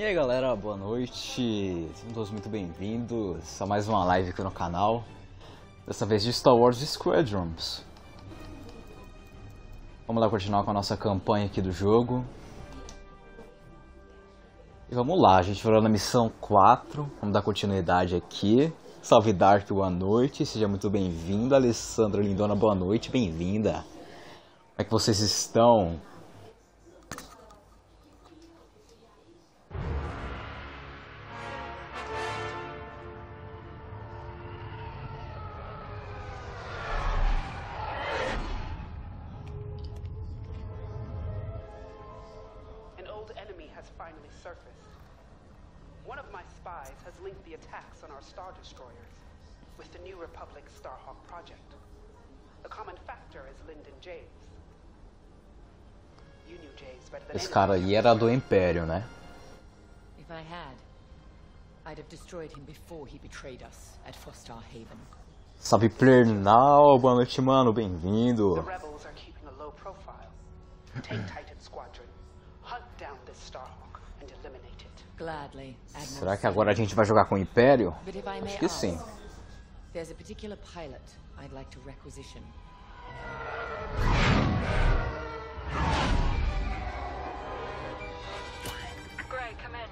E aí galera, boa noite, sejam todos muito bem-vindos a mais uma live aqui no canal. Dessa vez de Star Wars Squadrons. Vamos lá continuar com a nossa campanha aqui do jogo. E vamos lá, a gente vai lá na missão 4, vamos dar continuidade aqui. Salve Dark, boa noite, seja muito bem-vindo. Alessandra Lindona, boa noite, bem-vinda. Como é que vocês estão? Star Destroyers with the New Republic Starhawk project. The common factor is Lyndon James. You knew James better than Esse cara aí era do Império, né? If I had, I'd have destroyed him before he betrayed us at Foster Haven. Salve Plernal, boa noite, mano, bem-vindo. The rebels are keeping a low profile. Take Titan Squadron, hunt down this Starhawk and eliminate it. Gladly. Será que agora a gente vai jogar com o Império? Acho que sim. There's a particular pilot I'd like to requisition. Gray, come in.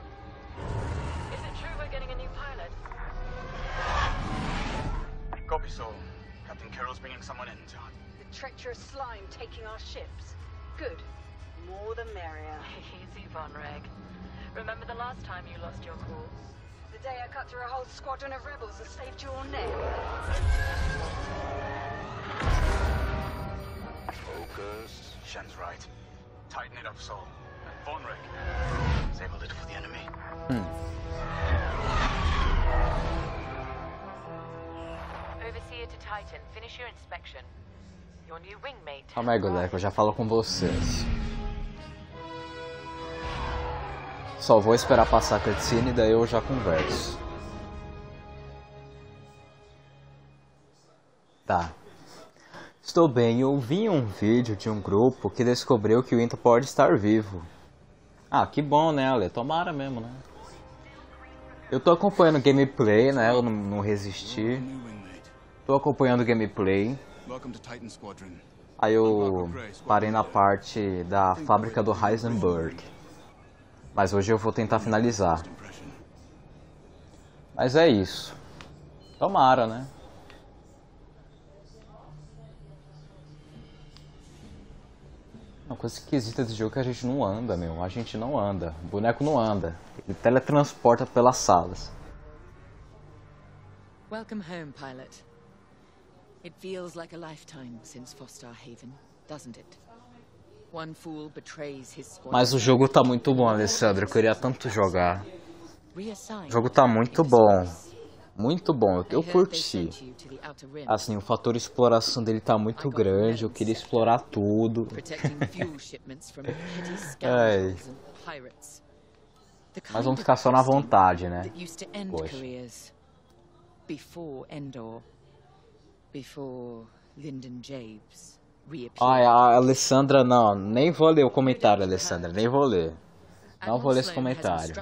Is it true we're getting a new pilot? Copy, Saul. Captain Carroll's bringing someone in, John. The treacherous slime taking our ships. Good. More the merrier. Easy, Von Reg. Remember the last time you lost your cool? The day I cut through a whole squadron of rebels and saved your neck. Focus. Shen's right. Tighten it up, Saul. And Von Reg. Save a little for the enemy. Overseer to Titan, finish your inspection. Your new wingmate. Calma aí, galera, que eu já falo com vocês. Só vou esperar passar a cutscene e daí eu já converso. Tá. Estou bem, eu vi um vídeo de um grupo que descobriu que o Inta pode estar vivo. Ah, que bom, né, Ale? Tomara mesmo, né? Eu tô acompanhando gameplay, né? Eu não resisti. Tô acompanhando gameplay. Aí eu parei na parte da fábrica do Heisenberg. Mas hoje eu vou tentar finalizar. Mas é isso. Tomara, né? Uma coisa esquisita desse jogo é que a gente não anda, meu. A gente não anda. O boneco não anda. Ele teletransporta pelas salas. Welcome home, pilot. It feels like a lifetime since Foster Haven, doesn't it? One fool betrays his squadron. Mas o jogo tá muito bom, Alessandro. Eu queria tanto jogar. O jogo tá muito bom. Muito bom. Eu curti. Assim, o fator exploração dele tá muito grande. Eu queria explorar tudo. É. Mas vamos ficar só na vontade, né? Poxa. Ai, a Alessandra, não, nem vou ler o comentário, Alessandra, nem vou ler. Não vou ler esse comentário.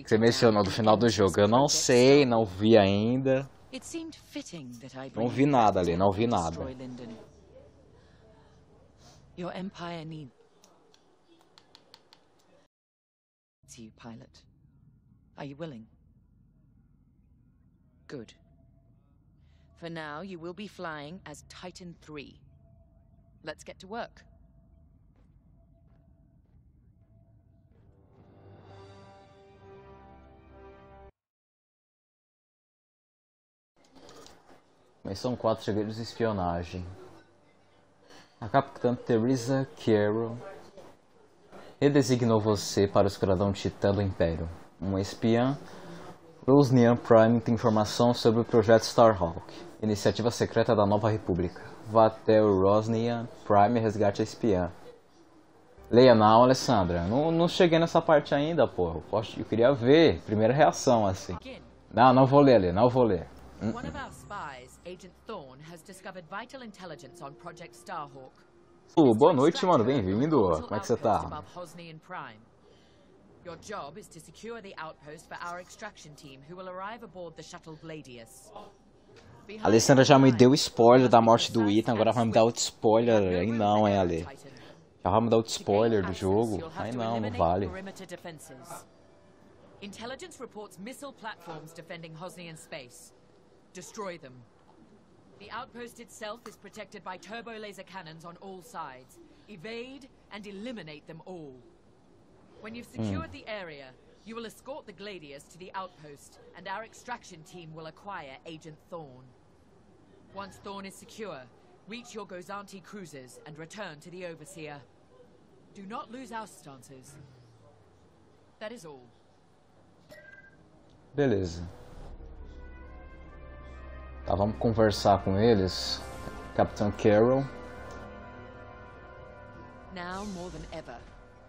Você mencionou do final do jogo, eu não sei, não vi ainda. Não vi nada ali, não vi nada. Your empire needs you, pilot. Are you willing? Good. For now, you will be flying as Titan 3. Let's get to work. Mas são 4 segredos de espionagem. A capitã Theresa Carroll redesignou você para o esquadrão Titã do Império. Uma espiã, Yavin Prime tem informação sobre o projeto Starhawk, iniciativa secreta da Nova República. Vá até o Yavin Prime e resgate a espiã. Leia não, Alessandra. Não cheguei nessa parte ainda, pô. Eu queria ver. Primeira reação, assim. Não vou ler, Ale. Não vou ler. One of our spies, Agent Thorne, has discovered vital intelligence on Project Starhawk. Boa noite, mano. Bem-vindo. Como é que você tá? Your job is to secure the outpost for our extraction team, who will arrive aboard the shuttle Gladius. A Alessandra já me deu spoiler da morte do Ethan, agora vai me dar outro spoiler. Aí não, hein, Ale. Já vai me dar outro spoiler do jogo. Aí não, não vale. Intelligence reports missile platforms defending Hosnian space. Destroy them. The outpost itself is protected by turbo laser cannons on all sides. Evade and eliminate them all. When you've secured the area, you will escort the Gladius to the outpost, and our extraction team will acquire Agent Thorn. Once Thorn is secure, reach your Gozanti cruisers and return to the Overseer. Do not lose our stances. That is all. Beleza. Tá, vamos conversar com eles. Capitão Carroll. Now more than ever,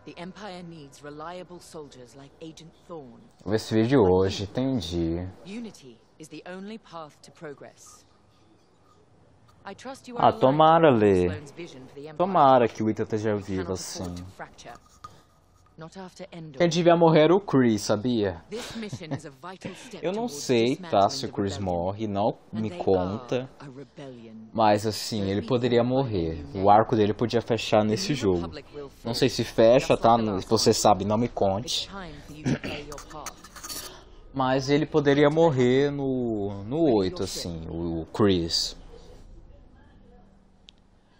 the Empire needs reliable soldiers like Agent Thorn. Vou ver esse vídeo hoje, entendi. Unity is the only path to progress. I trust you Ah, are tomara, aligned with Lê. Sloane's vision for the Empire. Tomara que o Ethan esteja We vivo cannot assim. afford to fracture. Not after Endor. Quem devia morrer era o Chris, sabia? This mission is a vital step Eu não towards sei, tá, dismantling se o the Chris rebellion. morre, não And me they conta. are a rebellion. Mas assim, ele poderia morrer. O arco dele podia fechar nesse jogo. Não sei se fecha, tá? Se você sabe, não me It's conte. time for you to play your part. Mas ele poderia morrer no 8, assim, o Chris.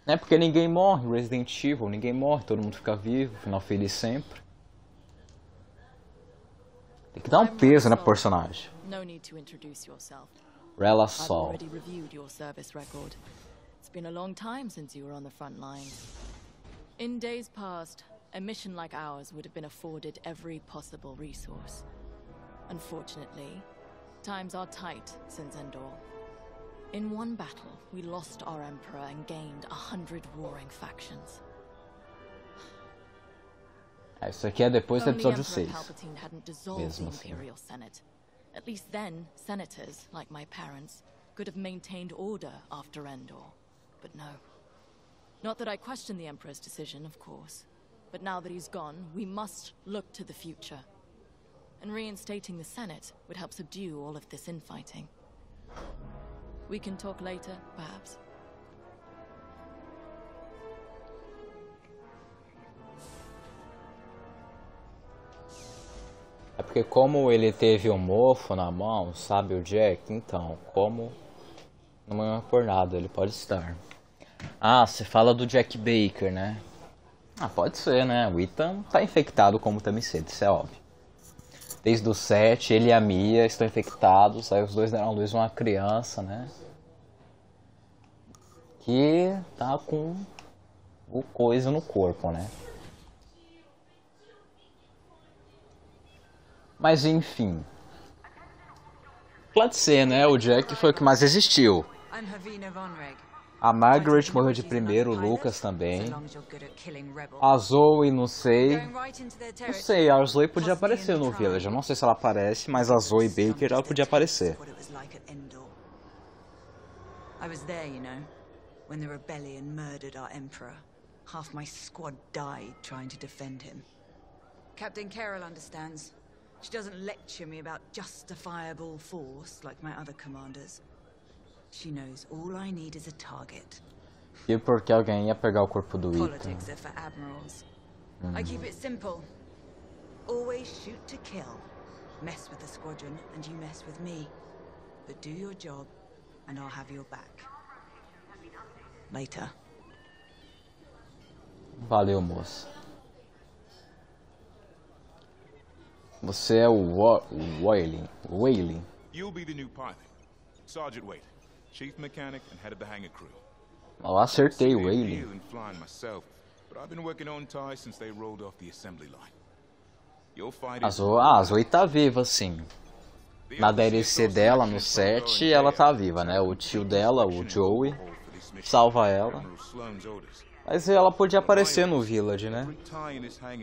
Não é porque ninguém morre, Resident Evil, ninguém morre, todo mundo fica vivo, final feliz sempre. Tem que dar um peso na personagem. No need to introduce yourself. Rella I've Sol. already reviewed your service record. It's been a long time since you were on the front lines. In days past, a mission like ours would have been afforded every possible resource. Unfortunately, times are tight since Endor. In one battle, we lost our Emperor and gained 100 warring factions. Isso aqui é depois do Only episódio Emperor 6. Palpatine hadn't dissolved Mesmo the assim. Imperial Senate. At least then, senators, like my parents, could have maintained order after Endor. But no. Not that I question the Emperor's decision, of course. But now that he's gone, we must look to the future. And reinstating the Senate would help subdue all of this infighting. We can talk later, perhaps. É porque como ele teve um mofo na mão, sabe o Jack? Então, como não é por nada, ele pode estar. Ah, você fala do Jack Baker, né? Ah, pode ser, né? O Ethan tá infectado como também cedo, isso é óbvio. Desde o 7, ele e a Mia estão infectados, aí os dois deram à luz uma criança, né? Que tá com o coisa no corpo, né? Mas enfim. Pode ser, né? O Jack foi o que mais resistiu. A Margaret morreu de primeiro, o Lucas também. A Zoe, não sei. Não sei, a Zoe podia aparecer no Village. Eu não sei se ela aparece, mas a Zoe Baker ela podia aparecer. I was there, you know, when the rebellion murdered our Emperor. Half my squad died trying to defend him. Captain Carroll understands. She doesn't lecture me about justifiable force like my other commanders. She knows all I need is a target. E porque alguém ia pegar o corpo do Ethan. Politics are for admirals. I keep it simple. Always shoot to kill. Mess with the squadron and you mess with me. But do your job and I'll have your back. Later. Valeu, moça. Você é o Whaling. You'll be the new pilot. Sergeant Wade, chief mechanic and head of the hangar crew. Eu acertei o Whaling. And flying myself, but I've been working on ties since they rolled off the assembly line. You'll fight A Zoe tá viva, sim. Na DLC dela, no 7, ela tá viva, né? O tio dela, o Joey, salva ela. Mas ela podia aparecer no Village, né?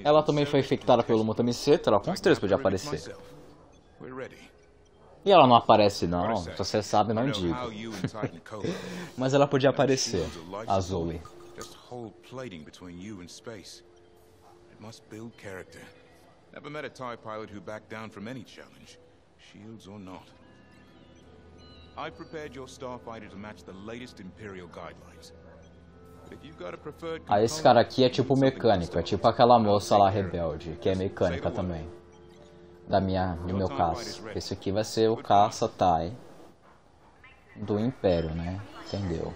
Ela também foi infectada pelo Mutamiceto, ela com certeza podia aparecer. E ela não aparece não, se você sabe, não digo. Mas ela podia aparecer, a Zoe. Never met a TIE pilot who backed down from any challenge, shields or not. I've prepared your starfighter to match the latest Imperial guidelines. But if you've got a preferred Ah, esse cara aqui é tipo mecânico, é tipo aquela moça lá rebelde, que é mecânica também. Do meu caso. Esse aqui vai ser o caça TIE do Império, né? Entendeu?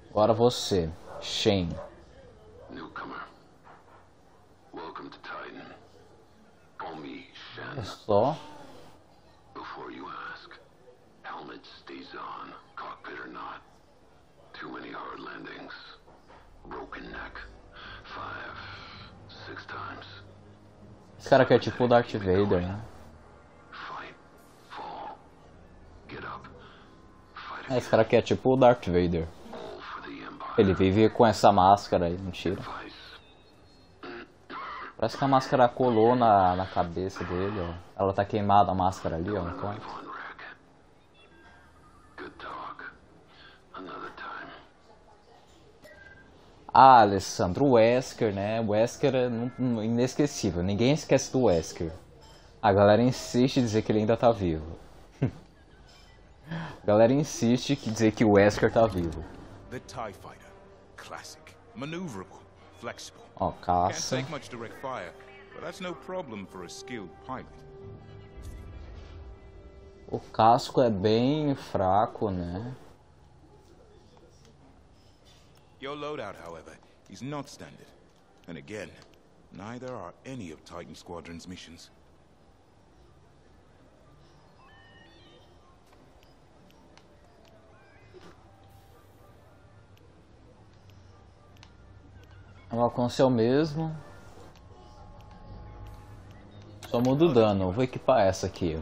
Agora você, Shane. Olha só. Esse cara aqui é tipo o Darth Vader, né? Esse cara aqui é tipo o Darth Vader. Ele vive com essa máscara aí, mentira. Parece que a máscara colou na cabeça dele, ó. Ela tá queimada a máscara ali, ó. Então. Ah, Alessandro, o Wesker, né? O Wesker é inesquecível. Ninguém esquece do Wesker. A galera insiste em dizer que ele ainda tá vivo. A galera insiste em dizer que o Wesker tá vivo. The TIE fighter, classic, maneuverable, flexible. Ó, caça. Can't take much direct fire, but that's no problem for a skilled pilot. O casco é bem fraco, né? Your loadout, however, is not standard. And again, neither are any of Titan Squadron's missions. O alcance é o mesmo. Só muda o dano. Eu vou equipar essa aqui.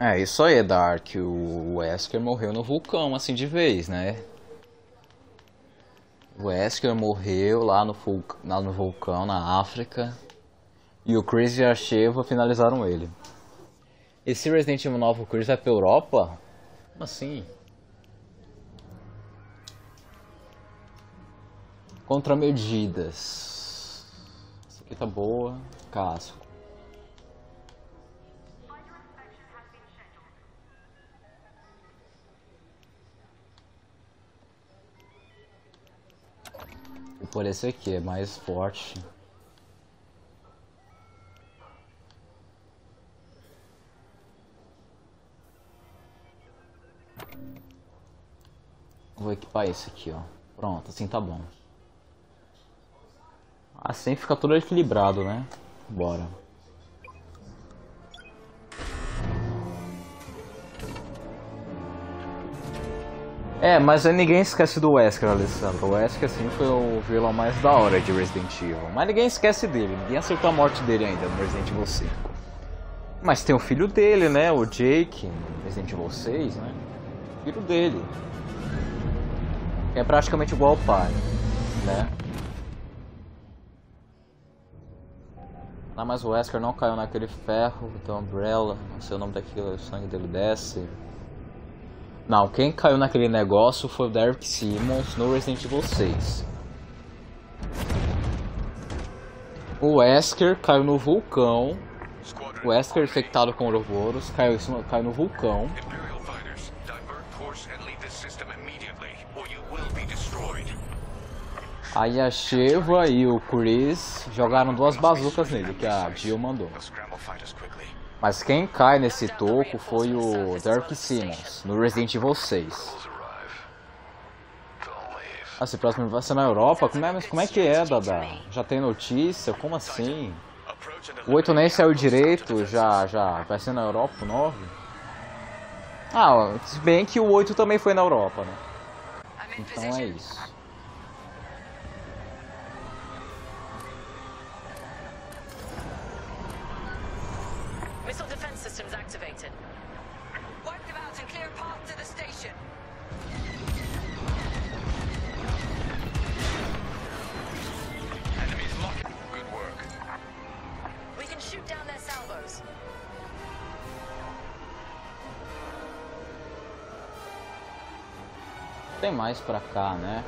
É, isso aí, Dark. O Wesker morreu no vulcão, assim, de vez, né? O Wesker morreu lá no vulcão, na África. E o Chris e a Sheva finalizaram ele. Esse Resident Evil 9, o Chris vai pra Europa? Como assim? Contramedidas. Essa aqui tá boa. Casco. Por esse aqui, é mais forte. Vou equipar esse aqui, ó. Pronto, assim tá bom. Assim fica tudo equilibrado, né? Bora. É, mas ninguém esquece do Wesker, Alessandro. O Wesker, assim, foi o vilão mais da hora de Resident Evil. Mas ninguém esquece dele. Ninguém acertou a morte dele ainda no Resident Evil 5. Mas tem o filho dele, né? O Jake, no Resident Evil 6, né? O filho dele. Que é praticamente igual ao pai, né? Ah, mas o Wesker não caiu naquele ferro da Umbrella. Não sei o nome daquilo, o sangue dele desce. Não, quem caiu naquele negócio foi o Derek Simmons no Resident Evil 6. O Wesker caiu no vulcão. O Wesker infectado com ouroboros caiu no vulcão. Aí a Sheva e o Chris jogaram 2 bazucas nele, que a Jill mandou. Mas quem cai nesse toco foi o Derek Simmons, no Resident Evil 6. Ah, esse próximo vai ser na Europa? Como é que é, Dada? Já tem notícia? Como assim? O 8 nem saiu direito, já vai ser na Europa o 9? Ah, se bem que o 8 também foi na Europa, né? Então é isso. Missile defense systems activated. Wipe them out and clear a path to the station. Enemies locked. Good work. Tem mais pra cá, né?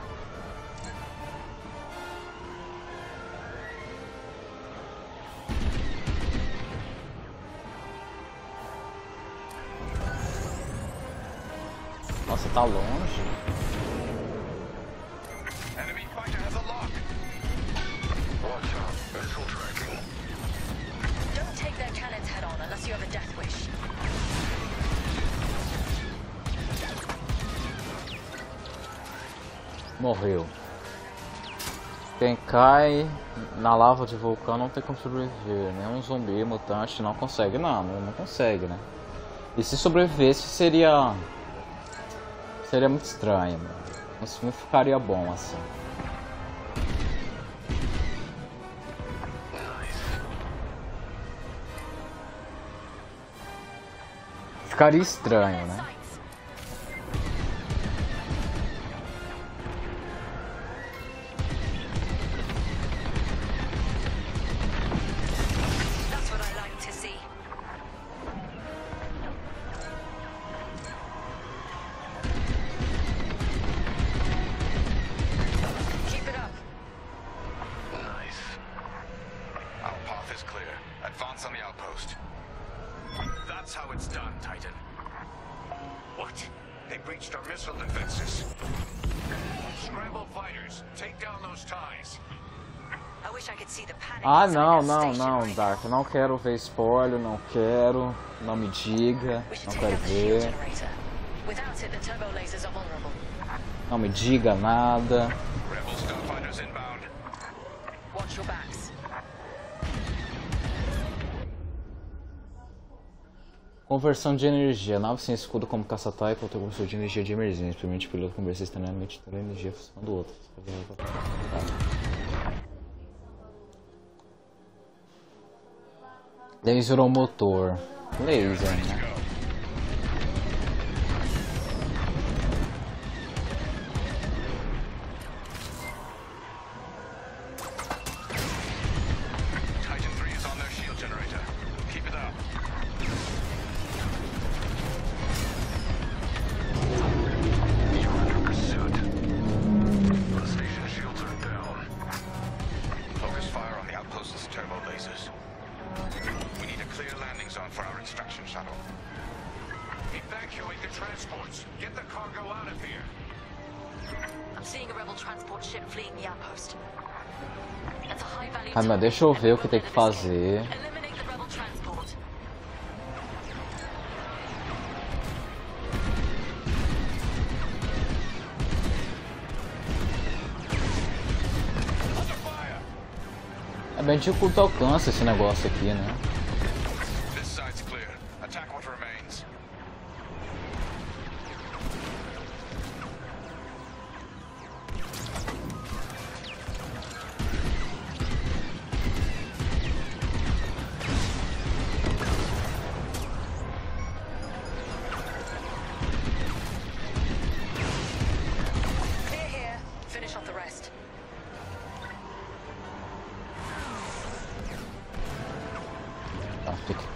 Nossa, tá longe. Enemy fighter has a lock. Watch out, missile tracking. Don't take their cannons head on unless you have a death wish. Morreu. Quem cai na lava de vulcão não tem como sobreviver. Nenhum zumbi mutante não consegue. Não consegue, né? E se sobrevivesse seria muito estranho, mano. Não ficaria bom assim. Ficaria estranho, né? Ah, não, Dark, não quero ver spoiler, não quero, não me diga, não quero ver. Não me diga nada. Conversão de energia. Nave sem escudo como caça-type ou conversão de energia de emergência. Permite o piloto conversar instantaneamente toda a energia funcionando do outro. Laser ou motor? Laser, né? Ah, mas deixa eu ver o que tem que fazer. É bem de curto alcance esse negócio aqui, né?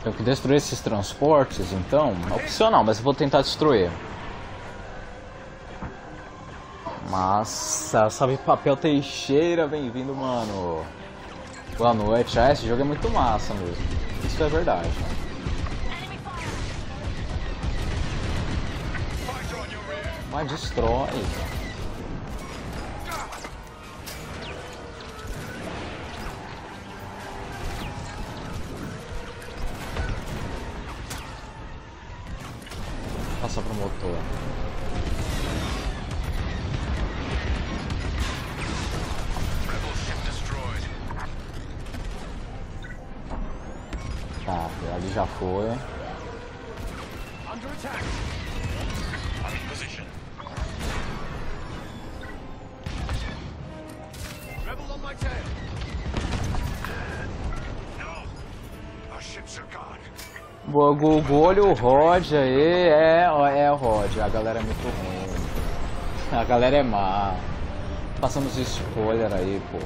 Tenho que destruir esses transportes, então, é opcional, mas eu vou tentar destruir. Massa, sabe, papel Teixeira, bem-vindo, mano. Boa noite. Ah, esse jogo é muito massa mesmo, isso é verdade. Mas destrói. Passa pro motor. Tá, ali já foi. Boa, Google, olha o Rod aí, é o Rod, a galera é muito ruim, a galera é má, passamos spoiler aí, pô.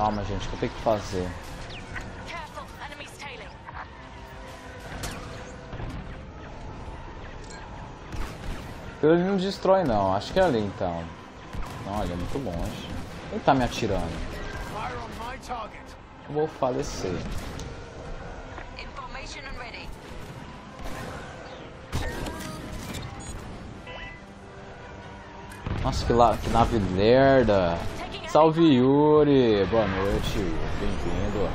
Calma, gente, o que eu tenho que fazer? Ele não destrói não, acho que é ali então. Não, ele é muito longe. Quem tá me atirando? Eu vou falecer. Nossa, que nave lerda. Salve Yuri, boa noite, bem-vindo.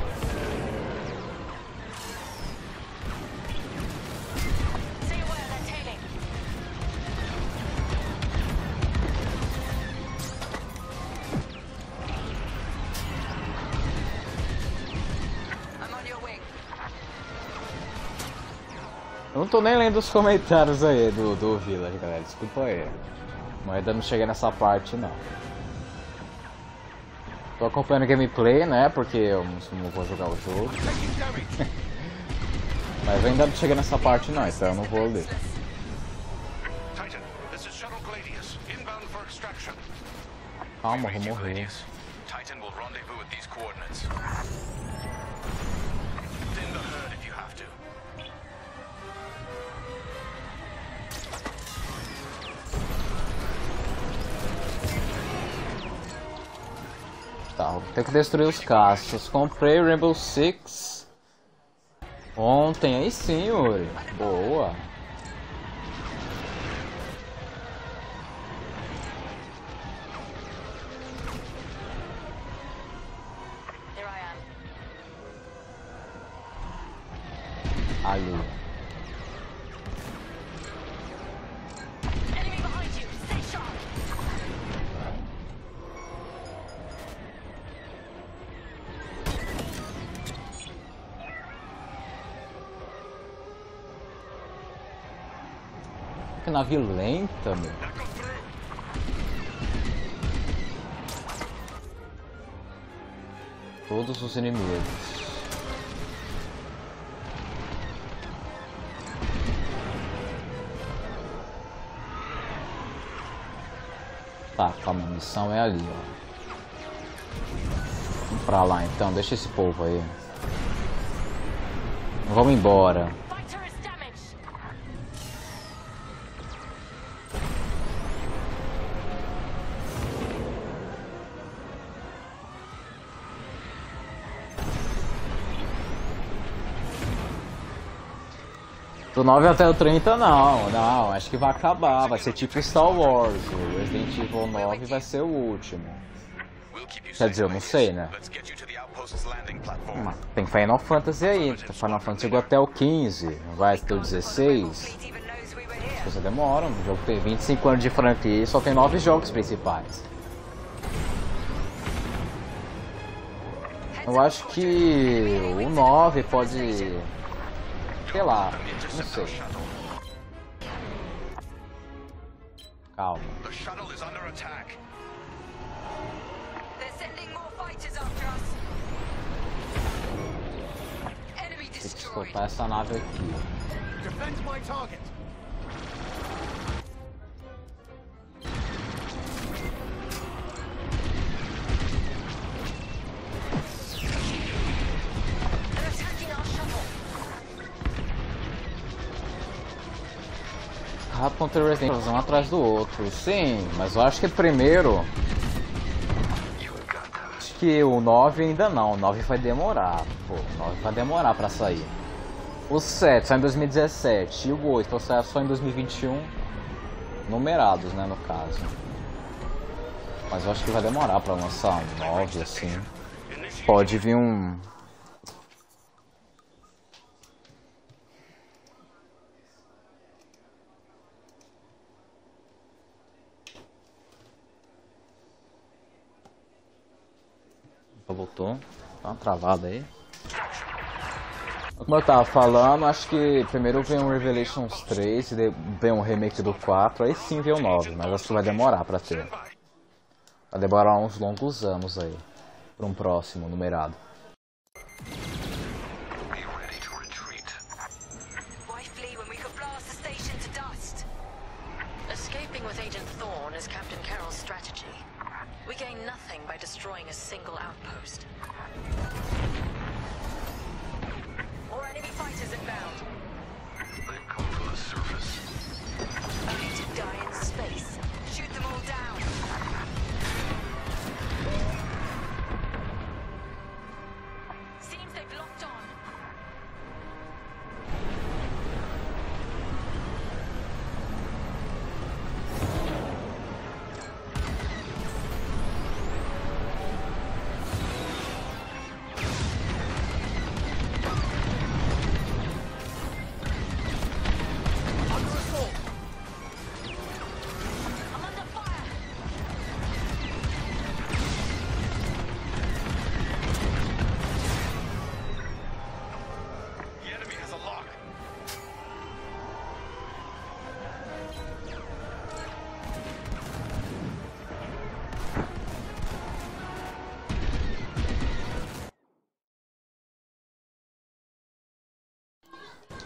Eu não tô nem lendo os comentários aí do Village, galera, desculpa aí. Mas ainda não cheguei nessa parte não. Tô acompanhando o gameplay, né, porque eu não vou jogar o jogo. Mas eu ainda não cheguei nessa parte não, então eu não vou ler. Calma, eu vou morrer. Tá, vou ter que destruir os caças. Comprei o Rainbow Six ontem, aí sim, Yuri. Boa. Ali. Que nave lenta, meu. Todos os inimigos. Tá, calma, a missão é ali, ó. Vamos pra lá então, deixa esse povo aí. Vamos embora. Do 9 até o 30 não, acho que vai acabar, vai ser tipo Star Wars, o Resident Evil 9 vai ser o último. Quer dizer, eu não sei, né? Tem Final Fantasy aí, Final Fantasy chegou até o 15, vai ter o 16. As coisas demoram, o jogo tem 25 anos de franquia e só tem 9 jogos principais. Eu acho que o 9 pode... sei lá, não sei. Calma. Tem que escoltar essa nave aqui. Contra o Resident Evil, um atrás do outro, sim, mas eu acho que primeiro, acho que o 9 ainda não, o 9 vai demorar, pô, o 9 vai demorar pra sair. O 7 sai em 2017 e o 8 vai sair só em 2021, numerados, né, no caso. Mas eu acho que vai demorar pra lançar um 9, assim, pode vir um... Voltou, tá uma travada aí. Como eu tava falando, acho que primeiro vem um Revelations 3 e vem um remake do 4, aí sim vem o 9, mas acho que vai demorar pra ter. Vai demorar uns longos anos aí, pra um próximo numerado. We gain nothing by destroying a single outpost. More enemy fighters inbound. They've come from the surface. Only to die in space. Shoot them all down. Seems they've locked on.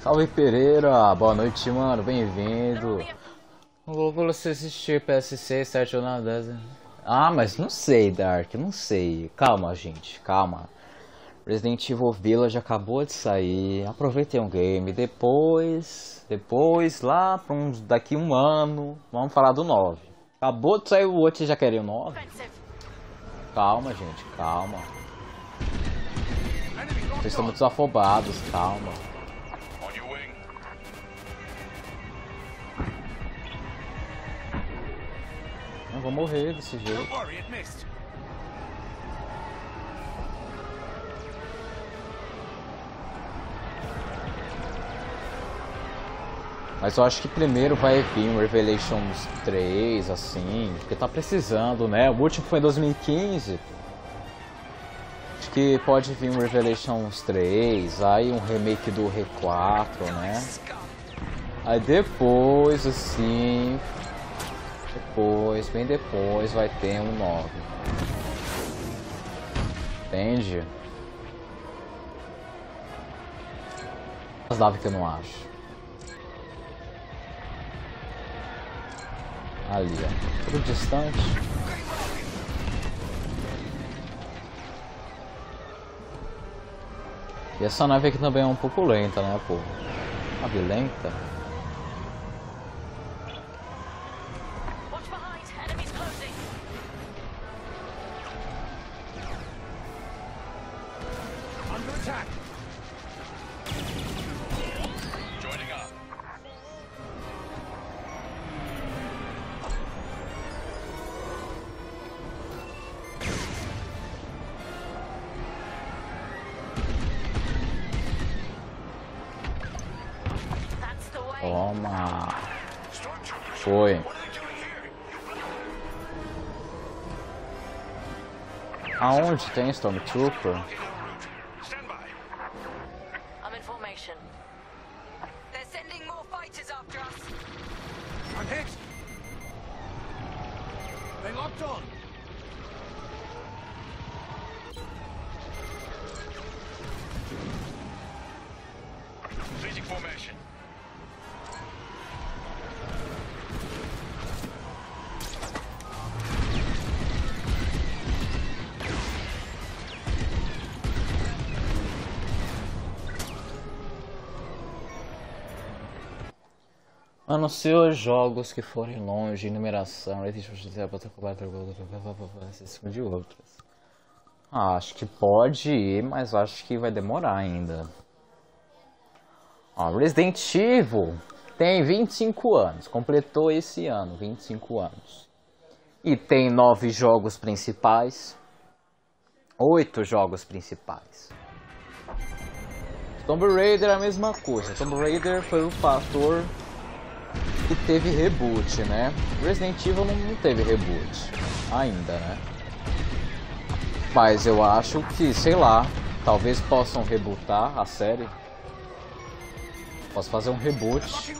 Salve Pereira, boa noite mano, bem-vindo. Vou você assistir PS6, 7 ou nada. Ah, mas não sei Dark, não sei. Calma gente, calma. Resident Evil Village acabou de sair, aproveitei um game, depois lá para daqui um ano, vamos falar do 9. Acabou de sair o 8 e já querem o 9? Calma gente, calma. Vocês estão muito afobados, calma. Eu vou morrer desse jeito. Mas eu acho que primeiro vai vir um Revelations 3, assim, porque tá precisando, né? O último foi em 2015. Acho que pode vir um Revelations 3, aí um remake do R4, né? Aí depois, assim... bem depois vai ter um 9. Entende? As naves que eu não acho. Ali, ó. Tudo distante. E essa nave aqui também é um pouco lenta, né, pô? Nave lenta. Toma! Foi! Aonde tem Stormtrooper? I'm in formation. They're sending more fighters after us. I'm hit! They locked on! Changing formation. Anunciou os jogos que forem longe, numeração, de outras. Ah, acho que pode ir, mas acho que vai demorar ainda. Ó, Resident Evil tem 25 anos, completou esse ano 25 anos. E tem 9 jogos principais, 8 jogos principais. Tomb Raider é a mesma coisa, Tomb Raider foi o fator que teve reboot, né? Resident Evil não teve reboot ainda, né? Mas eu acho que, sei lá, talvez possam rebootar a série. Posso fazer um reboot.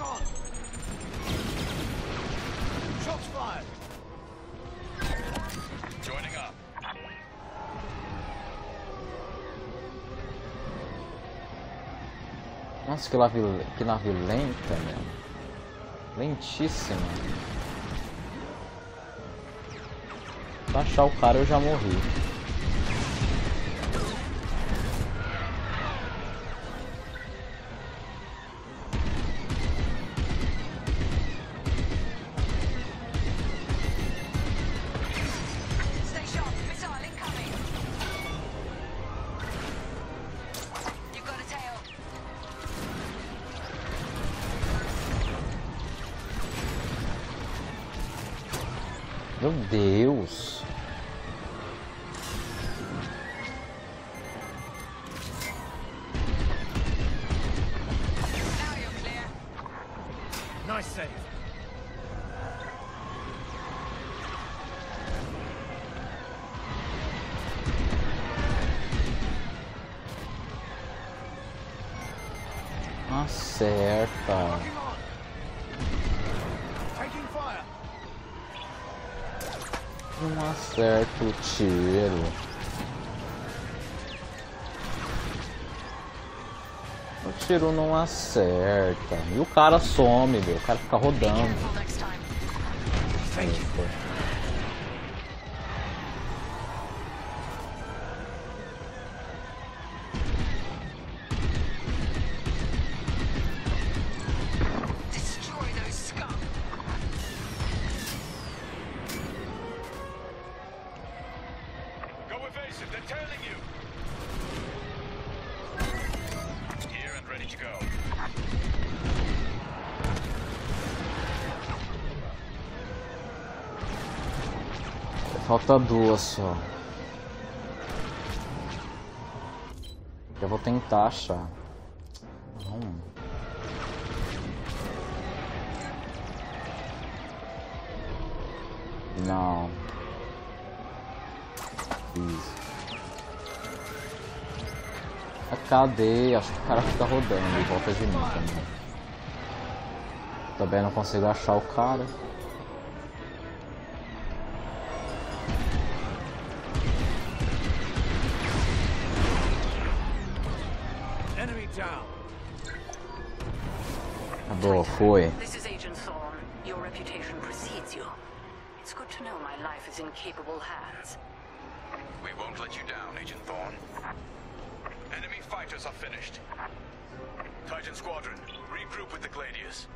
Nossa, que nave lenta, meu. Lentíssima. Se eu achar o cara, eu já morri. Meu Deus. Nice save. Acerta. Não acerta o tiro. O tiro não acerta. E o cara some, meu. O cara fica rodando. Falta duas só. Eu vou tentar achar. Não. Isso. Cadê? Acho que o cara fica rodando em volta de mim também. Também não consigo achar o cara. Boa, foi. This is Agent Thorne. Your reputation precedes you. It's good to know my life is in capable hands. We won't let you down, Agent Thorne. Enemy fighters are finished. Titan Squadron, regroup with the Gladius.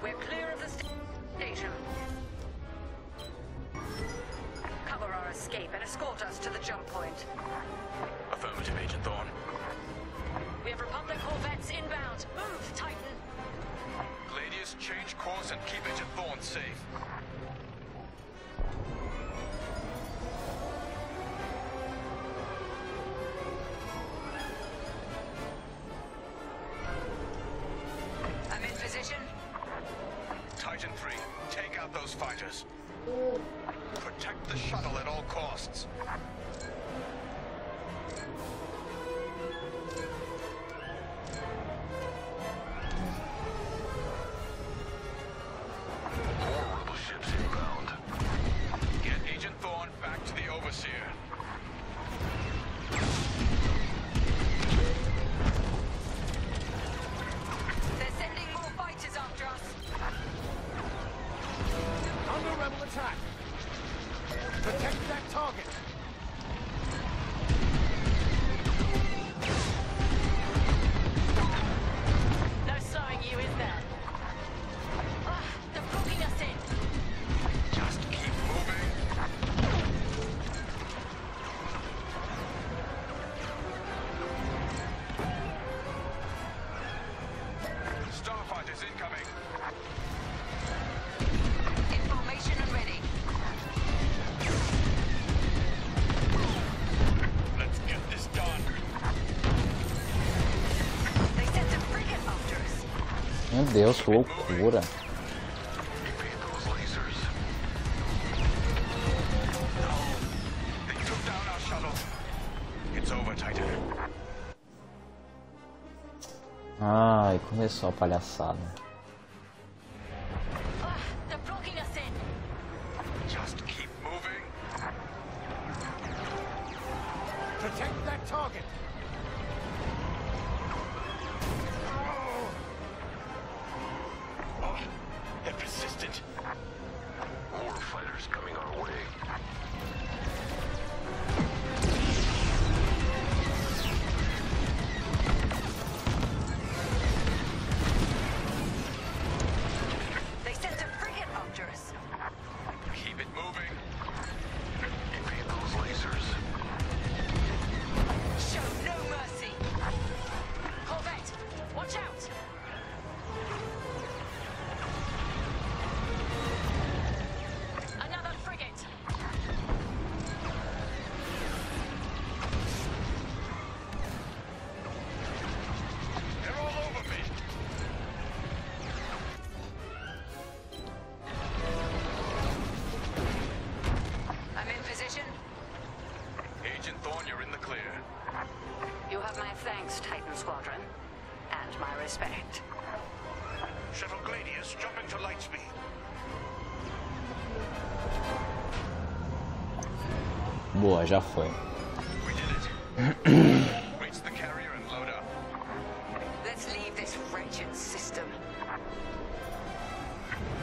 We're clear of the station. Cover our escape and escort us to the jump point. Affirmative, Agent Thorne. We have Republic corvettes inbound. Move, Titan. Gladius, change course and keep Agent Thorne safe. I'm in position. Titan 3, take out those fighters. Protect the shuttle at all costs. Horrible ships inbound. Get Agent Thorne back to the Overseer. They're sending more fighters after us. Under rebel attack. Protect that target. No slowing you, is there? They're blocking us in. Just keep moving. Starfighters incoming. In formation and ready. Let's get this done. They sent a frigate after us. Meu Deus, que loucura. Evade those lasers. No. They took down our shuttle. It's over, Titan. Ai, começou a palhaçada. They're blocking us in. Just keep moving. Protect that target. consistent. More fighters coming our way. They sent a frigate after us. Keep it moving. Evade those lasers. Show no mercy. Corvette, watch out. Another frigate. They're all over me. I'm in position. Agent Thorne, you're in the clear. You have my thanks, Titan Squadron. And my respect. Shuttle Gladius, jumping to light speed. Boa, já foi. We did it. Reach the carrier and load up. Let's leave this wretched system.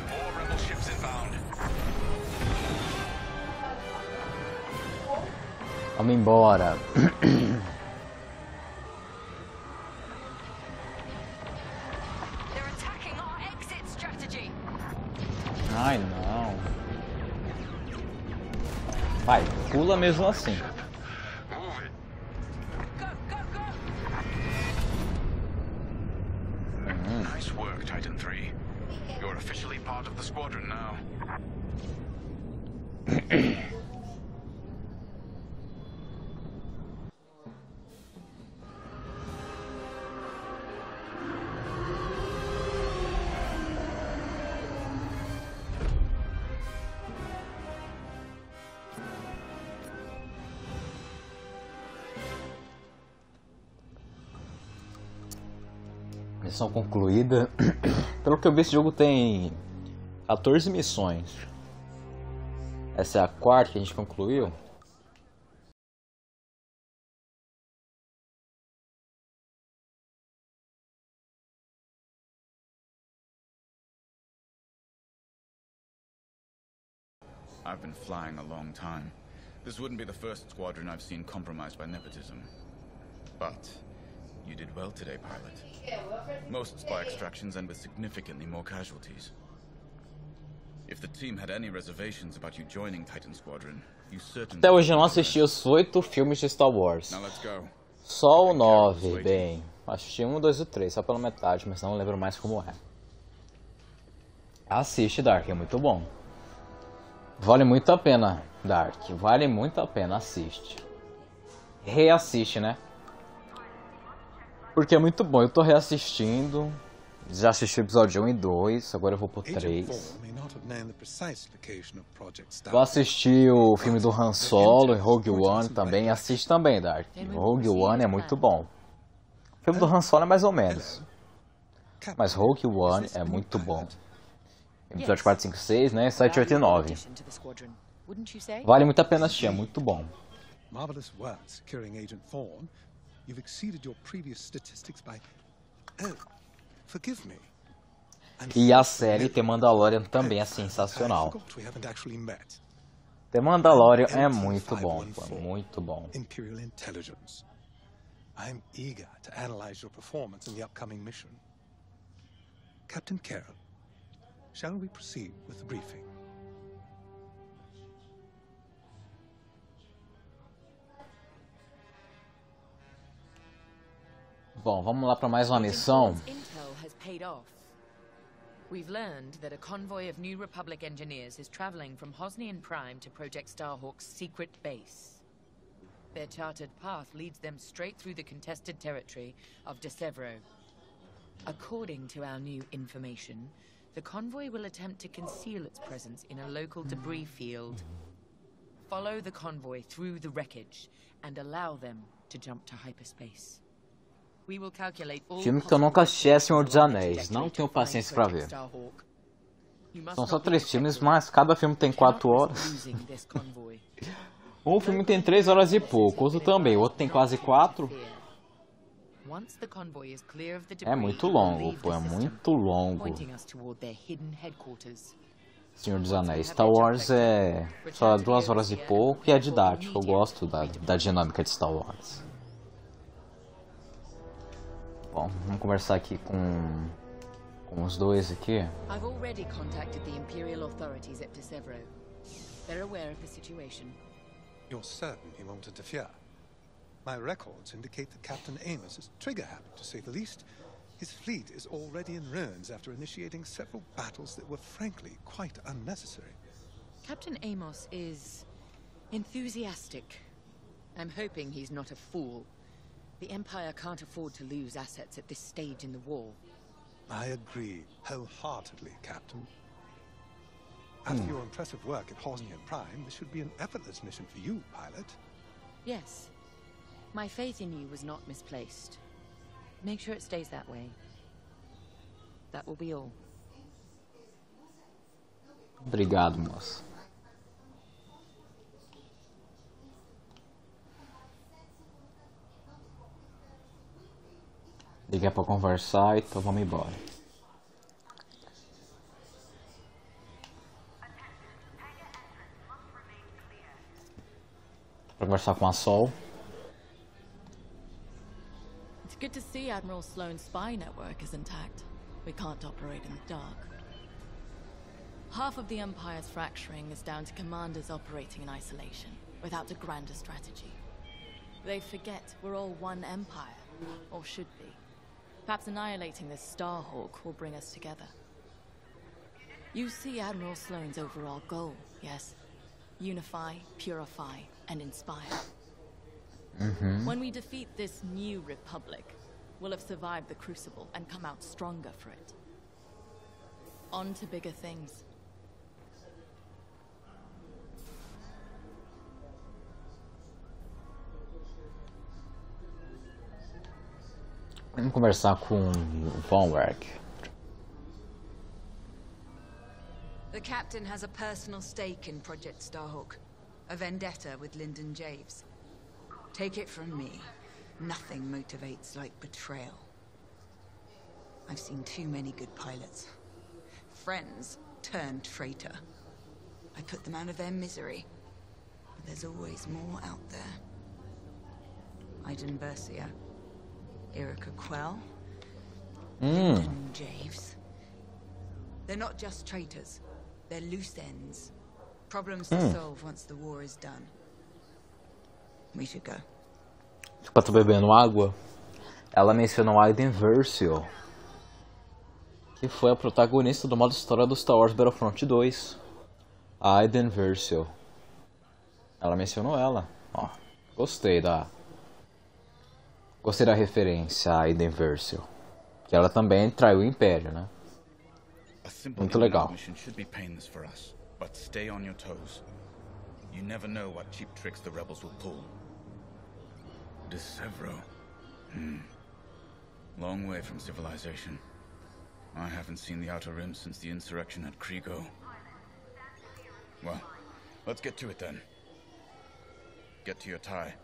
More rebel ships inbound. Vamos embora. They're attacking our exit strategy. Ai, não. Vai, pula mesmo assim. Move it. Go, go, go. Nice work, Titan 3. You're officially part of the squadron now. Missão concluída. Pelo que eu vi, esse jogo tem 14 missões. Essa é a quarta que a gente concluiu. I've been flying a long time. This wouldn't be the first squadron I've seen compromised by nepotism. But you did well today, pilot. Most spy extractions end with significantly more casualties. If the team had any reservations about you joining Titan Squadron, you certainly... Até hoje eu não assisti os 8 filmes de Star Wars. Now let's go. Só o 9, bem. Assisti 1, 2 e 3, só pela metade, mas não lembro mais como é. Assiste, Dark, é muito bom. Vale muito a pena, Dark. Vale muito a pena, assiste. Reassiste, né? Porque é muito bom, eu tô reassistindo. Já assisti o episódio 1 e 2, agora eu vou pro 3. Vou assistir o filme do Han Solo e Rogue One também. Assiste também, Dark. Rogue One é muito bom. O filme do Han Solo é mais ou menos. Mas Rogue One é muito bom. Episódio 4, 5, 6, né? 7, 8 e 9. Vale muito a pena assistir, é muito bom. Marvelous work securing Agent Thorne. You've exceeded your previous statistics by... Oh, forgive me. E a série The Mandalorian também é sensacional. The Mandalorian é muito bom, muito bom. Imperial Intelligence. I'm eager to analyze your performance in the upcoming mission. Captain Carroll, shall we proceed with the briefing? Bom, vamos lá para mais uma missão. We've learned that a convoy of New Republic engineers is traveling from Hosnian Prime to Project Starhawk's secret base. Their charted path leads them straight through the contested territory of Desevro. According to our new information, the convoy will attempt to conceal its presence in a local debris field. Follow the convoy through the wreckage and allow them to jump to hyperspace. Filme que eu nunca assisti é Senhor dos Anéis, não tenho paciência pra ver. São só 3 filmes, mas cada filme tem 4 horas. Um filme tem 3 horas e pouco, outro também, o outro tem quase 4. Once the convoy is clear of the É debris, muito longo, leave pô, the é system, muito longo. pointing us toward their hidden headquarters. Senhor dos Anéis. Star Wars é só 2 horas e pouco e é didático. Eu gosto da dinâmica de Star Wars. Bom, vamos conversar aqui com os dois aqui. I've already contacted the Imperial authorities at Decevro. They're aware of the situation. You're certain he won't interfere? My records indicate that Captain Amos is trigger-happy, to say the least. His fleet is already in ruins after initiating several battles that were frankly quite unnecessary. Captain Amos is enthusiastic. I'm hoping he's not a fool. The Empire can't afford to lose assets at this stage in the war. I agree wholeheartedly, Captain. After your impressive work at Hoje Prime, this should be an effortless mission for you, pilot. Yes. My faith in you was not misplaced. Make sure it stays that way. That will be all. Obrigado, moça. Liguei pra conversar, então vamos embora. Pra conversar com a Sol. It's good to see Admiral Sloane's spy network is intact. We can't operate in the dark. Half of the Empire's fracturing is down to commanders operating in isolation, without a grander strategy. They forget we're all one empire, or should be. Perhaps annihilating this Starhawk will bring us together. You see Admiral Sloane's overall goal, yes? Unify, purify, and inspire. When we defeat this new republic, we'll have survived the Crucible and come out stronger for it. On to bigger things. Vamos conversar com Von Werk. The captain has a personal stake in Project Starhawk, a vendetta with Lyndon Javes. Take it from me, nothing motivates like betrayal. I've seen too many good pilots. Friends turned traitor. I put them out of their misery, but there's always more out there. Iden Versia, Erica Quell, Lyndon Javes. They're not just traitors. They're loose ends. Problems to solve once the war is done. We should go. Tipo, tô bebendo água. Ela mencionou a Iden Versio, que foi a protagonista do modo história do Star Wars Battlefront 2. A Iden Versio. Ela mencionou ela. Ó, gostei da referência a Iden Versio. Que ela também traiu o Império, né? Muito legal. Should be painless for us, but stay on your toes. You never know what cheap tricks the rebels will pull. Decevro. Long way from civilization. I haven't seen the Outer Rim since the insurrection at Kriego. Well, let's get to it then. Get to your tie.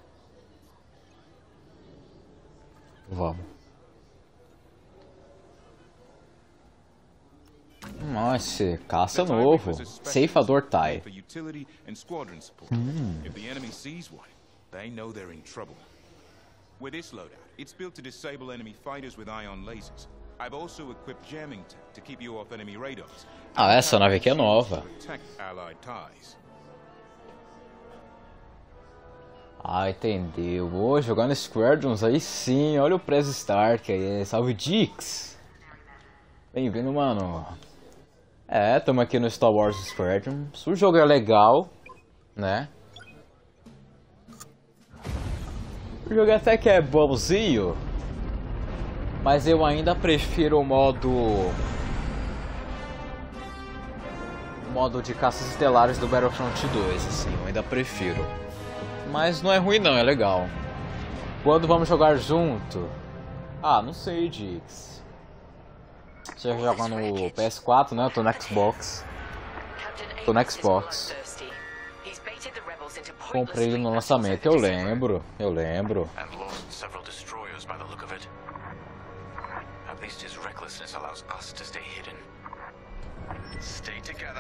Vamos. Nossa, caça novo. Ceifador tie. For utility and squadron support. If the enemy sees one, they know they're in trouble. With this loadout, it's built to disable enemy fighters with ion lasers. I've also equipped jamming tech to keep you off enemy radars. Ah, essa nave aqui é nova. Protect allied ties. Ah, entendeu. Vou jogar no Squadrons aí sim. Olha o Prez Stark aí. Salve, Dix. Bem-vindo, mano. É, estamos aqui no Star Wars Squadrons. O jogo é legal, né? O jogo até que é bonzinho, mas eu ainda prefiro o modo de caças estelares do Battlefront 2, assim, eu ainda prefiro. Mas não é ruim não, é legal. Quando vamos jogar junto? Ah, não sei, Dix. Você joga no PS4, né? Eu tô no Xbox. Tô no Xbox. Comprei ele no lançamento, eu lembro. And lost several destroyers by the look of it.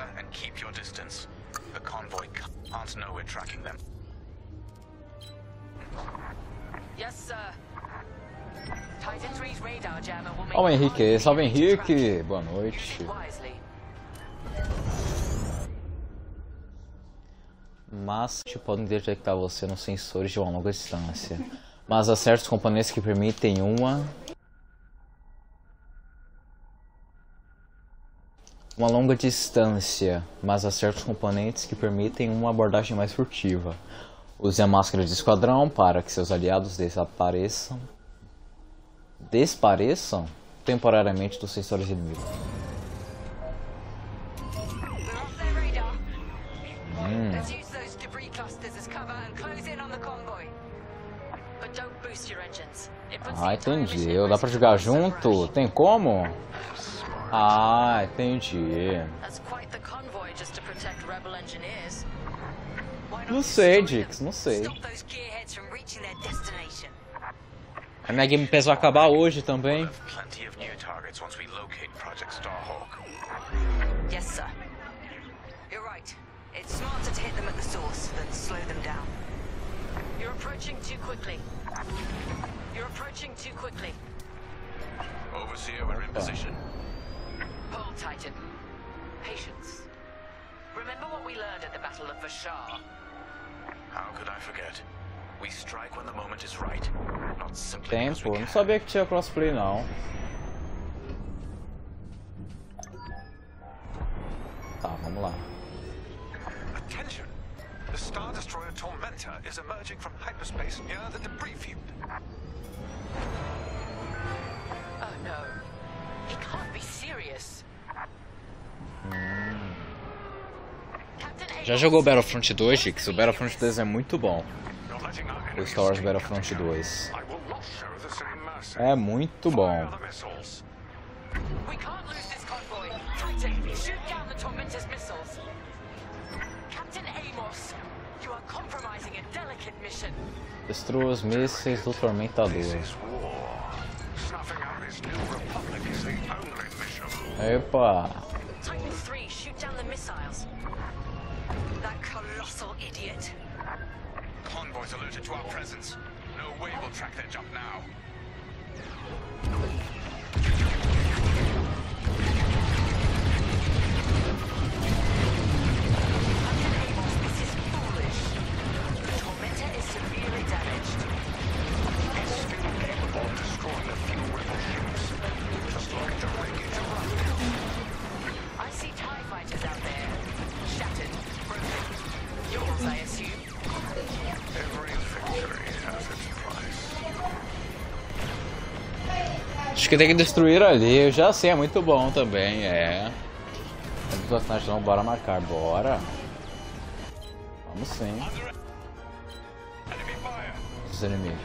fire and keep your distance. The convoy can't know we're tracking them. Yes, sir. Titan 3's radar jammer will make Ó o Henrique, salve Henrique, boa noite. Mas podem detectar você nos sensores de uma longa distância. Mas há certos componentes que permitem uma longa distância, mas há certos componentes que permitem uma abordagem mais furtiva. Use a máscara de esquadrão para que seus aliados desapareçam temporariamente dos sensores inimigos. Ah, entendi. Dá pra jogar junto? Tem como? Ah, entendi. Não sei, Dix, não sei. A minha Game Pass vai acabar hoje também. Yes, sir. You're right. It's smarter to hit them at the source than slow them down. You're approaching too quickly. You're approaching too quickly. Overseer, we're in position. Hold, Titan. Patience. Remember what we learned at the Battle of Vashar? How could I forget? We strike when the moment is right, not simply Tempo, não sabia que tinha crossplay não. Tá, vamos lá. Attention! The Star Destroyer Tormentor is emerging from hyperspace near the debris field. Oh no. He can't be serious. Já jogou Battlefront 2, Dix? O Battlefront 2 é muito bom. O Star Wars Battlefront 2. É muito bom. We can't lose this convoy. Titan, shoot down the Tormentor's missiles. Captain Amos, you are compromising a delicate mission. Destrua os mísseis do Tormentador. Epa! Titan 3, shoot down the missiles. That colossal idiot. Convoys alerted to our presence. No way we'll track their jump now. Captain Amos, this is foolish. The Tormentor is severely damaged. It's still capable of destroying a few rebel ships. Just like the wreckage around it. I see TIE fighters out there. Shattered, broken. Yours, I assume. Every victory has its price. Acho que tem que destruir ali, eu já sei, é muito bom também, é. Temos bastante, não, bora marcar, bora. Vamos sim. Os inimigos.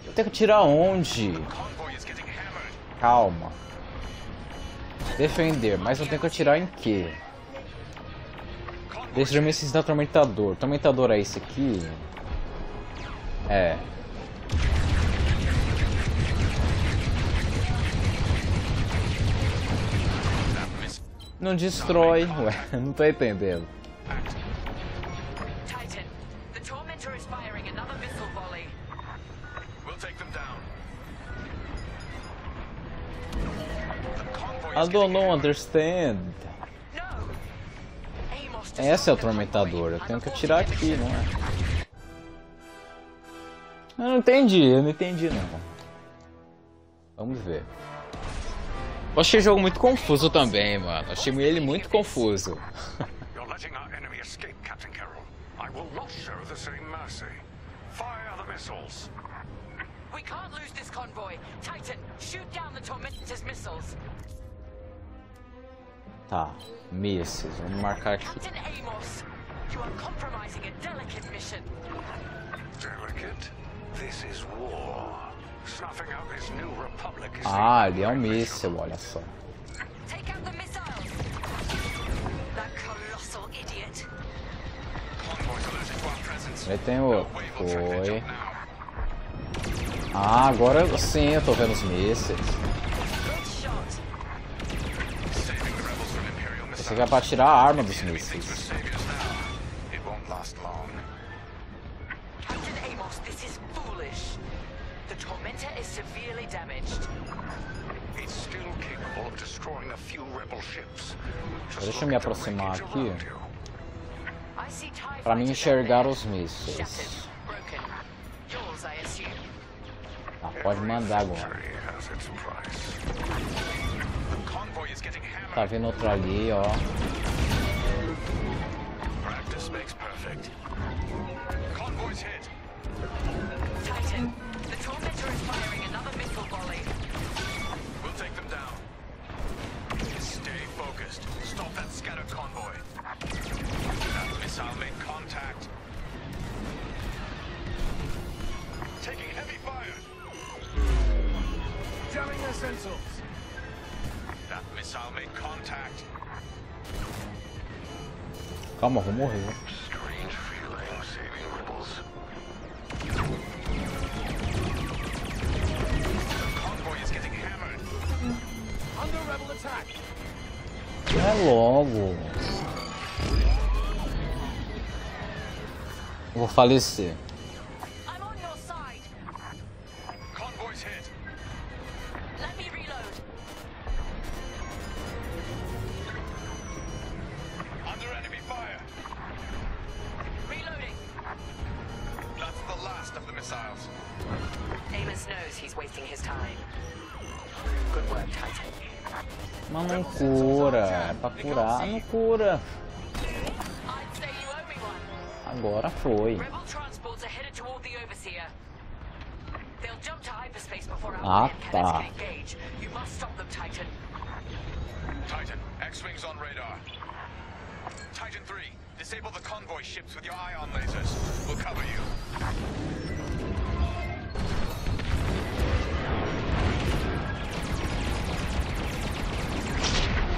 Eu tenho que tirar onde? Calma. Defender, mas eu tenho que atirar em quê? Destruir mísseis da Tormentador. Tormentador é esse aqui? É. Não destrói, ué, não tô entendendo. Titan, the Tormentor is firing another missile volley. We'll take them down. I don't understand. Essa é o Tormentador, eu tenho que atirar aqui, não é? Eu não entendi não. Vamos ver. Eu achei o jogo muito confuso também, mano. Achei ele muito confuso. You're letting our enemy escape, Captain Carroll. I will not show the same mercy. Fire the missiles. We can't lose this convoy. Titan, shoot down the Tormentor's missiles. Tá, mísseis, vamos marcar aqui. Captain Amos, you are compromising a delicate mission. Delicate? This is war. Snuffing out this new republic is Ah, ali é um míssil, olha só. Take out the missiles. That colossal idiot. Convoys alerted to our presence. Aí tem outro. Foi. Ah, agora sim eu tô vendo os mísseis. Good shot. Esse aqui é pra tirar a arma dos mísseis. Captain Amos, this is foolish. The Tormentor is severely damaged. It's still capable of destroying a few rebel ships. Deixa eu me aproximar aqui para me enxergar os mísseis. Ah, pode mandar agora. Tá vendo outro ali, ó. Titan, the Tormentor is firing another missile volley. We'll take them down. Stay focused. Stop that scattered convoy. That missile made contact. Taking heavy fire. Jamming their sensors. That missile made contact. Calma, vou morrer. Strange feeling saving rebels. The convoy is getting hammered. Under rebel attack. É logo. Vou falecer. I'm on your side. Convoy's hit. Let me reload. Under enemy fire. Reloading. That's the last of the missiles. Amos knows he's wasting his time. Good work, Titan. Mas não cura, é pra curar, não cura. I'd say you owe me one. Agora foi. Rebel transports are headed toward the Overseer. They'll jump to hyperspace before our Ah, cannons tá. can engage. You must stop them, Titan. Titan, X-Wings on radar. Titan 3, disable the convoy ships with your ion lasers. We'll cover you.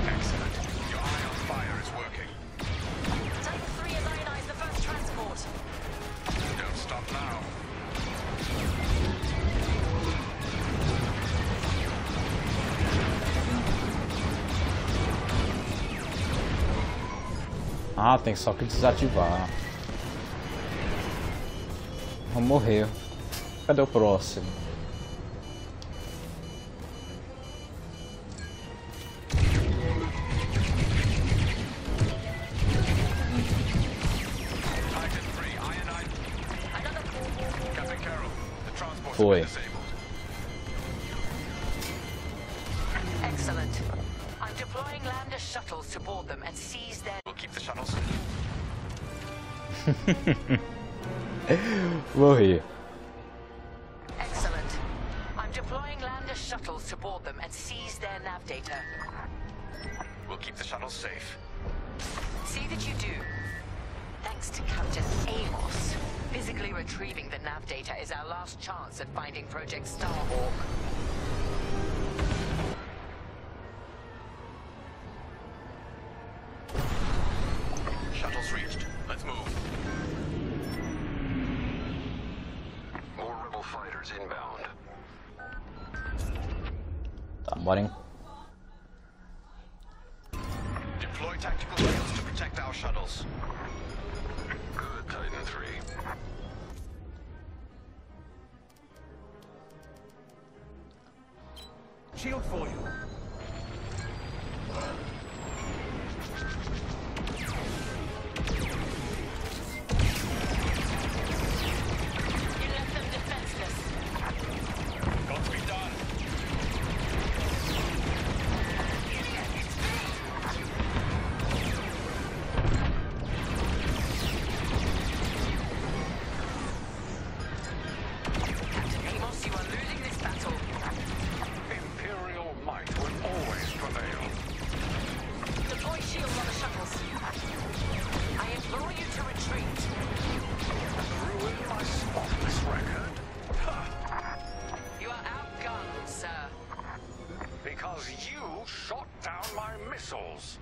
Excellent. Your ion fire is working. Titan 3 has ionized the first transport. Don't stop now. Ah, tem só que desativar. Vou morrer. Cadê o próximo? Foi. Excellent. I'm deploying lander shuttles to board them and seize their... We'll keep the shuttles. Morri. Excellent. I'm deploying lander shuttles to board them and seize their nav data. We'll keep the shuttles safe. See that you do. Thanks to Captain Amos. Physically retrieving the nav data is our last chance at finding Project Starhawk. Shuttles reached. Let's move. More rebel fighters inbound. Tá, bora hein. Deploy tactical rails to protect our shuttles. Good, Titan 3. Shield for you. You left them defenseless. Got to be done. Captain Amos, you are losing this battle. Imperial might will always prevail. Deploy shields on the shuttles. I implore you to retreat. Ruin my spotless record. You are outgunned, sir. Because you shot down my missiles.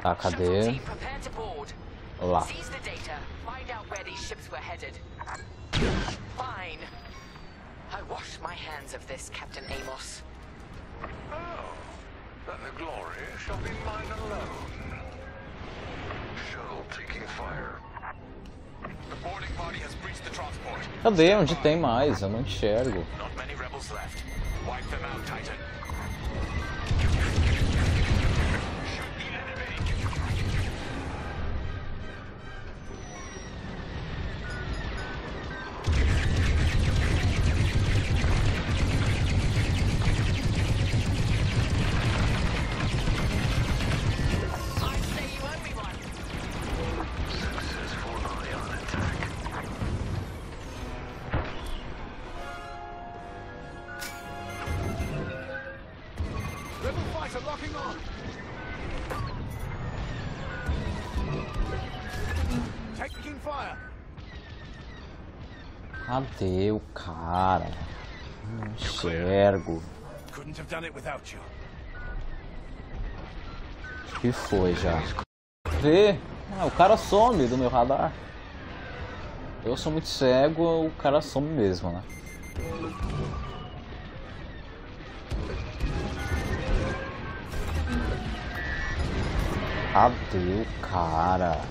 Tá, Shuttle cadê? team, prepare to board. Lá. Seize the data. Find out where these ships were headed. Fine. I wash my hands of this, Captain Amos. Oh, Then the glory shall be mine alone. Shuttle taking fire. The boarding party has breached the transport. Cadê? Onde tem mais? Eu não enxergo. Not many rebels left. Wipe them out, Titan. Cadê o cara? Não enxergo. O que foi já? Vê? Ah, o cara some do meu radar. Eu sou muito cego, o cara some mesmo, né? Cadê o cara?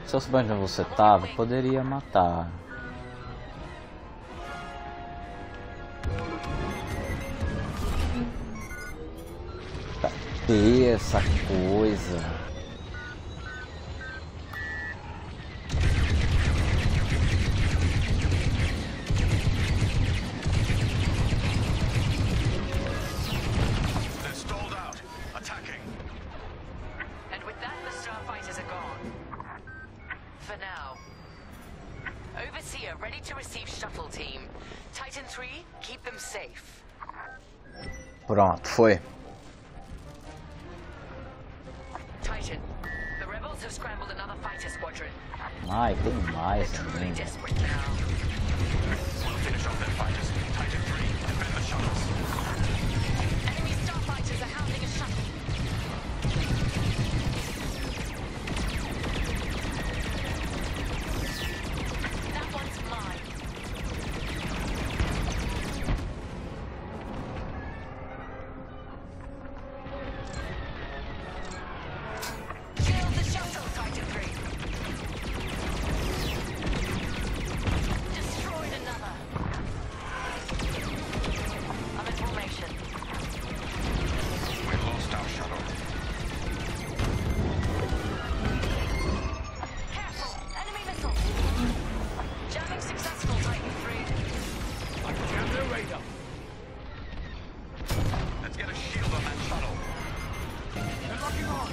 Se eu soubesse onde você tava, poderia matar. Cadê essa coisa? Pronto, foi. Titan, the rebels have scrambled another fighter squadron. Ai, tem mais também. We'll finish off their fighters. Titan 3, defend the shuttles. Enemy starfighters are hounding a shuttle. That one's mine. Shield the shuttle, Titan 3. Destroyed another. I'm in formation. We lost our shuttle. Careful! Enemy missile! Jamming successful, Titan 3. I can jam their radar. Let's get a shield on that shuttle. They're locking on.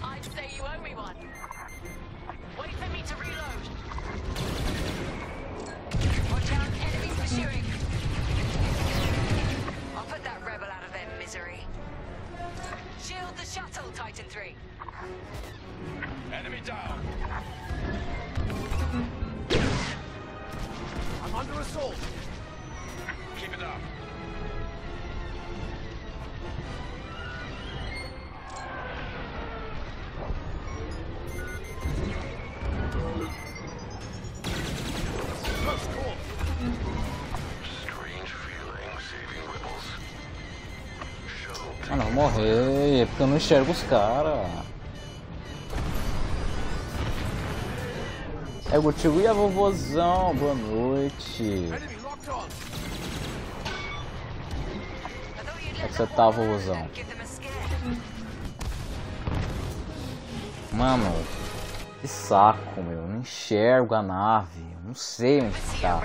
I'd say you owe me one. Wait for me to reload. Watch out, enemies pursuing. I'll put that rebel out of their misery. Shield the shuttle, Titan 3. Enemy down. I'm under assault. Keep it up. Strange feeling saving rebels. Mano, eu vou morrer, é porque eu não enxergo os caras. É o tio e a vovozão, boa noite. Como é que você tá, vovozão? Mano, que saco, meu. Eu não enxergo a nave. Eu não sei onde tá.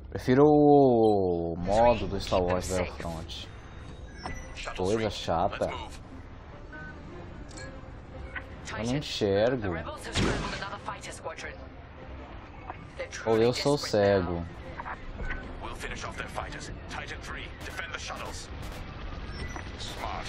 Prefiro o modo do Star Wars Battlefront. Coisa chata. Eu não enxergo. Ou eu sou cego. We'll finish off their fighters. Titan 3, defend the shuttles. Smart.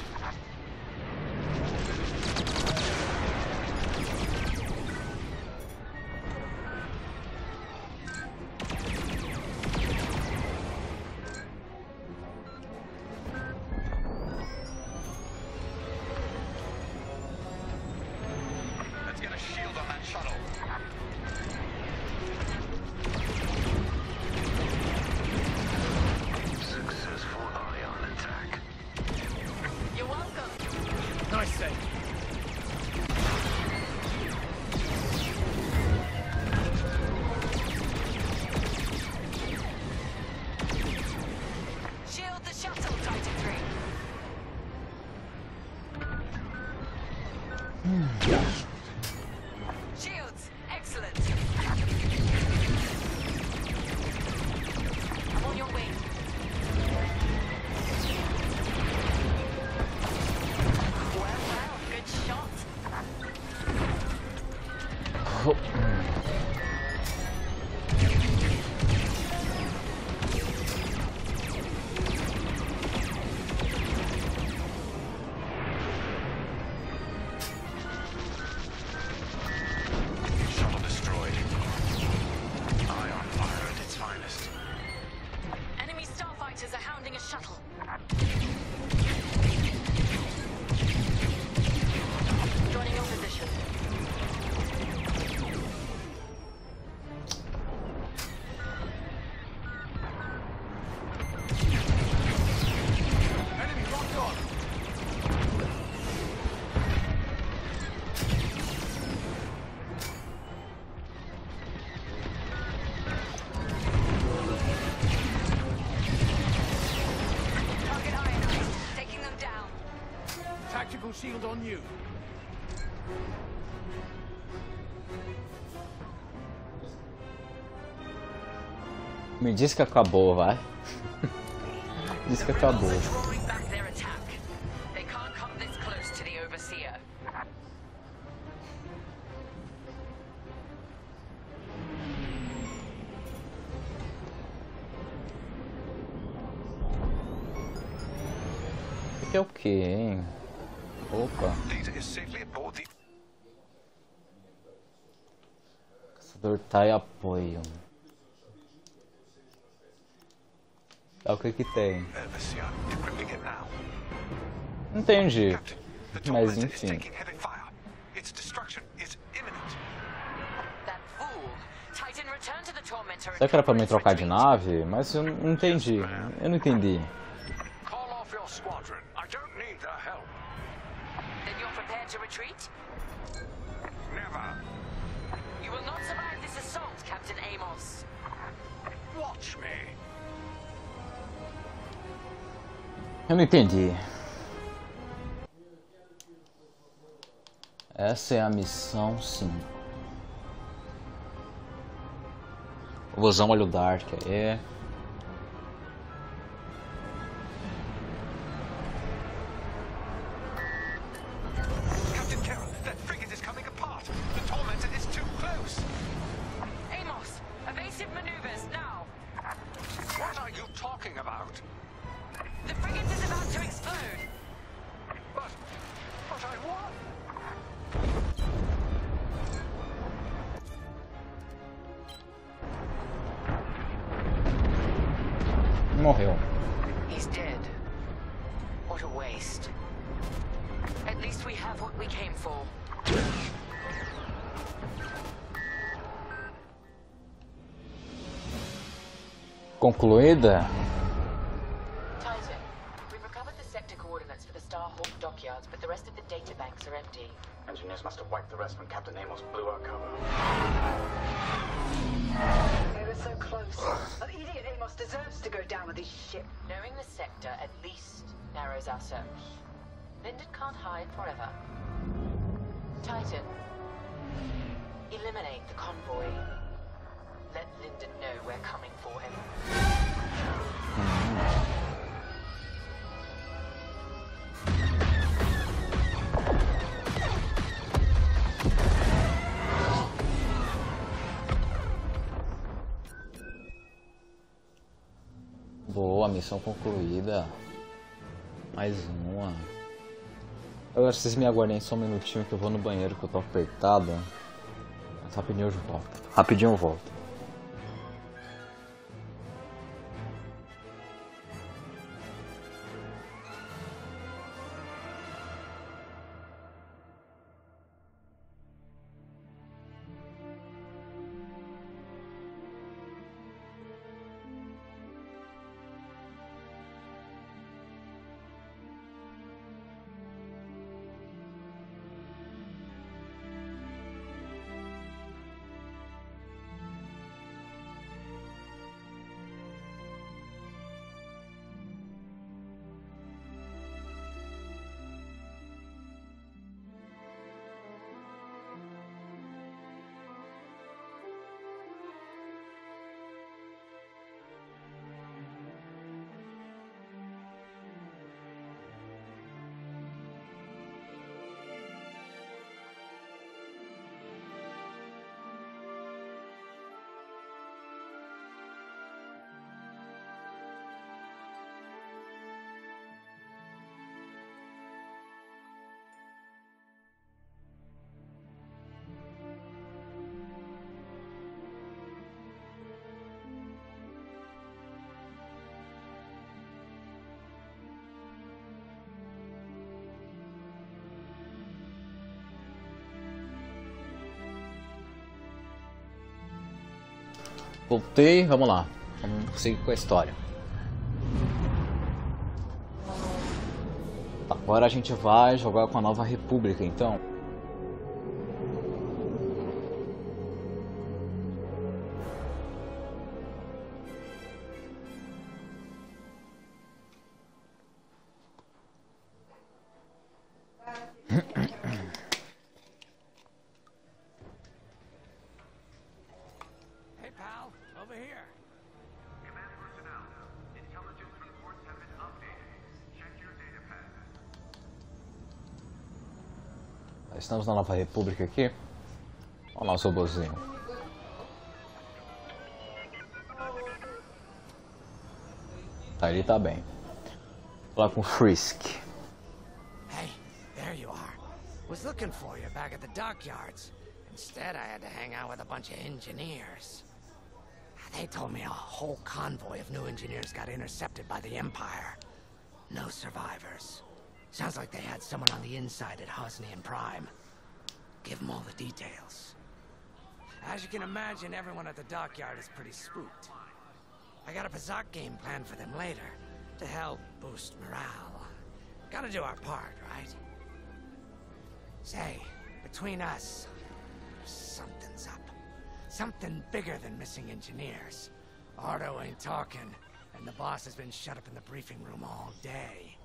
Shields, excellent. I'm on your way. Well, good shot. Shuttle destroyed. Ion fire at its finest. Enemy starfighters are hounding a shuttle. Joining your position. Enemy locked on. Target ionized. Taking them down. Tactical shield on you. Me diz que acabou, vai. Diz que acabou. Drawing back their attack. They can't come this close to the overseer. Isso aqui é o que, hein? Opa. Data is safely aboard the... Caçador tá e apoio. É o que que tem. Overseer, decrypting it now. Entendi. Captain, the Mas tormentor is enfim. taking heavy fire. Its destruction is imminent. That fool. Titan, return to the tormentor. Será que era pra mim trocar de nave? Mas eu não entendi. Eu não entendi. Call off your squadron. I don't need their help. Then you're prepared to retreat? Never. You will not survive this assault, Captain Amos. Watch me. Eu não entendi. Essa é a missão 5. Vou usar um olho da arte aí. Captain Carroll, that frigate is coming apart. The tormentor is too close. Amos, evasive maneuvers now. What are you talking about? The frigate is about to explode. But I won. Morreu. He's dead. What a waste. At least we have what we came for. Concluída? Titan, we've recovered the sector coordinates for the Starhawk dockyards, but the rest of the data banks are empty. Engineers must have wiped the rest when Captain Amos blew our cover. They were so close. An idiot Amos deserves to go down with his ship. Knowing the sector at least narrows our search. Linden can't hide forever. Titan, eliminate the convoy. Let Linden know we're coming for him. Boa, missão concluída. Mais uma. Eu acho que vocês me aguardem só um minutinho que eu vou no banheiro que eu tô apertado. Mas rapidinho eu volto. Rapidinho eu volto. Voltei, vamos lá. Vamos seguir com a história. Agora a gente vai jogar com a Nova República, então. Estamos na Nova República aqui. Olha o nosso robozinho. Tá, ele tá bem. Vou lá com o Frisk. Hey, there you are. Was looking for you back at the dockyards. Instead, I had to hang out with a bunch of engineers. They told me a whole convoy of new engineers got intercepted by the Empire. No survivors. Sounds like they had someone on the inside at Hoje Prime. Give them all the details. As you can imagine, everyone at the dockyard is pretty spooked. I got a bizarre game planned for them later, to help boost morale. Gotta do our part, right? Say, between us, something's up. Something bigger than missing engineers. Ardo ain't talking, and the boss has been shut up in the briefing room all day.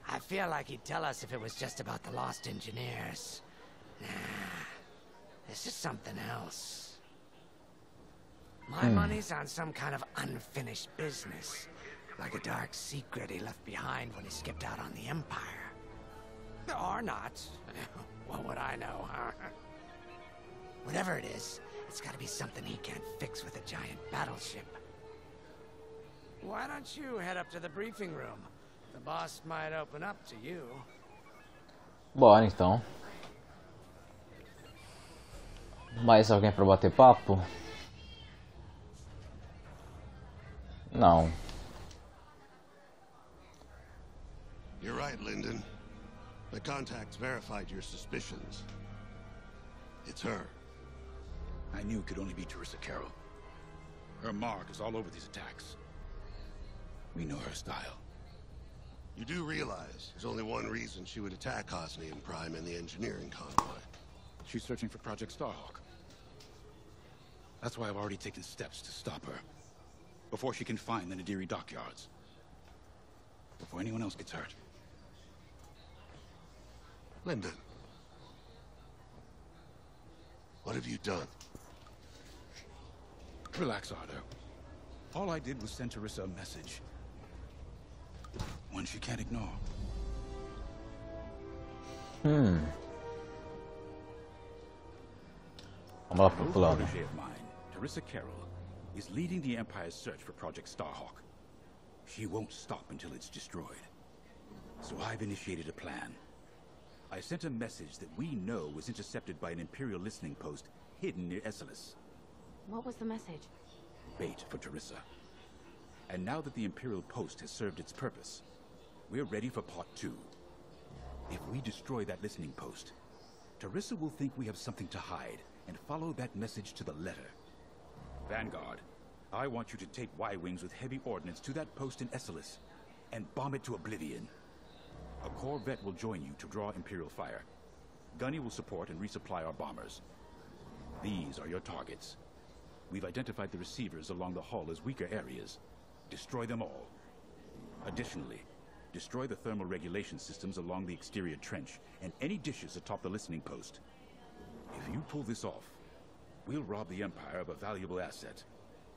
I feel like he'd tell us if it was just about the lost engineers. Nah, this is something else. My money's on some kind of unfinished business. Like a dark secret he left behind when he skipped out on the Empire. Or not. What would I know, huh? Whatever it is, it's gotta be something he can't fix with a giant battleship. Why don't you head up to the briefing room? The boss might open up to you. Bora então. Mais alguém para bater papo? Não. You're right, Lyndon. The contacts verified your suspicions. It's her. I knew it could only be Teresa Carroll. Her mark is all over these attacks. We know her style. You do realize there's only one reason she would attack Hoje Prime and the engineering convoy. She's searching for Project Starhawk. That's why I've already taken steps to stop her. Before she can find the Nadiri dockyards. Before anyone else gets hurt. Lyndon. What have you done? Relax, Ardo. All I did was send Teresa a message. One she can't ignore. Vamos lá pro plano. Protégé of mine, Teresa Carroll, is leading the Empire's search for Project Starhawk. She won't stop until it's destroyed. So I've initiated a plan. I sent a message that we know was intercepted by an Imperial listening post hidden near Esselis. What was the message? Bait for Teresa. And now that the Imperial post has served its purpose, we're ready for part 2. If we destroy that listening post, Teresa will think we have something to hide and follow that message to the letter. Vanguard, I want you to take Y-Wings with heavy ordnance to that post in Esselis and bomb it to oblivion. A corvette will join you to draw Imperial fire. Gunny will support and resupply our bombers. These are your targets. We've identified the receivers along the hull as weaker areas. Destroy them all. Additionally, destroy the thermal regulation systems along the exterior trench and any dishes atop the listening post. If you pull this off, we'll rob the Empire of a valuable asset,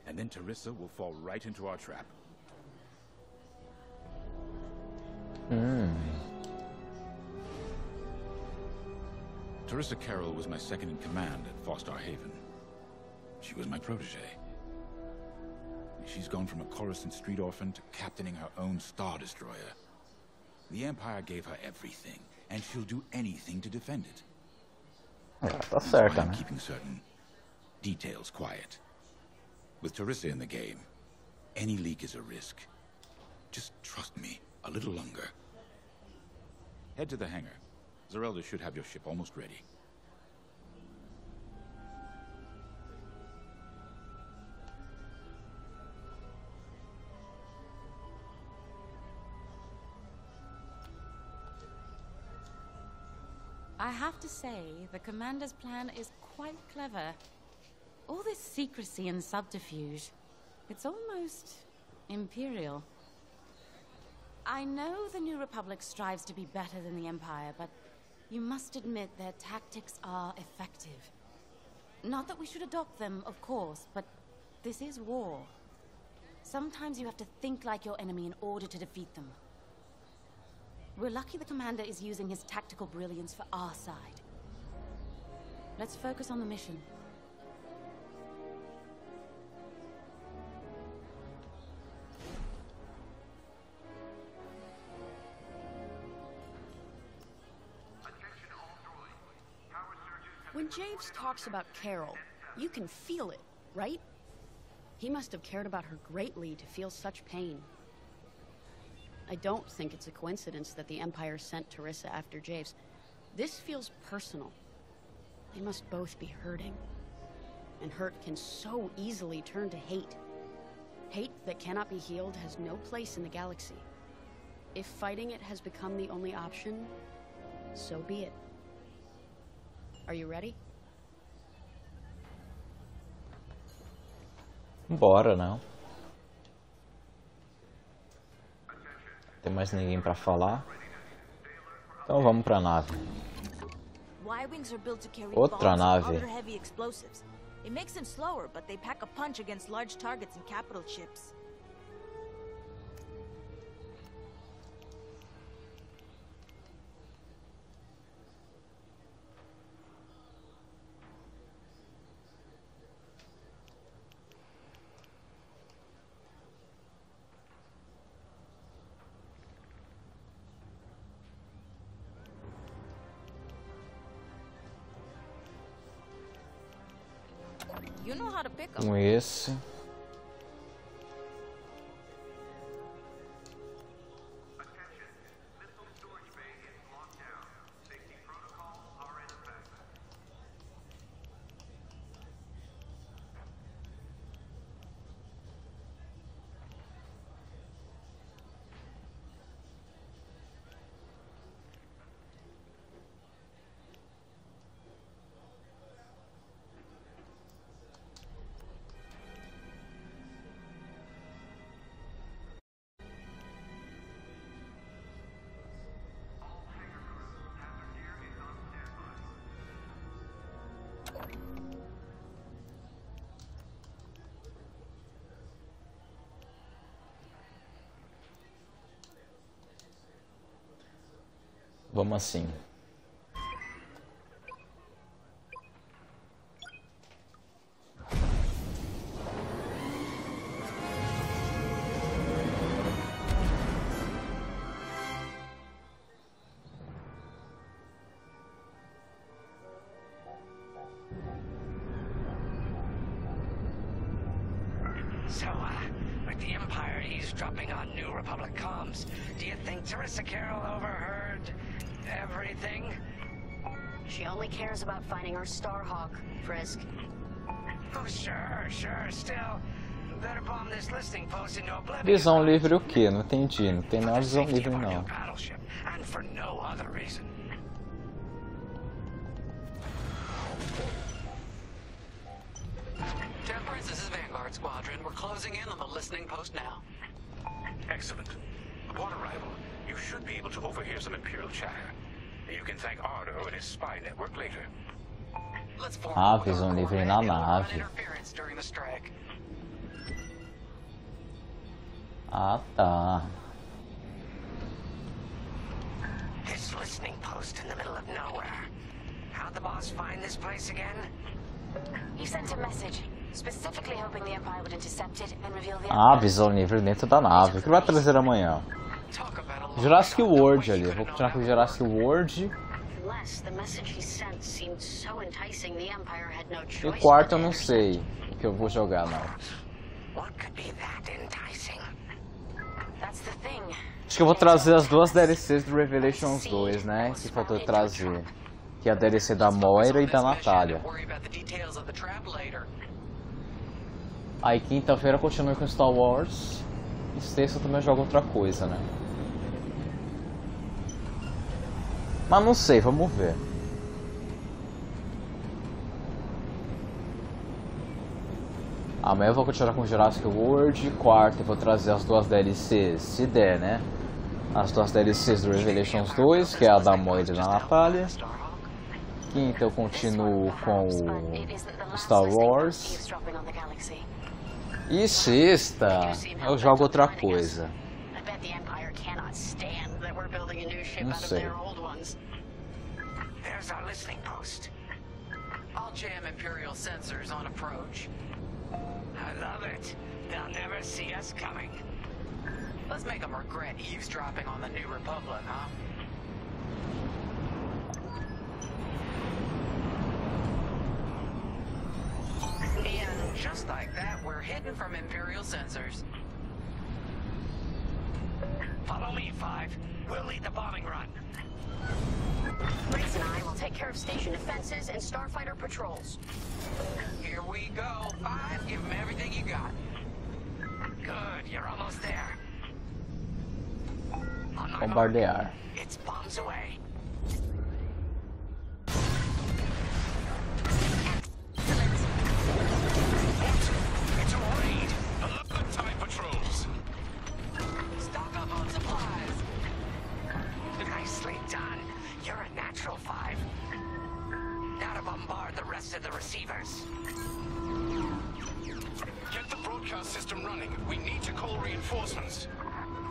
and then Teresa will fall right into our trap. Teresa Carroll was my second in command at Fostar Haven. She was my protege. She's gone from a Coruscant street orphan to captaining her own Star Destroyer. The Empire gave her everything, and she'll do anything to defend it. Tá certo, I'm né? keeping certain details quiet. With Teresa in the game, any leak is a risk. Just trust me a little longer. Head to the hangar. Zerelda should have your ship almost ready. I have to say, the Commander's plan is quite clever. All this secrecy and subterfuge, it's almost imperial. I know the New Republic strives to be better than the Empire, but you must admit their tactics are effective. Not that we should adopt them, of course, but this is war. Sometimes you have to think like your enemy in order to defeat them. We're lucky the Commander is using his tactical brilliance for our side. Let's focus on the mission. When James talks about Carol, you can feel it, right? He must have cared about her greatly to feel such pain. I don't think it's a coincidence that the Empire sent Teresa after Javes. This feels personal. They must both be hurting. And hurt can so easily turn to hate. Hate that cannot be healed has no place in the galaxy. If fighting it has become the only option, so be it. Are you ready? Bora, não. Tem mais ninguém pra falar. Então vamos pra nave. Y-wings are built to carry Outra bombs and nave. other heavy explosives. It makes them slower, but they pack a punch against large targets and capital ships. You know how to pick them. Com esse. Vamos assim. So, with the Empire eavesdropping on New Republic comms, do you think Teresa Carroll overheard everything? She only cares about finding our Starhawk, Frisk. Oh, sure, still. Better bomb this listening post into oblivion. Visão livre o quê? Não entendi. Não tem nada de visão livre não. Battleship, and for no other reason. Temperance, this is Vanguard Squadron. We're closing in on the listening post now. Excellent. Upon arrival, you should be able to overhear some Imperial chatter. You can thank Ardo and his spy network later. Ah, visão livre na nave. Ah, tá. This listening post in the middle of nowhere. How'd the boss find this place again? He sent a message, specifically hoping the Empire would intercept it and reveal the Ah, visão livre dentro da nave. O que vai trazer amanhã? Jurassic World ali. Eu vou continuar com Jurassic World. E o quarto eu não sei o que eu vou jogar, não. Acho que eu vou trazer as duas DLCs do Revelations 2, né? Que faltou trazer. Que é a DLC da Moira e da Natália. Aí quinta-feira eu continuo com Star Wars. E sexta eu também jogo outra coisa, né? Mas não sei, vamos ver. Amanhã eu vou continuar com Jurassic World. Quarta eu vou trazer as duas DLCs, se der, né? As duas DLCs do Revelations 2, que é a da Moira e da Natália. Quinta eu continuo com o Star Wars. E sexta eu jogo outra coisa. Não sei. There's our listening post. I'll jam Imperial sensors on approach. I love it. They'll never see us coming. Let's make them regret eavesdropping on the New Republic, huh? And just like that, we're hidden from Imperial sensors. Follow me, Five. We'll lead the bombing run. Grace and I will take care of station defenses and starfighter patrols. Here we go. Five, give them everything you got. Good, you're almost there. Bombardear. It's bombs away. It's a raid. Alert TIE patrols. Stock up on supplies. Nicely done. You're a natural, Five. Now to bombard the rest of the receivers. Get the broadcast system running. We need to call reinforcements.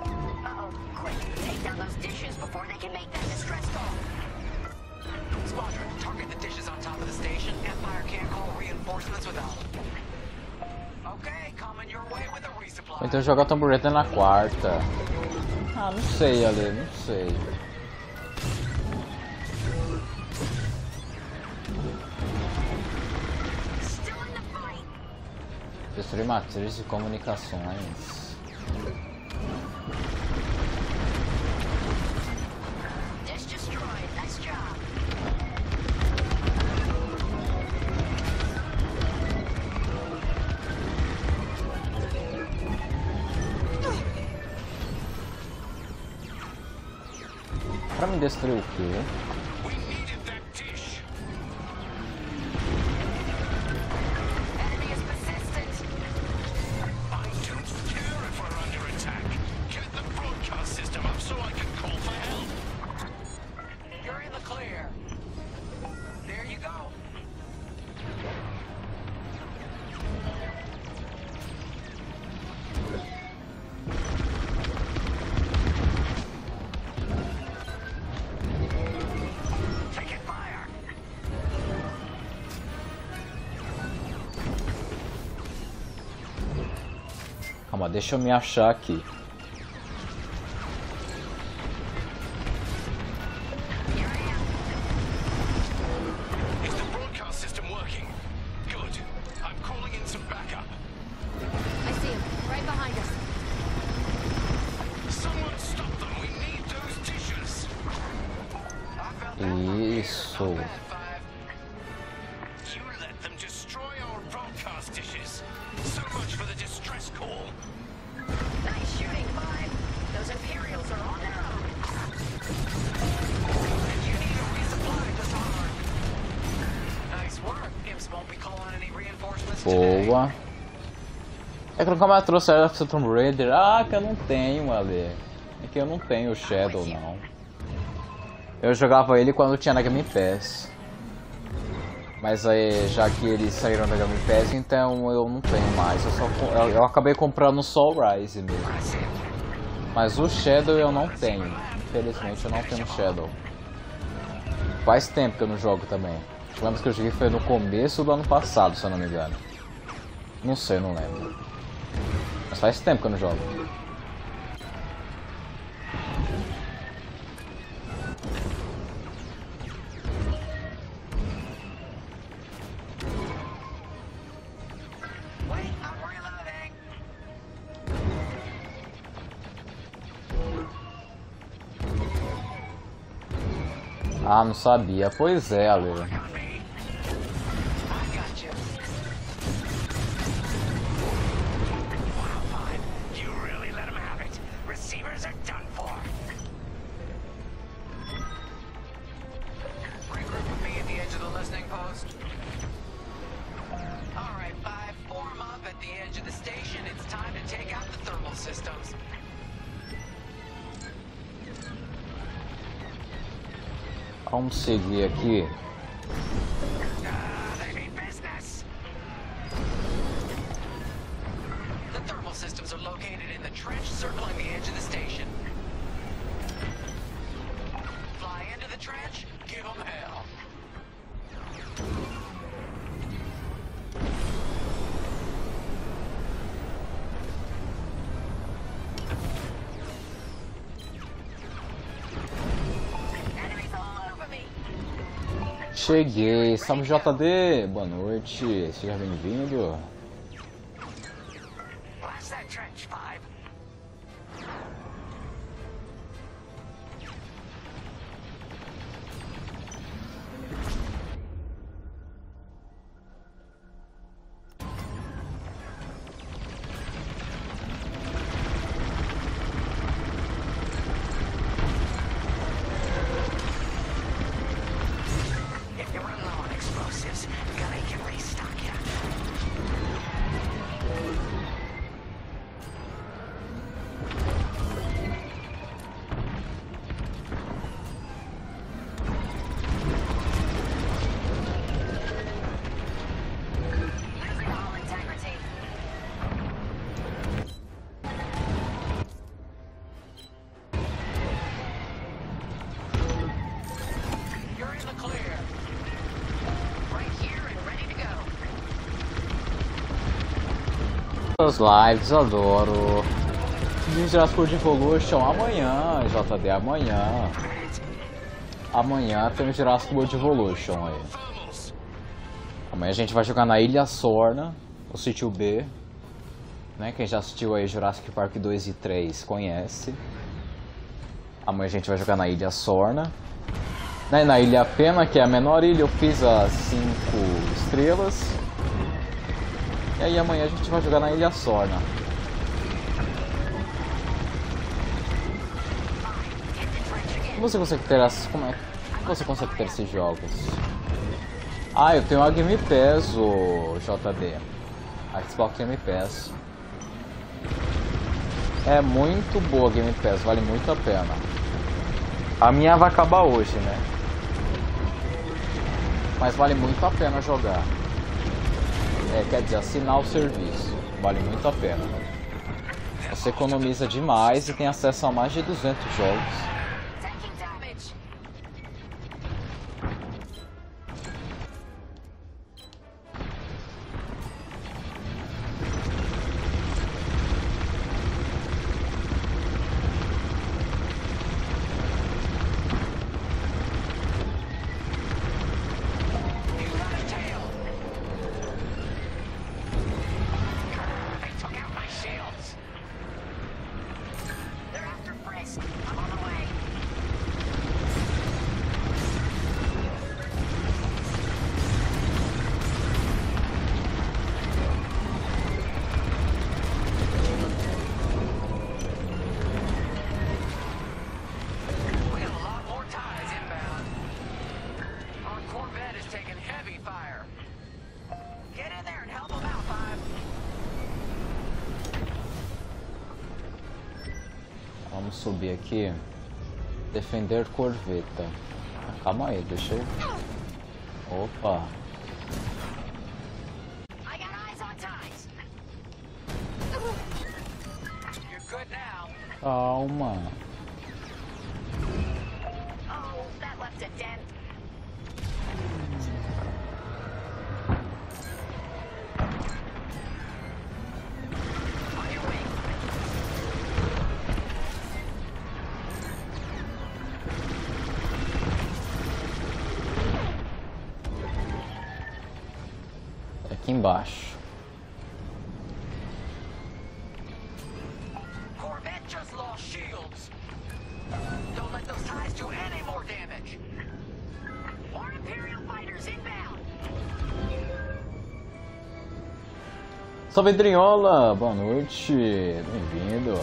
Uh-oh, quick, take down those dishes before they can make that distress call. Squadron, target the dishes on top of the station. Empire can't call reinforcements without them. Okay, coming your way with a resupply. Ou então jogar tamboreta na quarta. Ah, não sei, Ale, não sei. Destruir matriz de comunicações. Dish destroyed, nice job. Pra me destruir o quê? Calma, deixa eu me achar aqui. Isso. Boa. É que nunca mais trouxe a Tomb Raider. Ah, que eu não tenho, Ale. É que eu não tenho o Shadow, não. Eu jogava ele quando tinha na Game Pass. Mas aí, já que eles saíram da Game Pass, então eu não tenho mais. Eu acabei comprando só o Rise mesmo. Mas o Shadow eu não tenho. Infelizmente eu não tenho Shadow. Faz tempo que eu não jogo também. Lembro que eu joguei foi no começo do ano passado, se eu não me engano. Não sei, não lembro. Mas faz tempo que eu não jogo. Ah, não sabia. Pois é, Ale. Alright, 5, form up at the Vamos seguir aqui. The thermal systems are located in the trench circling the edge of the station. Fly into the trench, give them hell. Cheguei, salve JD, boa noite, seja bem-vindo. As lives, adoro. Jurassic World Evolution amanhã, JD, amanhã. Amanhã temos Jurassic World Evolution aí. Amanhã a gente vai jogar na Ilha Sorna, o sítio B. Né? Quem já assistiu aí Jurassic Park 2 e 3 conhece. Amanhã a gente vai jogar na Ilha Sorna. Né? Na Ilha Pena, que é a menor ilha, eu fiz as 5 estrelas. E aí amanhã a gente vai jogar na Ilha Sorna. Como você consegue ter essas... Como é que você consegue ter esses jogos? Ah, eu tenho a Game Pass, o JD. A Xbox Game Pass. É muito boa a Game Pass, vale muito a pena. A minha vai acabar hoje, né? Mas vale muito a pena jogar. Quer dizer, assinar o serviço. Vale muito a pena. Você economiza demais e tem acesso a mais de 200 jogos. Vamos subir aqui. Defender corveta. Calma aí, deixa eu... Opa. Calma. Aqui embaixo. Corvette just lost shields. Don't let those ties do any more damage. More Imperial fighters inbound. Salve, Driola, boa noite, bem-vindo.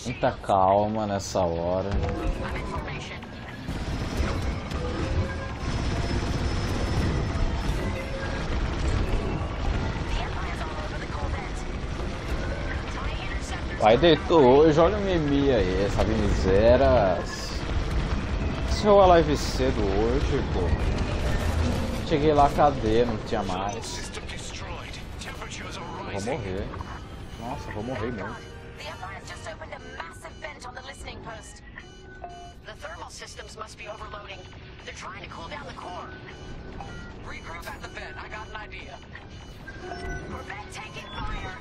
Muita calma nessa hora. Pai deitou hoje, olha o mimi aí, sabe, misérias. Encerrou a live cedo hoje, pô. Cheguei lá, cadê? Não tinha mais. Vou morrer. Nossa, vou morrer mesmo. The thermal systems must be overloading. They're trying to cool down the core. Regroup at the vent. I got an idea. Corvette taking fire.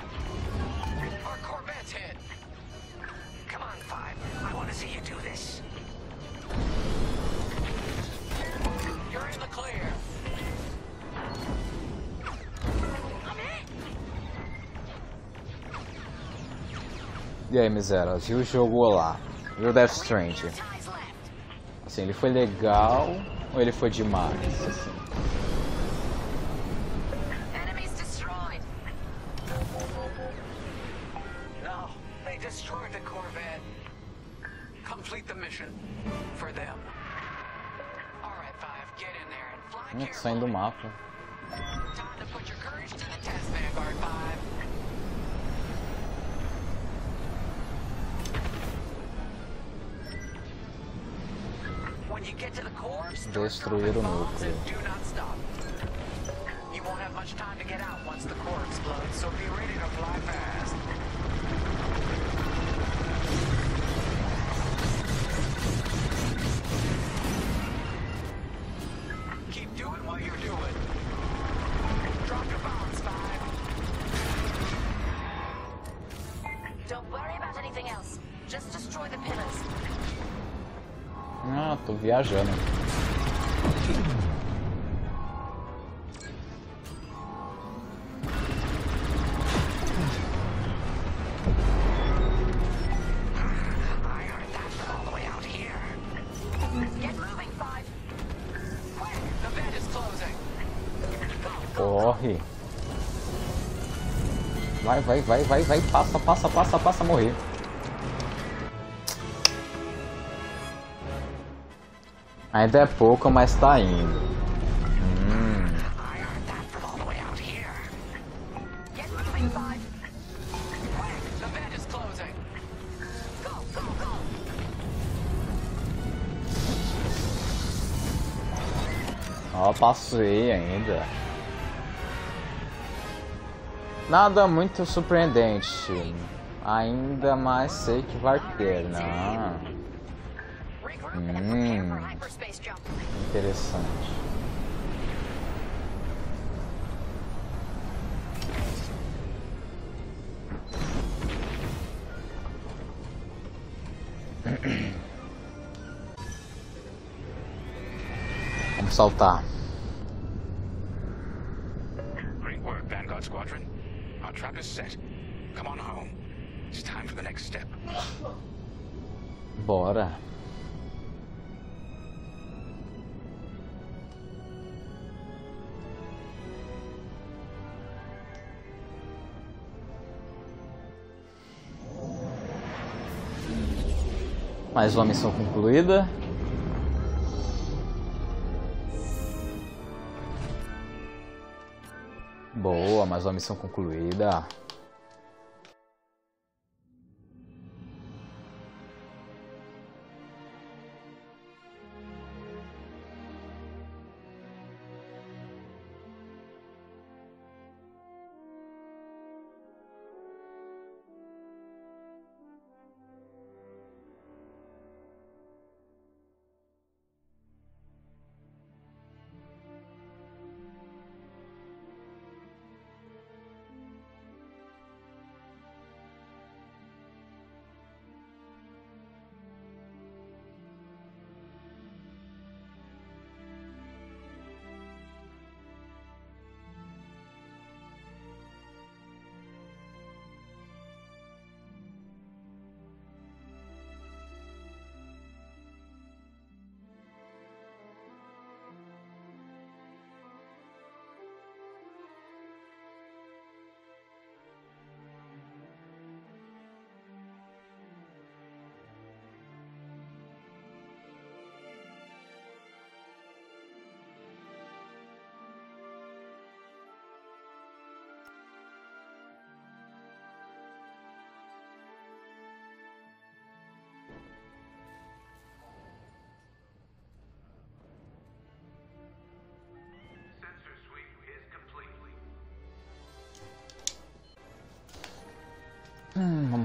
Our Corvette's hit. Come on, Five. I want to see you do this. You're in the clear. I'm hit. E aí, misérias, viu o jogo lá? Viu o Death Stranding? Assim, ele foi legal ou ele foi demais? Assim? Enemies destroyed. No, they destroyed the Corvette. Complete the mission for them. All right, Five, get in there and fly Tô saindo do mapa. Time to put your courage to the test, Vanguard 5. When you get to the core, Destruir o núcleo. do not stop. You won't have much time to get out once the core explodes, so be ready to fly fast. Keep doing what you're doing. Drop your bombs, Five. Don't worry about anything else. Just destroy the pillars. Ah, tô viajando. Corre. Vai. Passa, morrer. Ainda é pouco, mas tá indo. Ó, passei ainda. Nada muito surpreendente. Ainda mais sei que vai ter, não. Interessante. Vamos saltar. Great work, Vanguard Squadron. Our trap is set. Come on home. It's time for the next step. Bora. Mais uma missão concluída. Boa, mais uma missão concluída.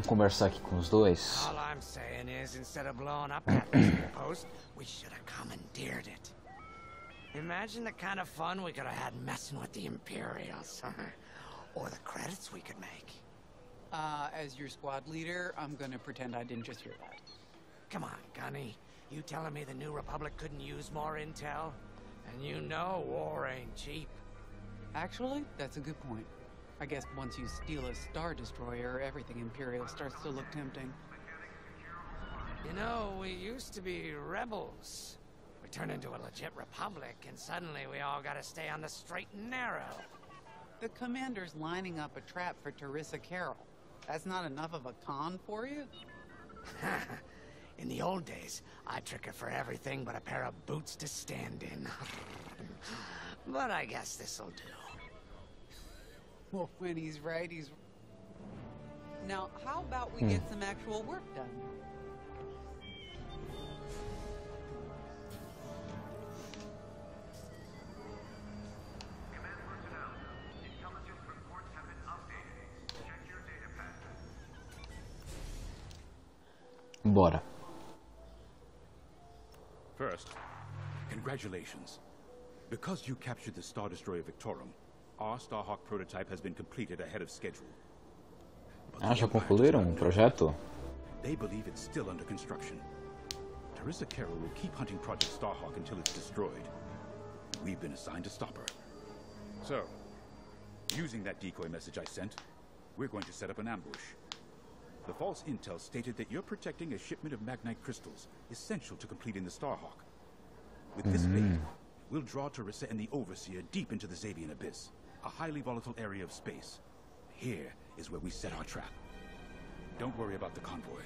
Vamos conversar aqui com os dois. All I'm saying is, instead of blowing up that listening post, we should have commandeered it. Imagine the kind of fun we could have had messing with the Imperials. Or the credits we could make. As your squad leader, I'm gonna pretend I didn't just hear that. Come on, Gunny. You telling me the New Republic couldn't use more intel? And you know war ain't cheap. Actually, that's a good point. I guess once you steal a Star Destroyer, everything Imperial starts to look tempting. You know, we used to be rebels. We turned into a legit republic, and suddenly we all gotta stay on the straight and narrow. The commander's lining up a trap for Teresa Carroll. That's not enough of a con for you? In the old days, I'd trick her for everything but a pair of boots to stand in. But I guess this'll do. Well, when he's right, he's... Now, how about we get some actual work done? Bora. First, congratulations. Because you captured the Star Destroyer Victorum, our Starhawk prototype has been completed ahead of schedule. Ah, já concluíram o projeto? They believe it's still under construction. Teresa Carroll will keep hunting Project Starhawk until it's destroyed. We've been assigned to stop her. So, using that decoy message I sent, we're going to set up an ambush. The false intel stated that you're protecting a shipment of Magnite crystals, essential to completing the Starhawk. With this bait, we'll draw Teresa and the Overseer deep into the Xavian Abyss, a highly volatile area of space. Here is where we set our trap. Don't worry about the convoy.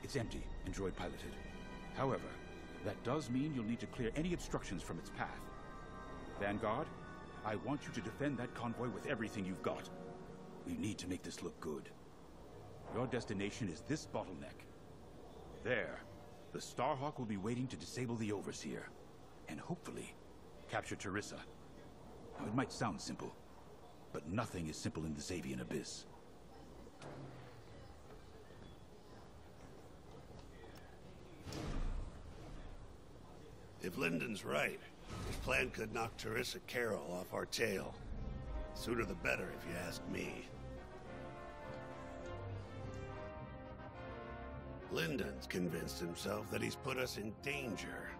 It's empty and droid piloted. However, that does mean you'll need to clear any obstructions from its path. Vanguard, I want you to defend that convoy with everything you've got. We need to make this look good. Your destination is this bottleneck. There, the Starhawk will be waiting to disable the Overseer, and hopefully, capture Teresa. Now, it might sound simple, but nothing is simple in the Xavian Abyss. If Lyndon's right, his plan could knock Teresa Carroll off our tail. Sooner the better, if you ask me. Lyndon's convinced himself that he's put us in danger.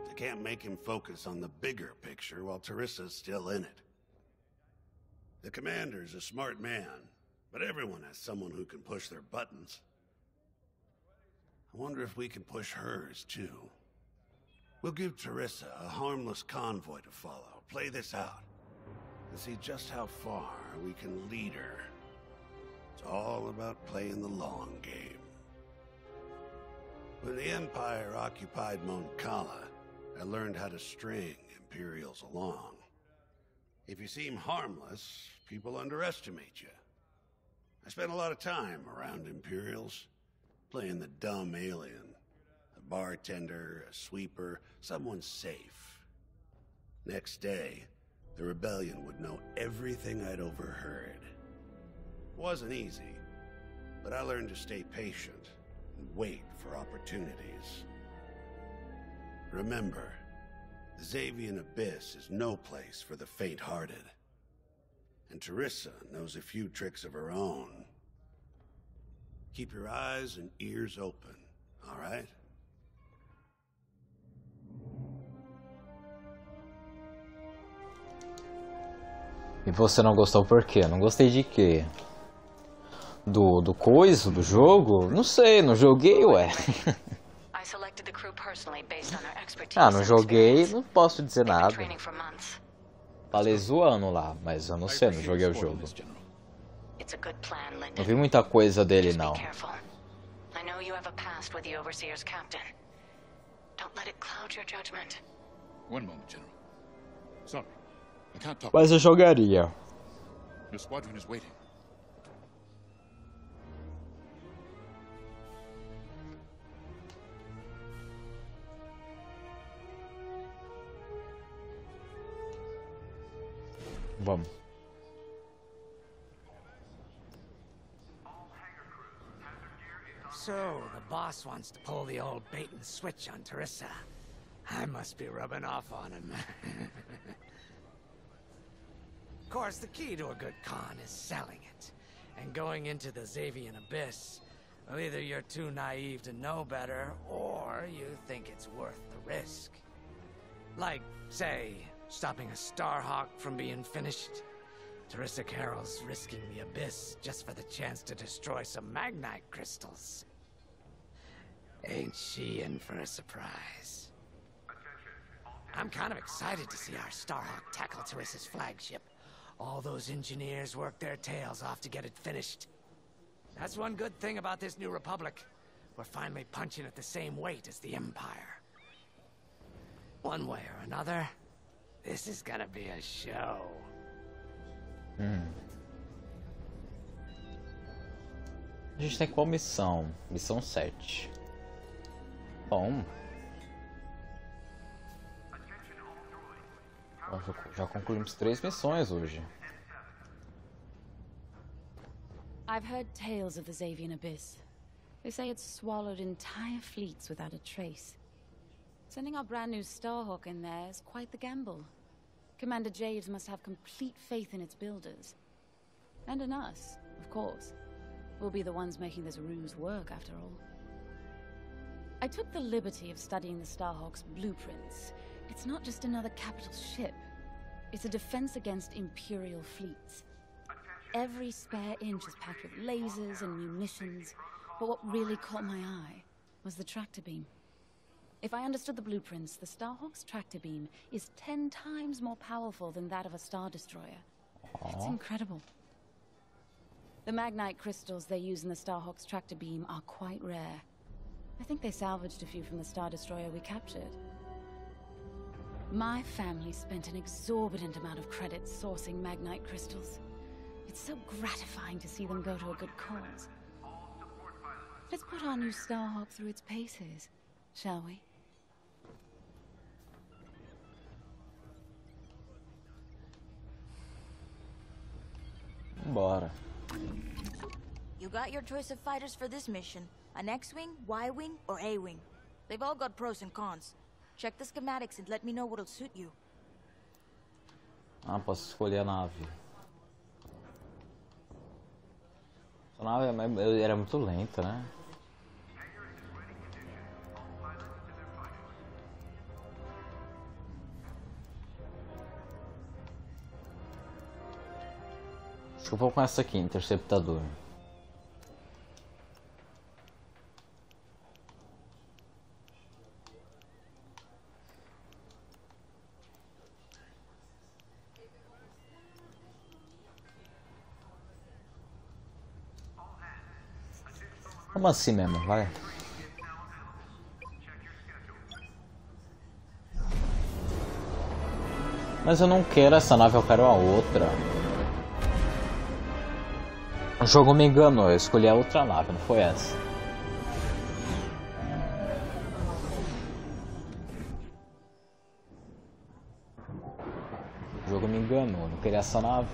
They can't make him focus on the bigger picture while Teresa's still in it. The commander's a smart man, but everyone has someone who can push their buttons. I wonder if we can push hers, too. We'll give Teresa a harmless convoy to follow, play this out, and see just how far we can lead her. It's all about playing the long game. When the Empire occupied Mon Cala, I learned how to string Imperials along. If you seem harmless, people underestimate you. I spent a lot of time around Imperials, playing the dumb alien. A bartender, a sweeper, someone safe. Next day, the rebellion would know everything I'd overheard. It wasn't easy, but I learned to stay patient and wait for opportunities. Remember, the Xavian Abyss is no place for the faint-hearted. And Teresa knows a few tricks of her own. Keep your eyes and ears open, all right? E você não gostou por quê? Não gostei de quê? Do coisa, do jogo? Não sei, não joguei, ué. Ah, não joguei, não posso dizer nada. Falei zoando lá, mas eu não sei, não joguei o jogo. Não vi muita coisa dele, não. Mas eu jogaria. Your squadron is waiting. Vamos. So, the boss wants to pull the old bait and switch on Teresa. I must be rubbing off on him. Of course, the key to a good con is selling it. And going into the Xavian Abyss, well, either you're too naive to know better, or you think it's worth the risk. Like, say, stopping a Starhawk from being finished. Teresa Carroll's risking the Abyss just for the chance to destroy some Magnite crystals. Ain't she in for a surprise? I'm kind of excited to see our Starhawk tackle Teresa's flagship. All those engineers work their tails off to get it finished. That's one good thing about this new Republic. We're finally punching at the same weight as the Empire. One way or another, this is gonna be a show. A gente tem qual missão? Missão 7. Bom. Já concluímos 3 missões hoje. I've heard tales of the Xavian Abyss. They say it's swallowed entire fleets without a trace. Sending our brand new Starhawk in there is quite the gamble. Commander Javes must have complete faith in its builders. And in us, of course. We'll be the ones making this ruse work, after all. I took the liberty of studying the Starhawk's blueprints. It's not just another capital ship. It's a defense against Imperial fleets. Every spare inch is packed with lasers and munitions, but what really caught my eye was the tractor beam. If I understood the blueprints, the Starhawk's tractor beam is 10 times more powerful than that of a Star Destroyer. It's incredible. The Magnite crystals they use in the Starhawk's tractor beam are quite rare. I think they salvaged a few from the Star Destroyer we captured. My family spent an exorbitant amount of credits sourcing Magnite crystals. It's so gratifying to see them go to a good cause. Let's put our new Starhawk through its paces, shall we? Bora. You got your choice of fighters for this mission. An X-Wing, Y-Wing, or A-Wing. They've all got pros and cons. Check the schematics and let me know what'll suit you. Ah, posso escolher a nave. A nave era muito lenta, né? Acho que eu vou com essa aqui, interceptador. Vamos assim mesmo, vai. Mas eu não quero essa nave, eu quero a outra. O jogo me enganou, eu escolhi a outra nave, não foi essa. O jogo me enganou, não queria essa nave.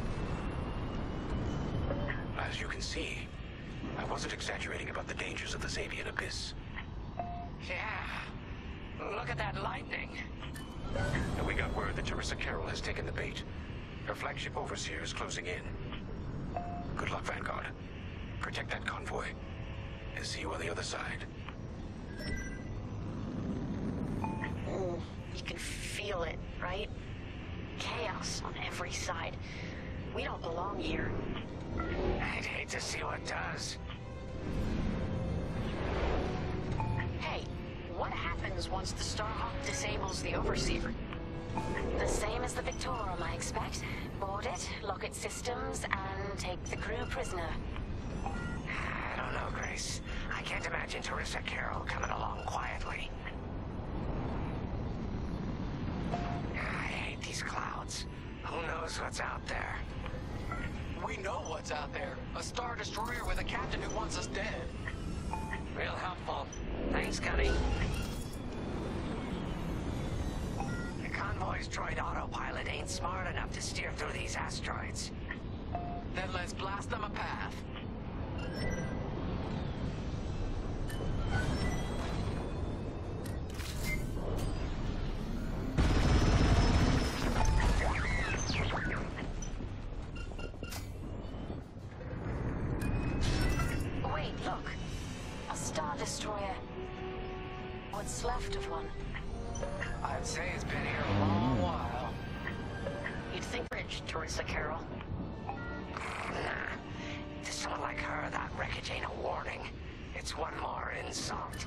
As you can see, I wasn't exaggerating about the dangers of the Xavian Abyss. Yeah. Look at that lightning. And we got word that Teresa Carroll has taken the bait. Her flagship overseer is closing in. Good luck, Vanguard. Protect that convoy. And see you on the other side. Ooh, you can feel it, right? Chaos on every side. We don't belong here. I'd hate to see what does. Hey, what happens once the Starhawk disables the Overseer? The same as the Victorum, I expect. Board it, lock its systems, and take the crew prisoner. I don't know, Grace. I can't imagine Teresa Carroll coming along quietly. I hate these clouds. Who knows what's out there? We know what's out there. A Star Destroyer with a captain who wants us dead. Real helpful. Thanks, Gunny. The convoy's droid autopilot ain't smart enough to steer through these asteroids. Then let's blast them a path. A Star Destroyer. What's left of one. I'd say it's been here a long while. You'd think bridge, Teresa Carroll. To someone like her, that wreckage ain't a warning. It's one more insult.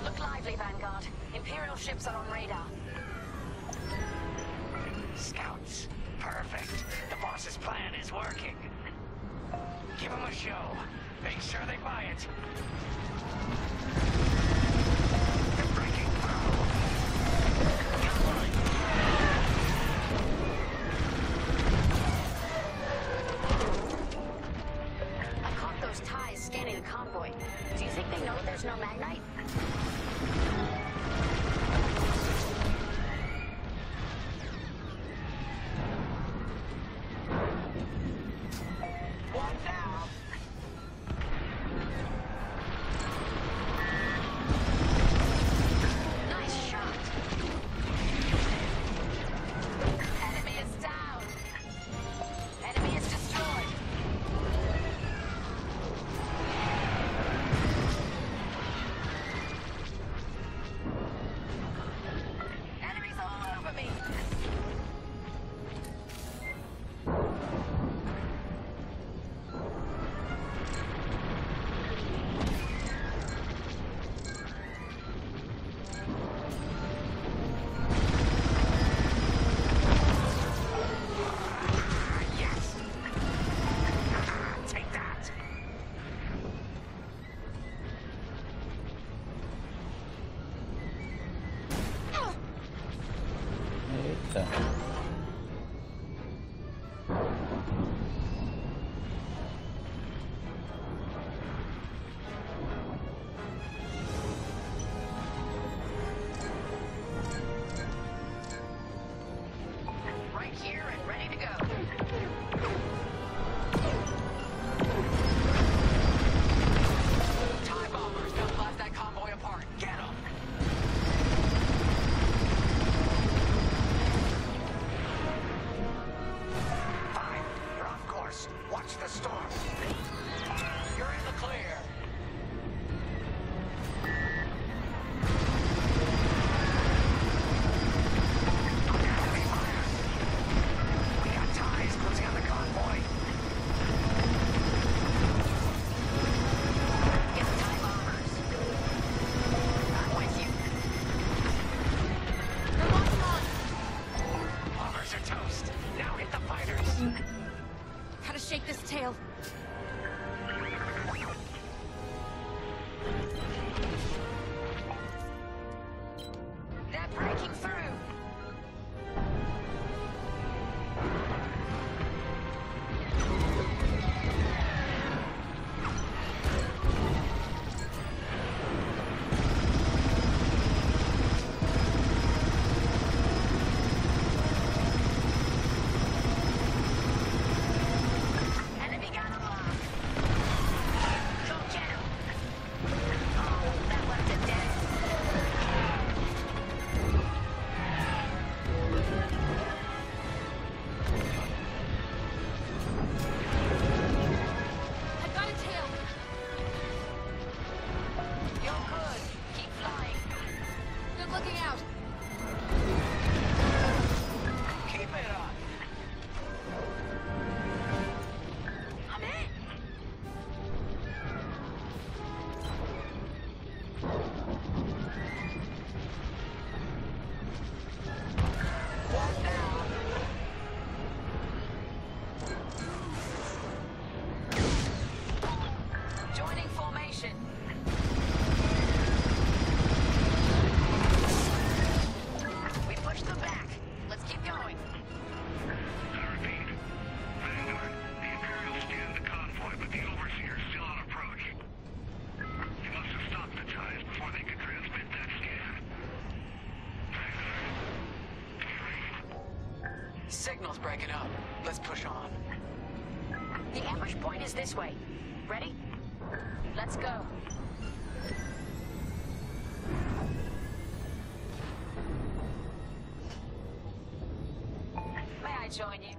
Look lively, Vanguard. Imperial ships are on radar. Scouts. Perfect. The boss's plan is working. Give them a show. Make sure they buy it. They're breaking through. I caught those ties scanning the convoy. Do you think they know there's no Magnite? Signal's breaking up. Let's push on. The Emperor Ambush point is this way. Ready? Let's go. May I join you?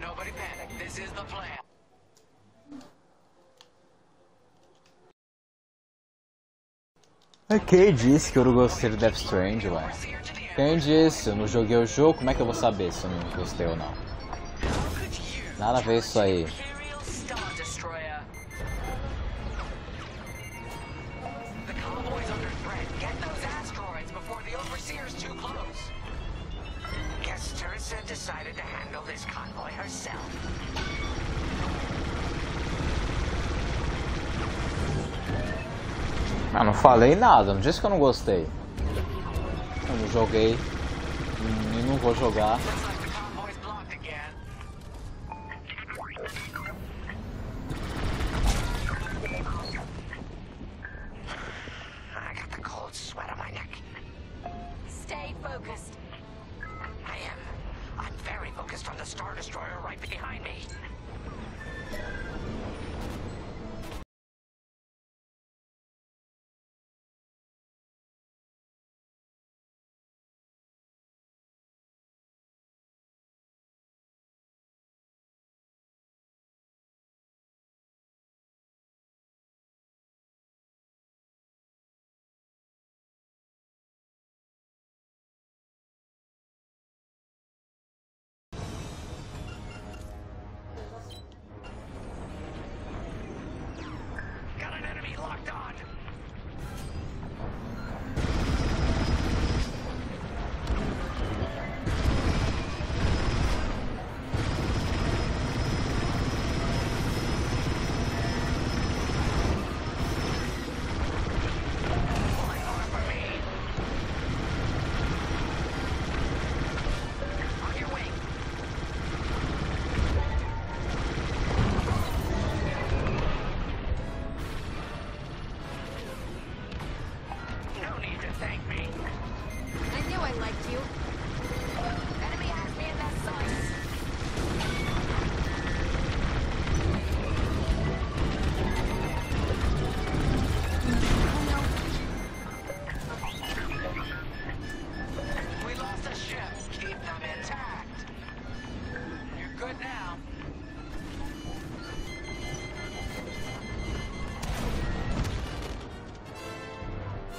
Nobody panic. This is the plan. Quem disse que eu não gostei do Death Stranding, ué? Quem disse? Eu não joguei o jogo, como é que eu vou saber se eu não gostei ou não? Nada a ver isso aí. Decided to handle this convoy herself. Ah, não falei nada, não disse que eu não gostei. Eu não joguei e não vou jogar. I got the cold sweat on my neck. Stay focused. I'm very focused on the Star Destroyer right behind me.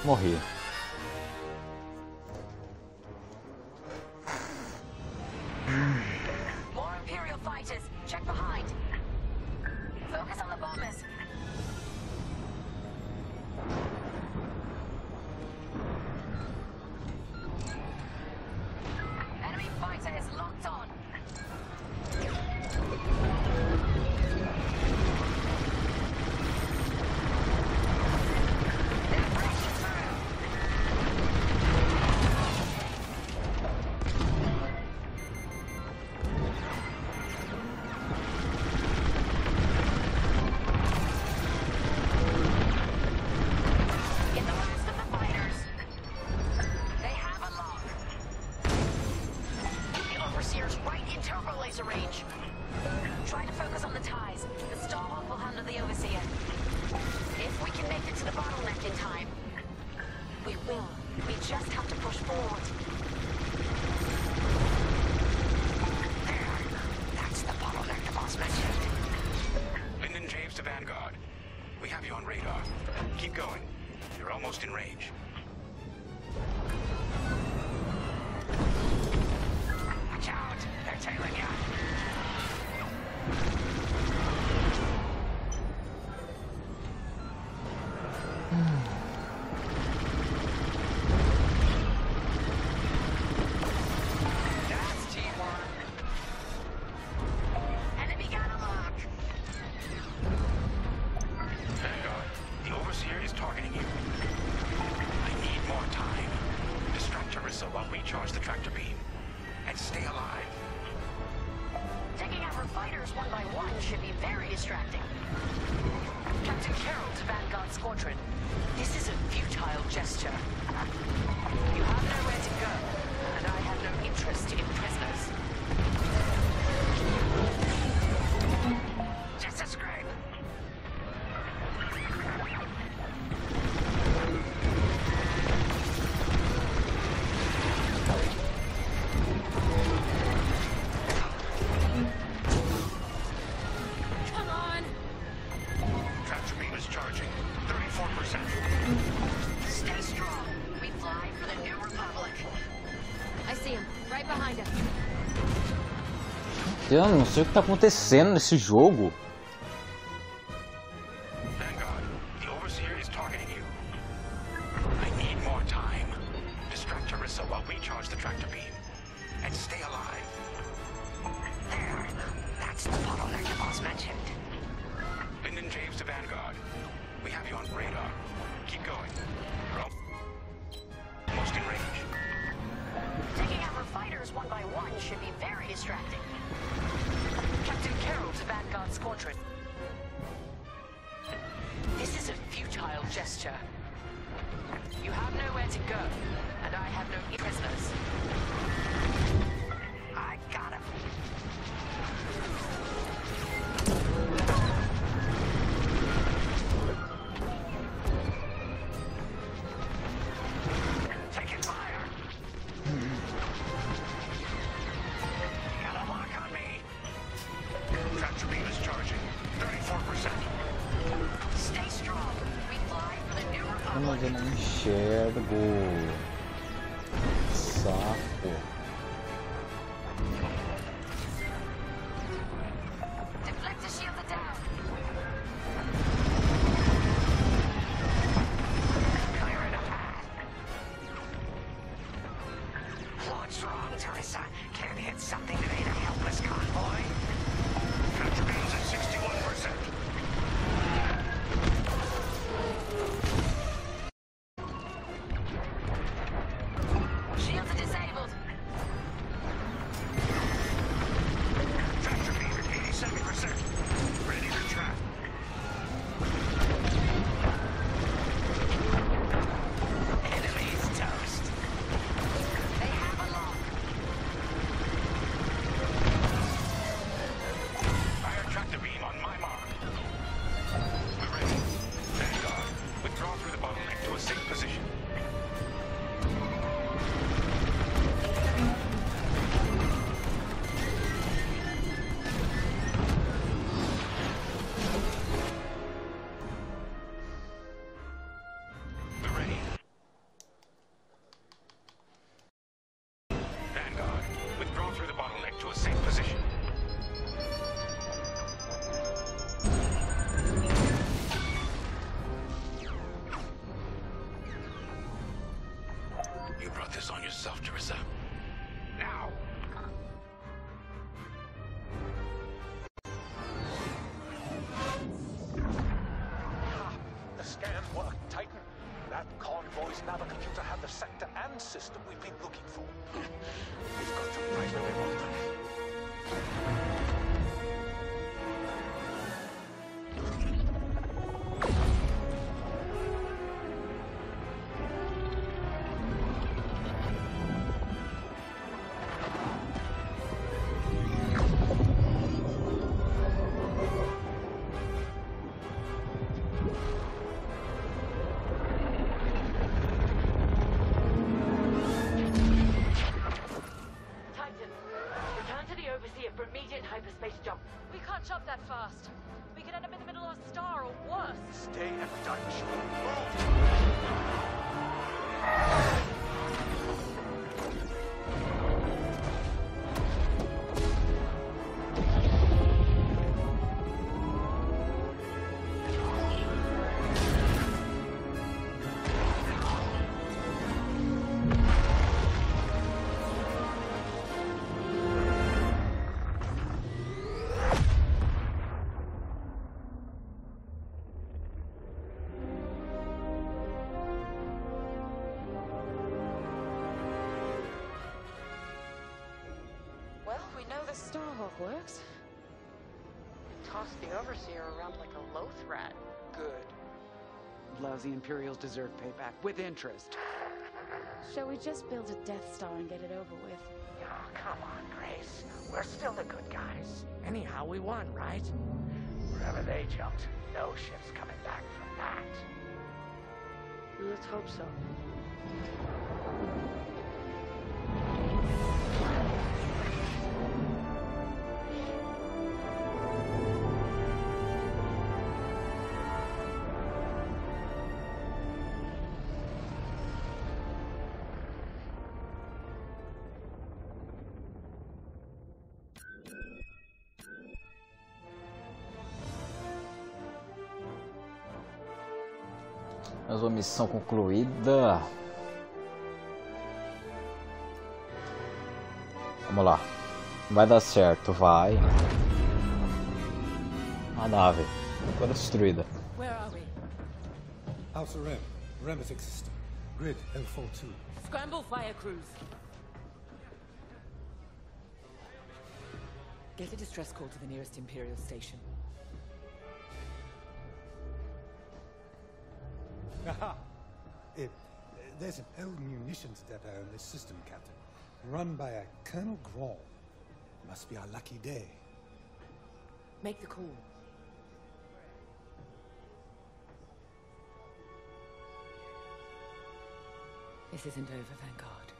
Morri. More Imperial fighters. Check behind. Focus on the bombers. Enemy fighter is locked on. Tarissa while we charge the tractor beam. And stay alive. Taking out our fighters one by one should be very distracting. Captain Carroll to Vanguard Squadron. This is a futile gesture. You have nowhere to go, and I have no interest in prisoners. Just a scrape. Come on! Tractor beam is charging. 34%. Stay strong. We fly for the New Republic. I see him, right behind us. Eu não sei o que tá acontecendo nesse jogo. Vanguard, the Overseer is targeting you. I need more time. Distract Tarissa while we charge the tractor beam. And stay alive. There. That's the bottleneck the boss mentioned. Lyndon James to Vanguard. We have you on radar. Keep going. You're almost in range. Taking out our fighters one by one should be very distracting. Captain Carroll to Vanguard Squadron. This is a futile gesture. You have nowhere to go, and I have no prisoners. I got him. Taking fire. You got a lock on me. Tractor beam is charging. 34%. Stay strong. We fly for the New Republic. Mas eu não enxergo. Saco. Deflector shield it down. Clearing a path. What's wrong, Tarissa? Can't hit something that ain't a helpless convoy? Tractor beam's at 61%. Shields are disabled. Tractor beam at 87%. Ready to trap. Enemy's toast. They have a lock. Fire tractor beam on my mark. We're ready. Vanguard, withdraw through the bottleneck to a safe position. We're ready. Vanguard, withdraw through the bottleneck to a safe position. You brought this on yourself, Tarissa. Now. The scan worked, Titan. That convoy's navicomputer had the sector and system we've been looking for. We've got them right where we want them. Titan, return to the Overseer for immediate hyperspace jump. We can't jump that fast. We could end up in the middle of a star or worse. Stay in touch. Move! the Starhawk works. Toss the Overseer around like a loath rat. Good. Lousy Imperials deserve payback, with interest. Shall we just build a Death Star and get it over with? Oh, come on, Grace. We're still the good guys. Anyhow, we won, right? Wherever they jumped, no ship's coming back from that. Let's hope so. Mais uma missão concluída. Vamos lá. Vai dar certo, vai. A nave toda destruída. Where are we? Outer Rim, Remethix system. Grid L42. Scramble fire crews. Get a distress call to the nearest Imperial station. Aha! There's an old munitions depot in this system, Captain. Run by a Colonel Grawl. Must be our lucky day. Make the call. This isn't over, Vanguard.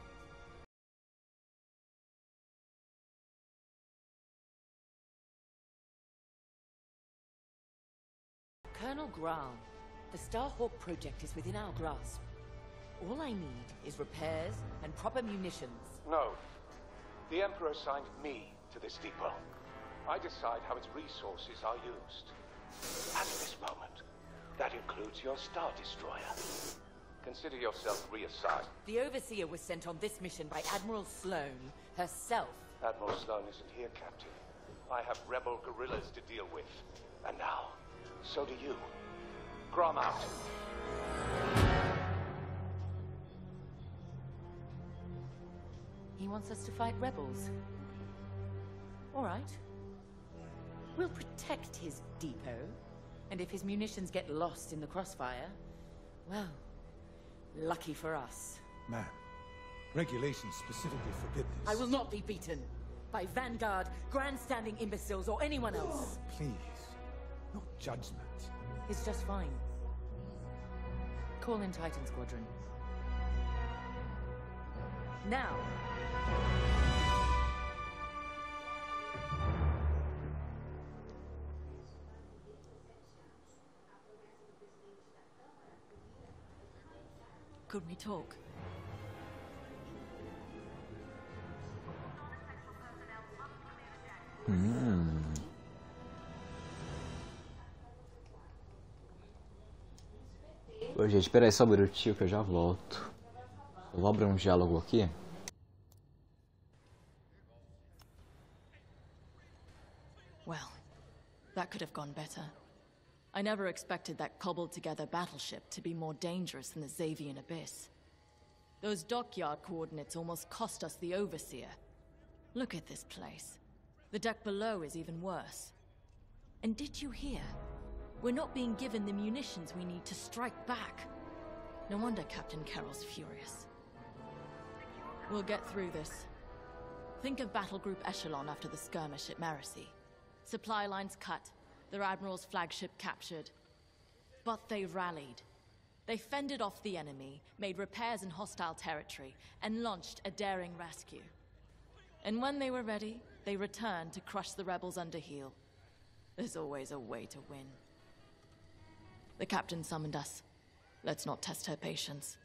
Colonel Grawl. The Starhawk project is within our grasp. All I need is repairs and proper munitions. No. The Emperor assigned me to this depot. I decide how its resources are used. At this moment, that includes your Star Destroyer. Consider yourself reassigned. The Overseer was sent on this mission by Admiral Sloane herself. Admiral Sloane isn't here, Captain. I have rebel guerrillas to deal with. And now, so do you. Grom out. He wants us to fight rebels. All right. We'll protect his depot. And if his munitions get lost in the crossfire, well, lucky for us. Ma'am, regulations specifically forbid this. I will not be beaten by Vanguard, grandstanding imbeciles, or anyone else. Please, not judgment. It's just fine. Call in Titan Squadron. Now. Could we talk? Ô, gente, espera aí só um minutinho que eu já volto. Eu vou abrir um diálogo aqui. Well, that could have gone better. I never expected that cobbled-together battleship to be more dangerous than the Xavian Abyss. Those dockyard coordinates almost cost us the Overseer. Look at this place. The deck below is even worse. And did you hear? We're not being given the munitions we need to strike back. No wonder Captain Carroll's furious. We'll get through this. Think of Battle Group Echelon after the skirmish at Maracy. Supply lines cut, their Admiral's flagship captured. But they rallied. They fended off the enemy, made repairs in hostile territory, and launched a daring rescue. And when they were ready, they returned to crush the rebels under heel. There's always a way to win. The captain summoned us. Let's not test her patience.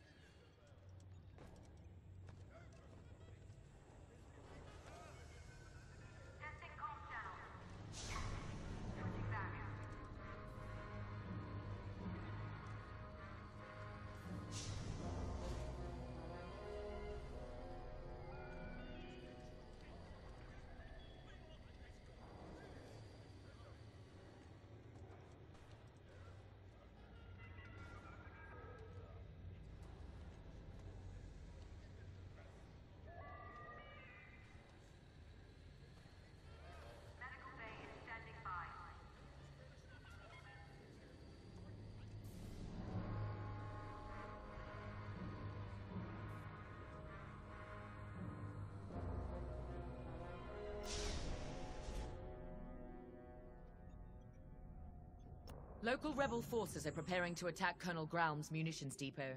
Local rebel forces are preparing to attack Colonel Graum's munitions depot.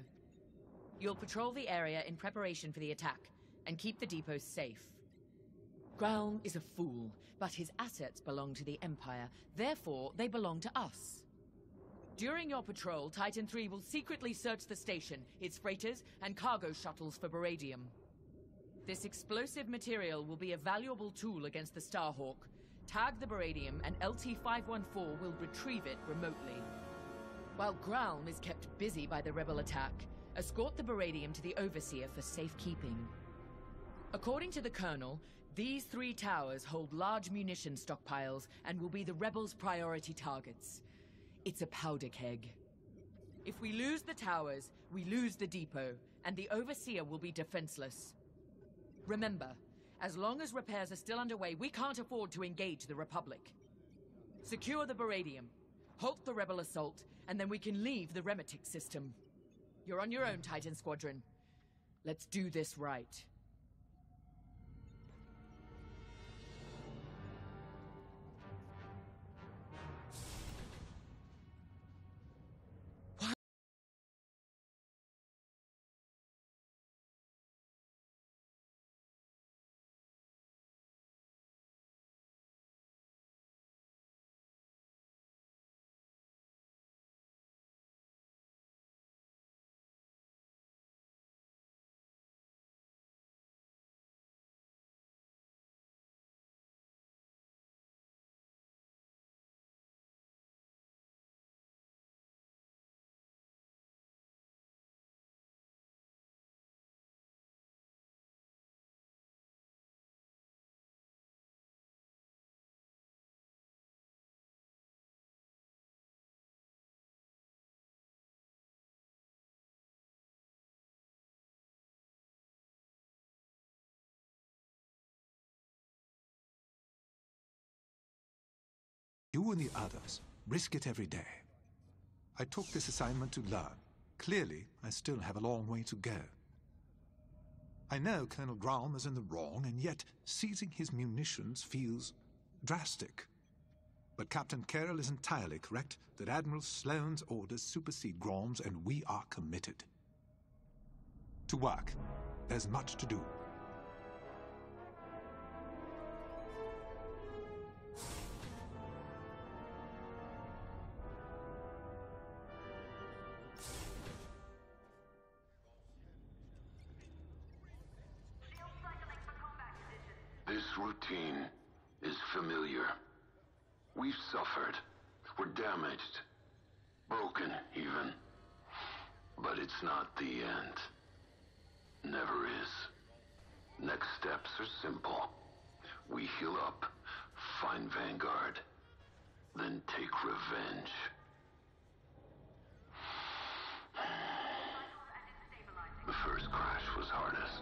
You'll patrol the area in preparation for the attack, and keep the depot safe. Graum is a fool, but his assets belong to the Empire, therefore they belong to us. During your patrol, Titan III will secretly search the station, its freighters, and cargo shuttles for beradium. This explosive material will be a valuable tool against the Starhawk. Tag the beradium, and LT-514 will retrieve it remotely. While Graum is kept busy by the rebel attack, escort the beradium to the Overseer for safekeeping. According to the Colonel, these 3 towers hold large munition stockpiles and will be the rebels' priority targets. It's a powder keg. If we lose the towers, we lose the depot, and the Overseer will be defenseless. Remember, as long as repairs are still underway, we can't afford to engage the Republic. Secure the beradium, halt the rebel assault, and then we can leave the Remetic system. You're on your own, Titan Squadron. Let's do this right. You and the others risk it every day. I took this assignment to learn. Clearly, I still have a long way to go. I know Colonel Graum is in the wrong, and yet seizing his munitions feels drastic. But Captain Carroll is entirely correct that Admiral Sloane's orders supersede Graum's, and we are committed. To work. There's much to do. This routine is familiar. We've suffered. We're damaged. Broken, even. But it's not the end. Never is. Next steps are simple. We heal up, find Vanguard, then take revenge. The first crash was hardest.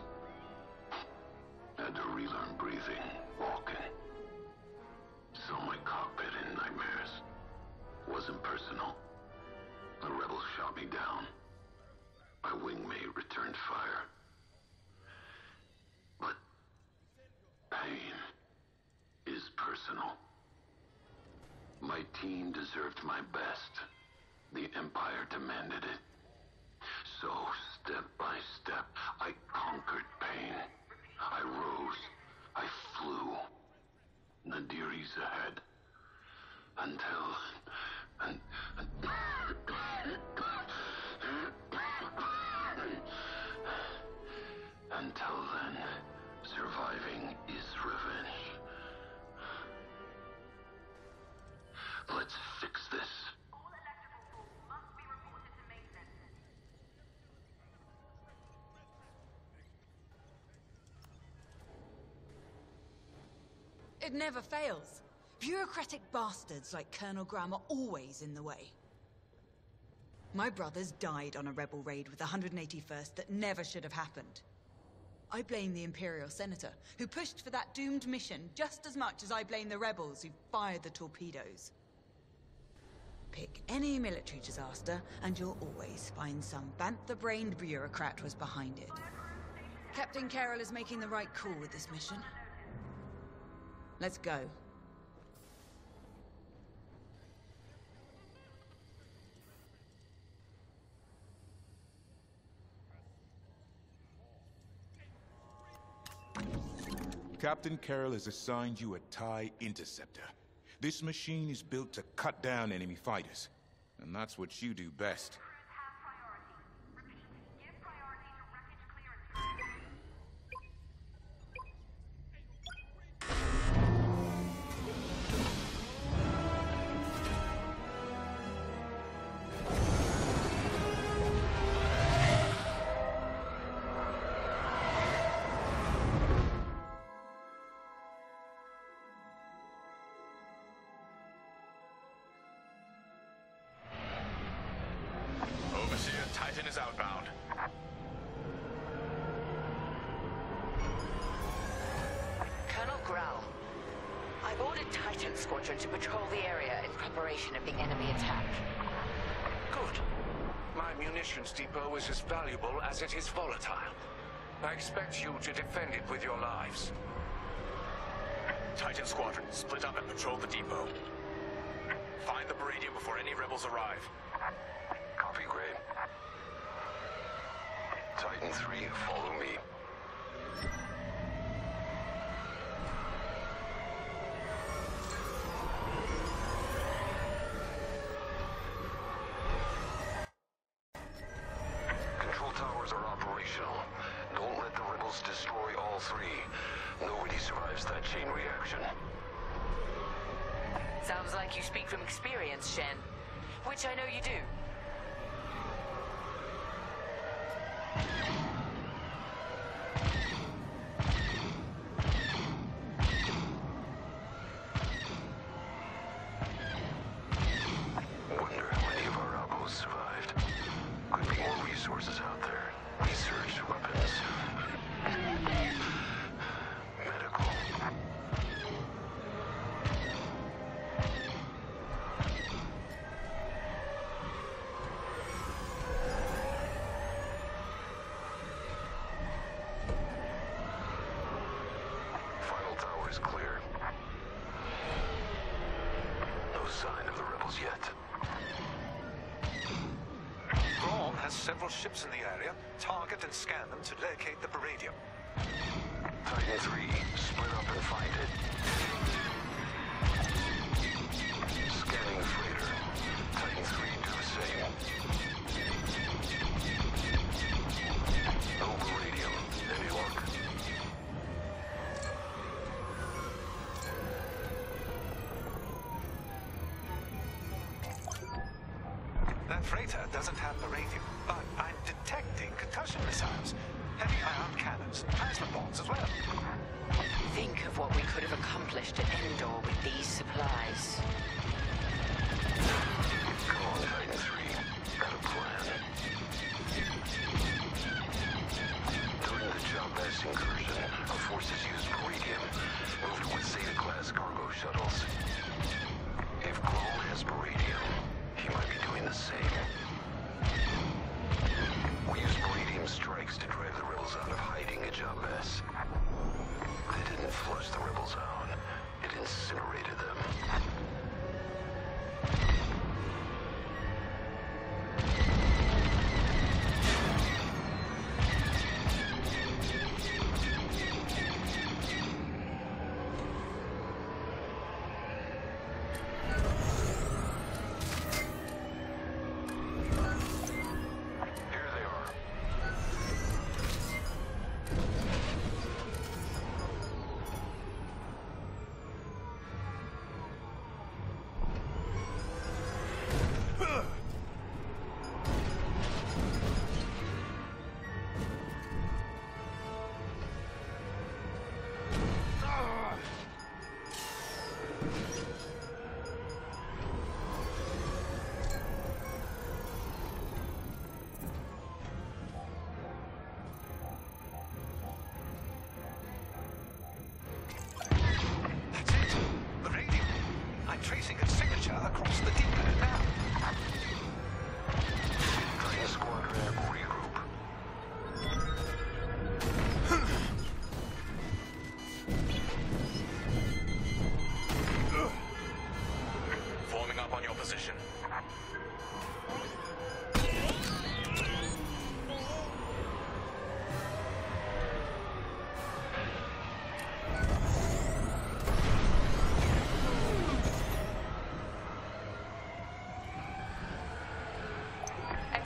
Had to relearn breathing, walking. Saw my cockpit in nightmares. Wasn't personal. The rebels shot me down. My wingmate returned fire. But pain is personal. My team deserved my best. The Empire demanded it. So, step by step, I conquered pain. I rose. I flew. Nadiri's ahead. Until then, surviving is revenge. Let's fix this. It never fails. Bureaucratic bastards like Colonel Graum are always in the way. My brothers died on a rebel raid with the 181st that never should have happened. I blame the Imperial Senator, who pushed for that doomed mission just as much as I blame the rebels who fired the torpedoes. Pick any military disaster, and you'll always find some bantha-brained bureaucrat was behind it. Captain Carroll is making the right call with this mission. Let's go. Captain Carroll has assigned you a TIE Interceptor. This machine is built to cut down enemy fighters, and that's what you do best. Titan is outbound. Colonel Grau, I've ordered Titan Squadron to patrol the area in preparation of the enemy attack. Good. My munitions depot is as valuable as it is volatile. I expect you to defend it with your lives. Titan Squadron, split up and patrol the depot. Find the Baradium before any rebels arrive. Copy, Gray. Titan 3, follow me. Control towers are operational. Don't let the rebels destroy all three. Nobody survives that chain reaction. Sounds like you speak from experience, Shen. Which I know you do. Wonder how many of our outposts survived. Could be more resources out there. Research, weapons, medical. Final tower is clear. No sign of the rebels yet. Braun has several ships in the area. Target and scan them to locate the Baradium. Titan 3, split up and find it. Scanning freighter. Titan 3, do the same. No Baradium. Any luck? That freighter doesn't have Baradium, but I'm detecting concussion missiles, heavy ion cannons, plasma bombs as well. Think of what we could have accomplished at Endor with these supplies. Come on, Titan 3. Got a plan. During the Job-S incursion, our forces used Baradium, moved with Zeta-class cargo shuttles. If Glow has Baradium, he might be doing the same. We used Baradium strikes to drive the rebels out of hiding at Job-S. They didn't flush the rebels out. It incinerated them.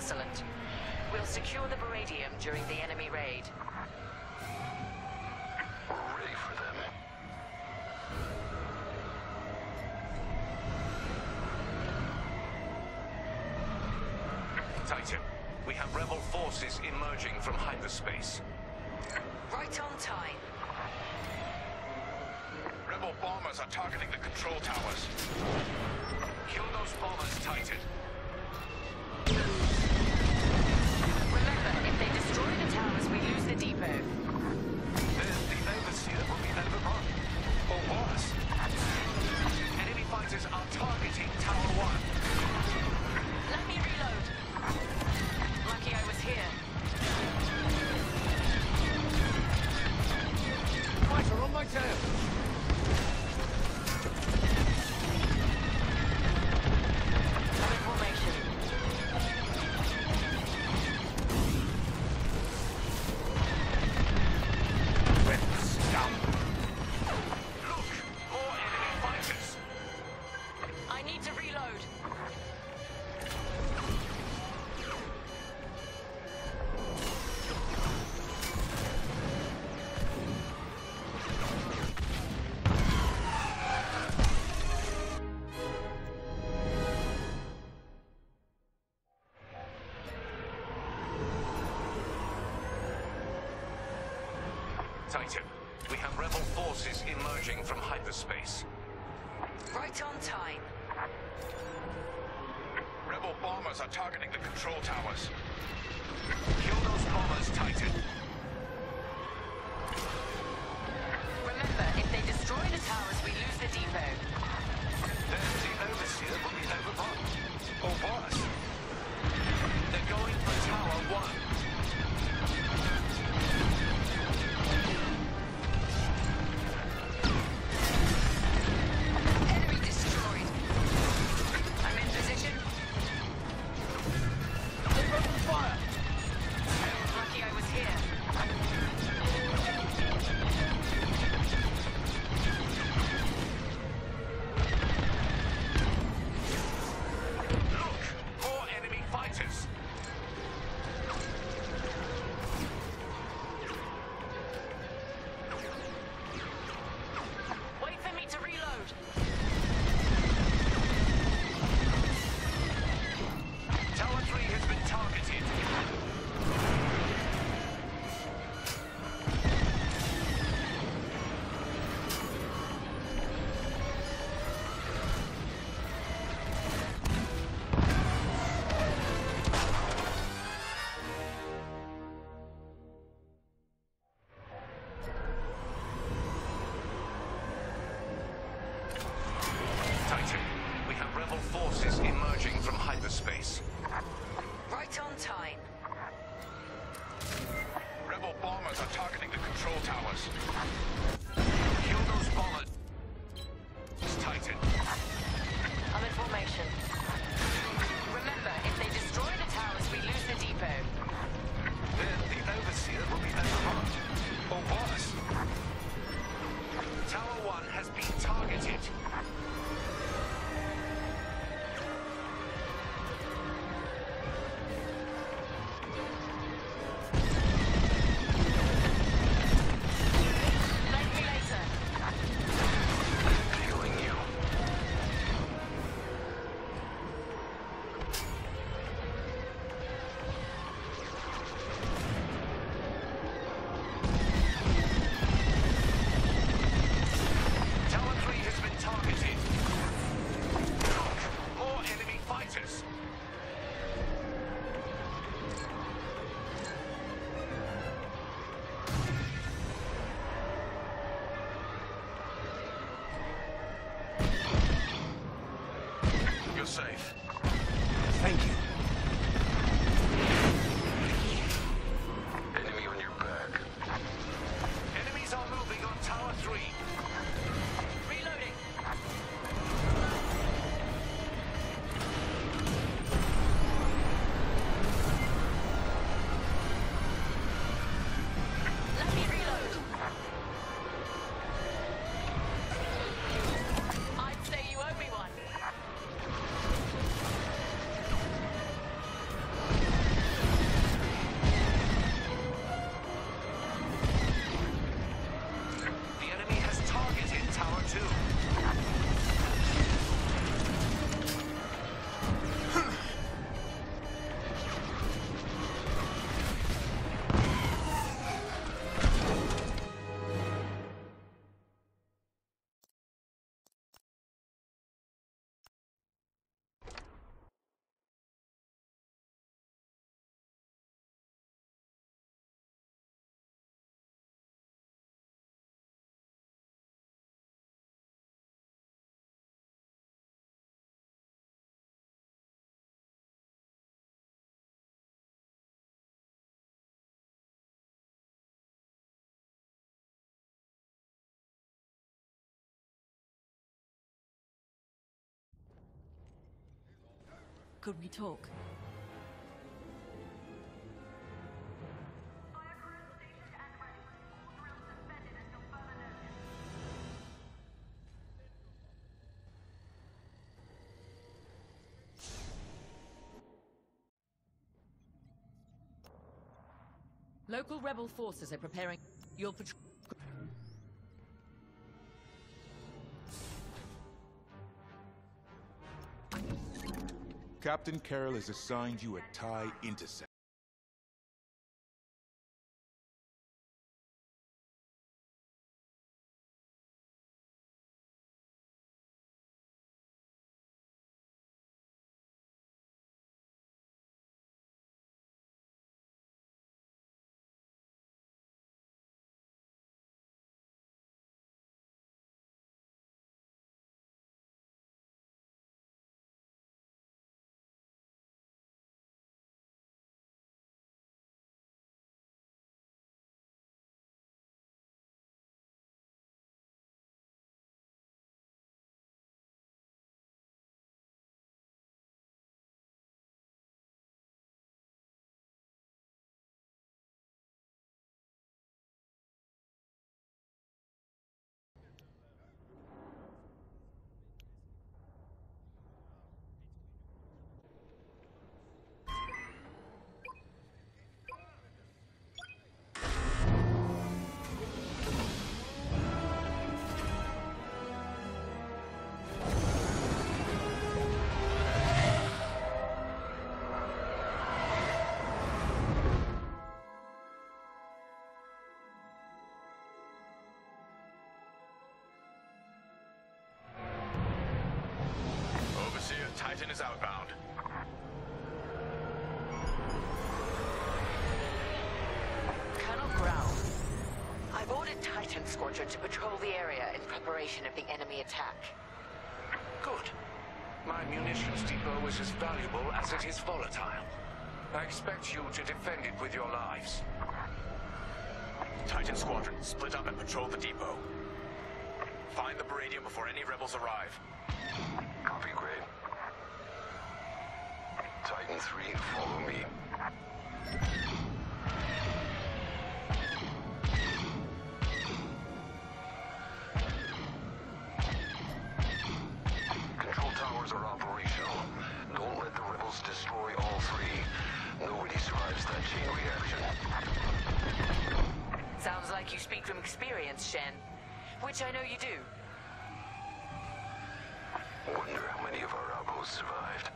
Excellent. We'll secure the Baradium during the enemy raid. We're ready for them. Titan, we have rebel forces emerging from hyperspace. Right on time. Rebel bombers are targeting the control towers. Kill those bombers, Titan. Remember, if they destroy the towers, we lose the depot. Then the Overseer will be overrun. Or worse. Enemy fighters are targeting Tower 1. Let me reload. Lucky I was here. Fighter on my tail. I'm in formation. Look! More enemy fighters! I need to reload. Titan, we have rebel forces emerging from hyperspace. Right on time. Rebel bombers are targeting the control towers. Kill those bombers, Titan. Remember, if they destroy the towers, we lose the depot. Then the Overseer will be overrun. Or worse. They're going for Tower 1. Enemy destroyed. I'm in position. They've opened fire. Lucky I was here. Look! More enemy fighters! Wait for me to reload. Tower 3 has been targeted. Titan, we have rebel forces emerging from hyperspace. Right on time. Rebel bombers are targeting the control towers. Kill those bombers, Titan. I'm in formation. Remember, if they destroy the towers, we lose the depot. Then the Overseer will be overrun. Or worse. Tower 1 has been targeted. Thank me later. Healing you. Tower 3 has been targeted. Look! More enemy fighters! You're safe. Thank you. Enemy on your back. Enemies are moving on Tower 3. Reloading. Let me reload. I'd say you owe me one. Could we talk? Local rebel forces are preparing. You'll patrol. Captain Carroll has assigned you a TIE intercept. Titan is outbound. Colonel Brown, I've ordered Titan Squadron to patrol the area in preparation of the enemy attack. Good. My munitions depot is as valuable as it is volatile. I expect you to defend it with your lives. Titan Squadron, split up and patrol the depot. Find the Baradium before any rebels arrive. Copy, Gray. Titan 3, follow me. Control towers are operational. Don't let the rebels destroy all three. Nobody survives that chain reaction. Sounds like you speak from experience, Shen. Which I know you do. Wonder how many of our outposts survived.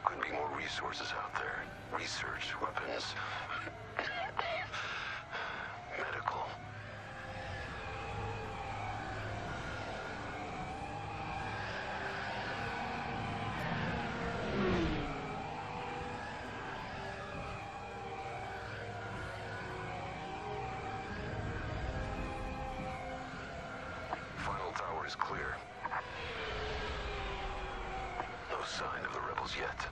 Could be more resources out there. Research, weapons, medical. Final tower is clear. No sign of the rebels yet.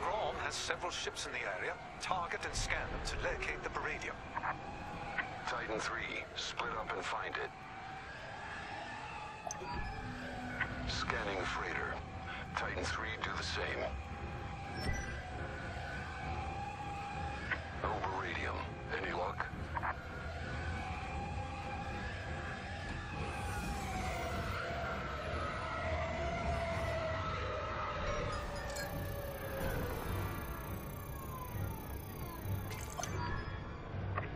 Grom has several ships in the area. Target and scan them to locate the Baradium. Titan 3, split up and find it. Scanning freighter. Titan 3, do the same. No Baradium. Any luck?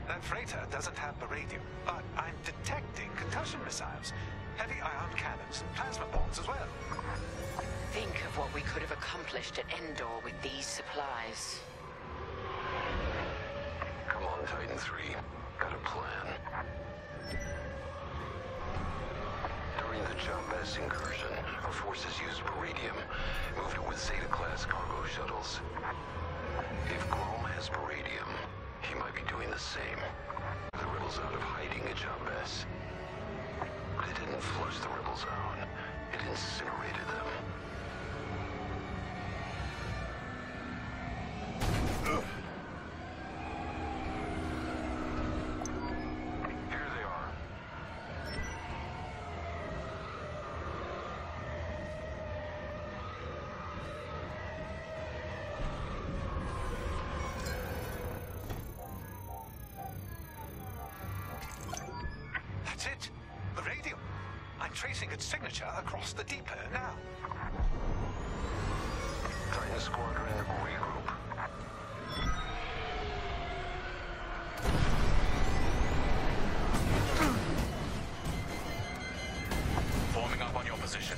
That freighter doesn't have Baradium, but I'm detecting concussion missiles, heavy ion cannons, and plasma bombs as well. Think of what we could have accomplished at Endor with these supplies. Come on, Titan 3. Got a plan. During the Jambas incursion, our forces used Baradium, moved it with Zeta-class cargo shuttles. If Grom has Baradium, he might be doing the same. The rebels out of hiding at Jambas. But it didn't flush the rebels out. It incinerated them. Here they are. tracing its signature across the depot now. Titan Squadron, regroup. Forming up on your position.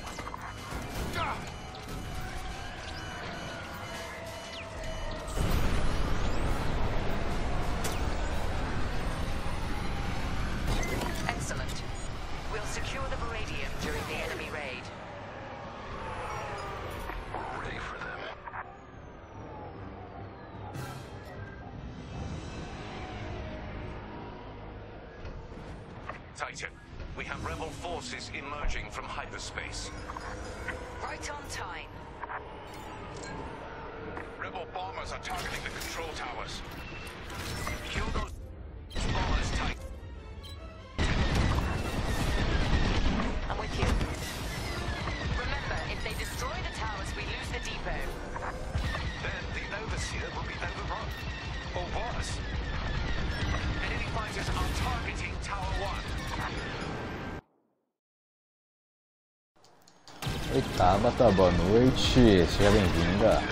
Excellent. We'll secure the Baradium during the enemy raid. We're ready for them. Titan, we have rebel forces emerging from hyperspace. Right on time. Rebel bombers are targeting the control towers. Kill those bombers, Titan. I'm with you. Remember, if they destroy the towers, we lose the depot. Then the Overseer will be overrun. Or worse. Enemy fighters are targeting Tower 1. Oi, Tabata, boa noite, seja bem-vinda.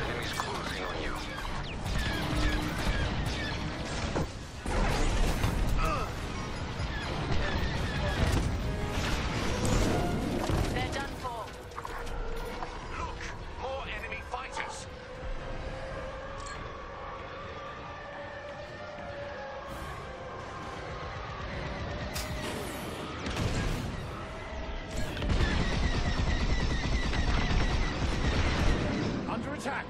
They're done for. Look, more enemy fighters. Under attack!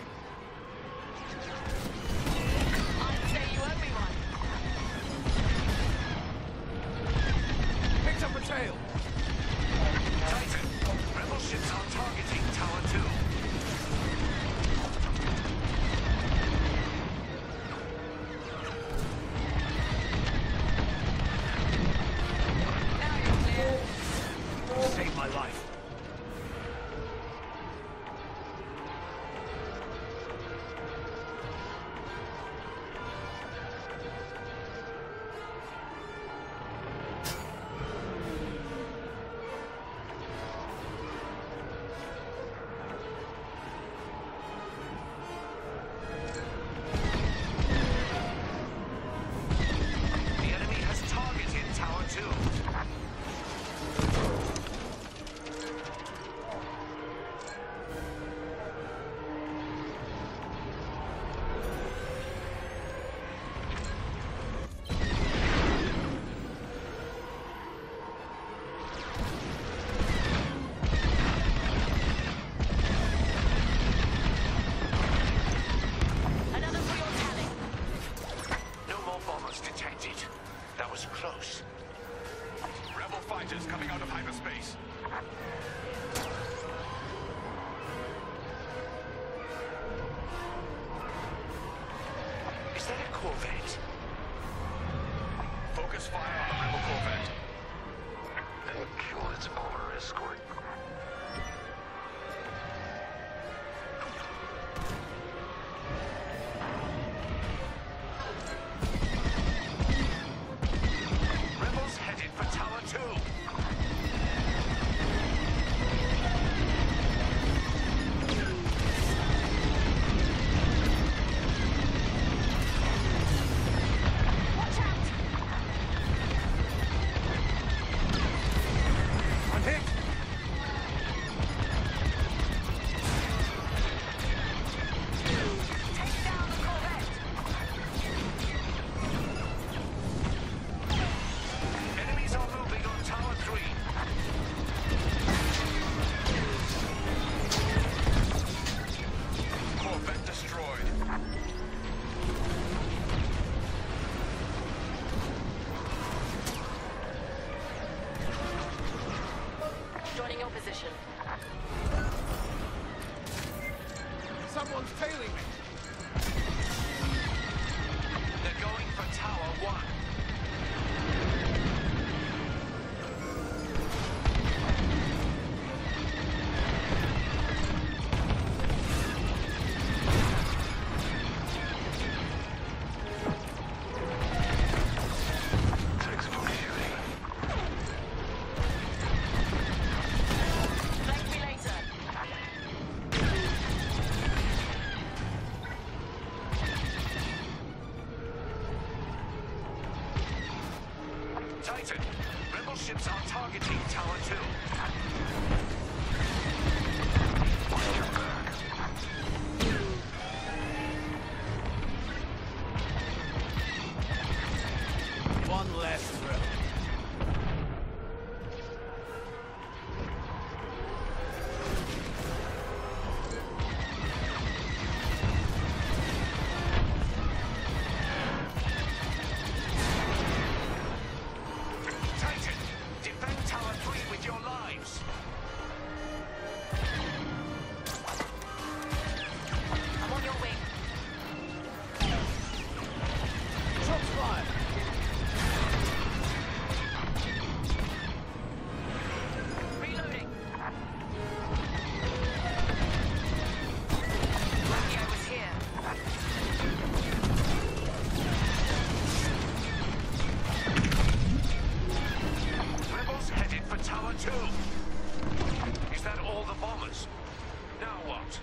I'd say you owe me one. Picked up a tail! Titan, rebel ships are targeting Tower 2. Now you're clear. Saved my life. The enemy has targeted Tower 2. Another for your tally. No more bombers detected. That was close. Rebel fighters coming out of hyperspace. Is that a corvette? Focus fire on the rebel corvette. And kill its bomber escort. Rebels headed for Tower 2. Watch out! I'm hit! Take down the corvette. Enemies are moving on Tower 3. Corvette destroyed. Joining your position. Someone's tailing me! They're going for Tower 1. Textbook shooting. Titan, rebel ships are targeting Tower 2. Watch your back. One less throw. Titan, defend Tower 3 with your lives. I'm on your wing. Shots fired. Reloading. Lucky I was here. Rebels headed for Tower 2. Is that all the bombers? Now what?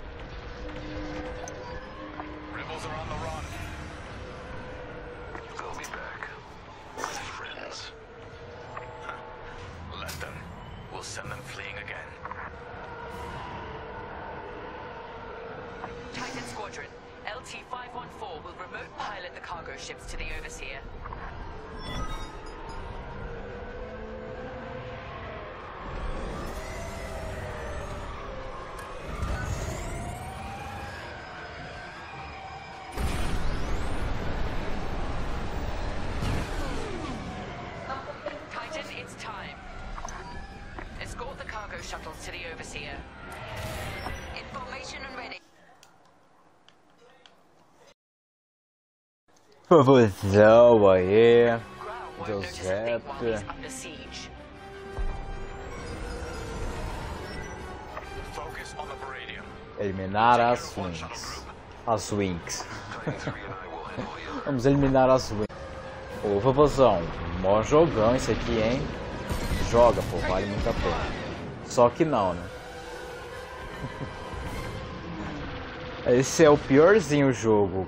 Rebels are on the run. They'll be back. With friends. Let them. We'll send them fleeing again. Titan Squadron, LT-514 will remote pilot the cargo ships to the Overseer. Titan, it's time. Escort the cargo shuttles to the Overseer. Information and ready. Vovozão aí, Giuseppe. Under siege. Focus on the Palladium. Eliminar as Wings. As Wings. Vamos eliminar as Wings. Ô vovozão, mó jogão esse aqui, hein? Joga, pô, vale muito a pena. Só que não, né? Esse é o piorzinho jogo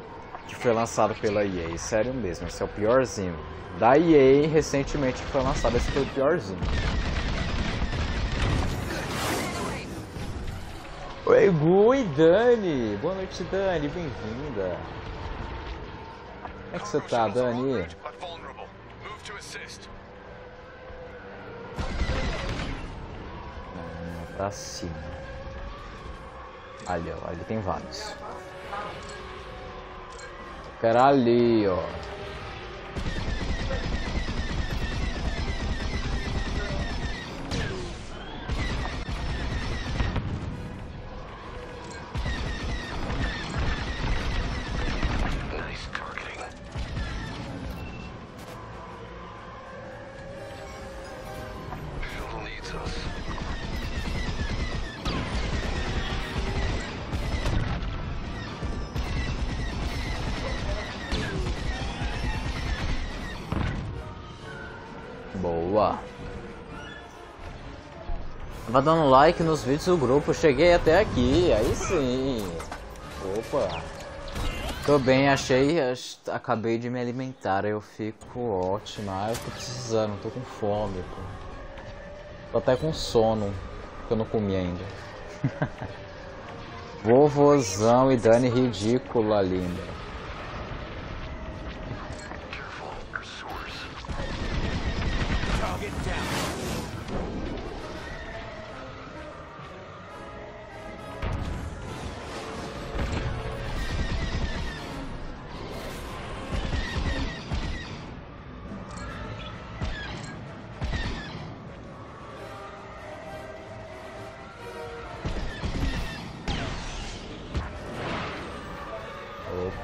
que foi lançado pela EA, sério mesmo, esse é o piorzinho. Da EA, recentemente que foi lançado, esse foi o piorzinho. Oi, Gui, Dani! Boa noite, Dani, bem-vinda. Como é que você tá, Dani? Pra cima. Ali, ó, ali tem vários. Cara, ali, ó. Nice targeting. Shuttle needs us. Boa. Vai dando like nos vídeos do grupo. Cheguei até aqui. Aí sim. Opa. Tô bem, acabei de me alimentar. Eu fico ótimo. Eu tô precisando, tô com fome. Tô até com sono. Que eu não comi ainda. Vovozão e Dani ridícula, linda.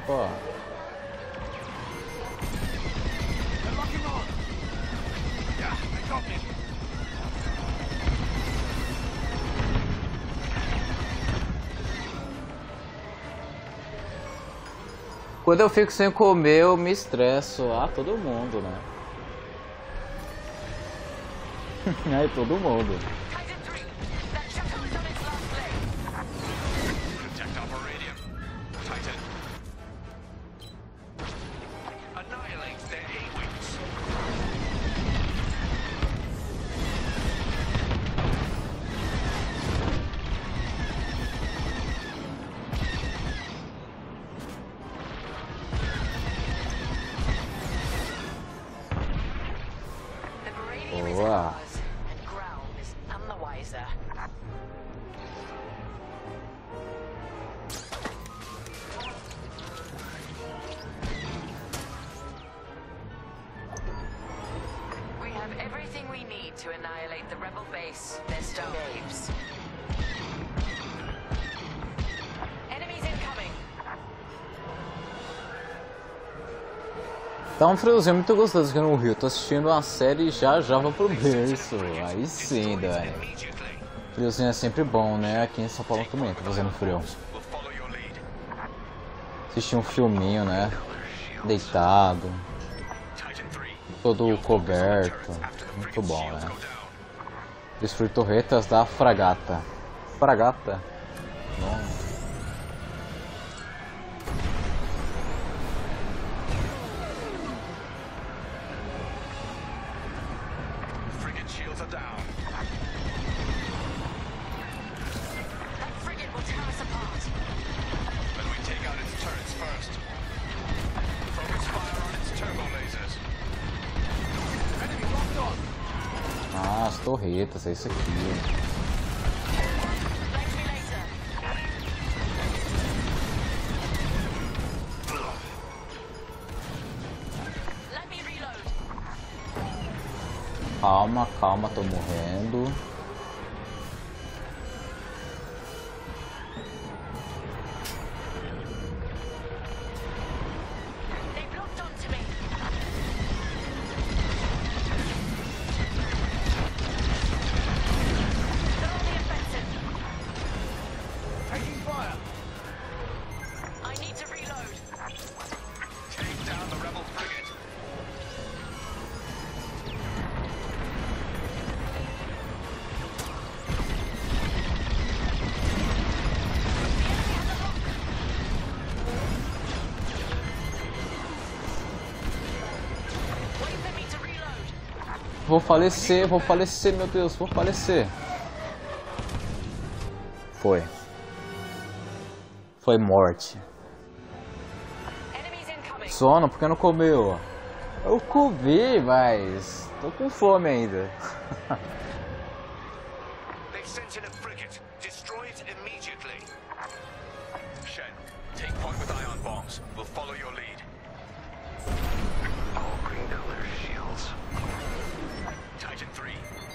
Opa. Quando eu fico sem comer, eu me estresso. Ah, todo mundo, né? Aí, todo mundo. Boa. We have everything we need to annihilate the rebel base. Their star waves. Enemies incoming. Tá um friozinho muito gostoso aqui no Rio. Tô assistindo a série e já vou pro berço. Aí sim, Dani. Friozinho é sempre bom, né? Aqui em São Paulo também tá fazendo frio. Assistir um filminho, né? Deitado. Todo coberto. Muito bom, né? Destruir torretas da fragata. Fragata? Não. Ah, as torretas, é isso aqui. Calma, calma, tô morrendo. Vou falecer, meu Deus, vou falecer. Foi morte. Sono, porque não comeu? Eu comi, mas tô com fome ainda.